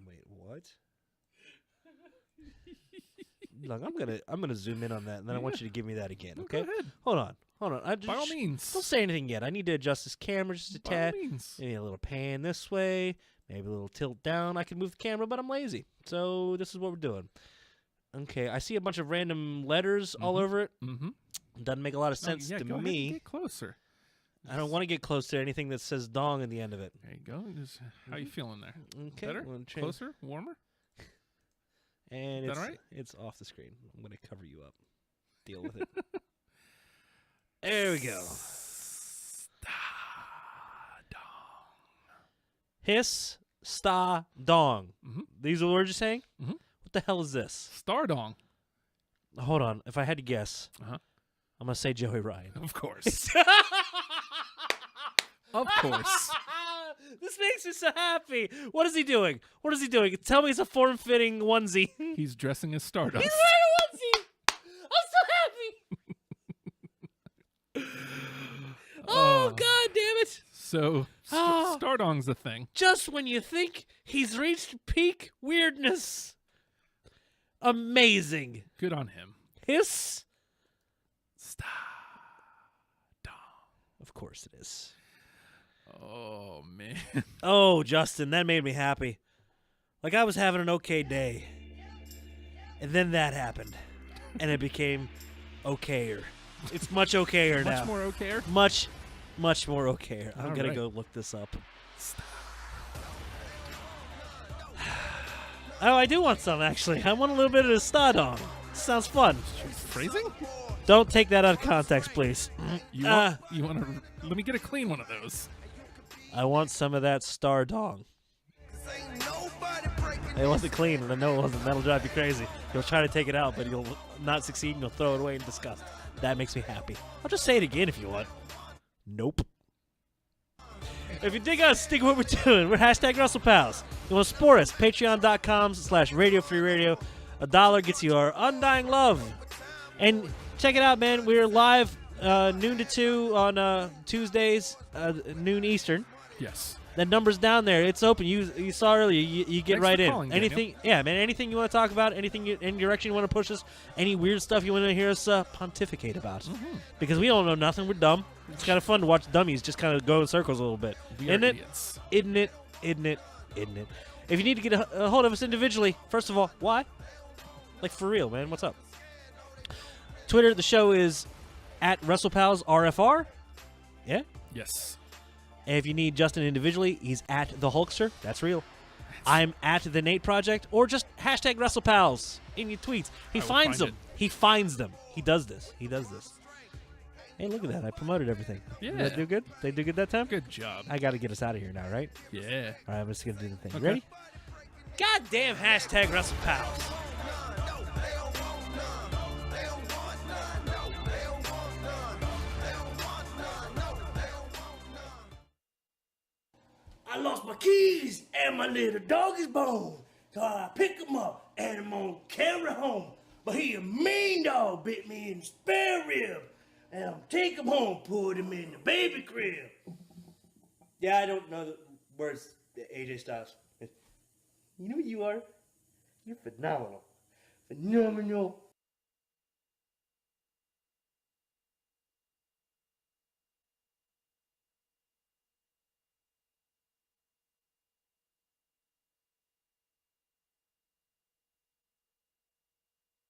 Wait, what? Look, I'm gonna zoom in on that, and then I want you to give me that again. Okay? Go ahead. Hold on. By all means. Don't say anything yet. I need to adjust this camera just a By all tad. means. Maybe a little pan this way. Maybe a little tilt down. I can move the camera, but I'm lazy. So this is what we're doing. Okay, I see a bunch of random letters all over it. Mm-hmm. Doesn't make a lot of sense to go ahead me. and get closer. I don't want to get close to anything that says dong in the end of it. There you go. How you feeling there? Okay. Better? wanna change- Closer? Warmer? And Is it's, that right? it's off the screen. I'm going to cover you up. Deal with it. There we go. Hiss, sta, dong. Mhm. These are the words you're saying? Mhm. What the hell is this? Stardong. Hold on. If I had to guess, Uh-huh. I'm going to say Joey Ryan. Of course. Of course. This makes me so happy. What is he doing? Tell me it's a form-fitting onesie. He's dressing as Stardust. He's wearing a onesie. I'm so happy. Oh, God damn it. So, Ah. Stardong's a thing. Just when you think he's reached peak weirdness. Amazing. Good on him. Hiss. Stardong. Of course it is. Oh, man. Oh, Justin, that made me happy. Like I was having an okay day. And then that happened. And it became okayer. It's much okayer now. Much more okayer? Much more okayer. I'm All going right. to go look this up. Oh, I do want some, actually. I want a little bit of the Stardong. Sounds fun. Phrasing? Don't take that out of context, please. You want to... Let me get a clean one of those. I want some of that Stardong. It wasn't clean, and I know it wasn't. That'll drive you crazy. You'll try to take it out, but you'll not succeed, and you'll throw it away in disgust. That makes me happy. I'll just say it again if you want. Nope. If you dig us, dig what we're doing. We're #Wrestlepals. You want to support us? Patreon.com/Radio Free Radio. $1 gets you our undying love. And check it out, man. We're live noon to 2 on Tuesdays, noon Eastern. Yes. That number's down there. It's open. You saw earlier. You get Thanks right for in. calling, Anything, yeah, man. Anything you want to talk about, any direction you want to push us, any weird stuff you want to hear us pontificate about, because we don't know nothing. We're dumb. It's kind of fun to watch dummies just kind of go in circles a little bit. We are idiots. Isn't it? If you need to get a hold of us individually, first of all, why? Like, for real, man. What's up? Twitter, the show is at Wrestlepals RFR. Yeah? Yes. And if you need Justin individually, he's at the Hulkster. That's real. I'm at the Nate Project, or just hashtag Wrestlepals in your tweets. He finds them. He finds them. He does this. Hey, look at that. I promoted everything. Yeah. Did that do good? They do good that time? Good job. I got to get us out of here now, right? Yeah. All right, I'm just going to do the thing. Okay. Ready? Goddamn hashtag Wrestlepals. I lost my keys and my little dog is bone. So I pick him up and I'm gonna carry home. But he a mean dog, bit me in the spare rib. And I'm take him home, put him in the baby crib. Yeah, I don't know the words, AJ Styles. You know what you are? You're phenomenal. Phenomenal.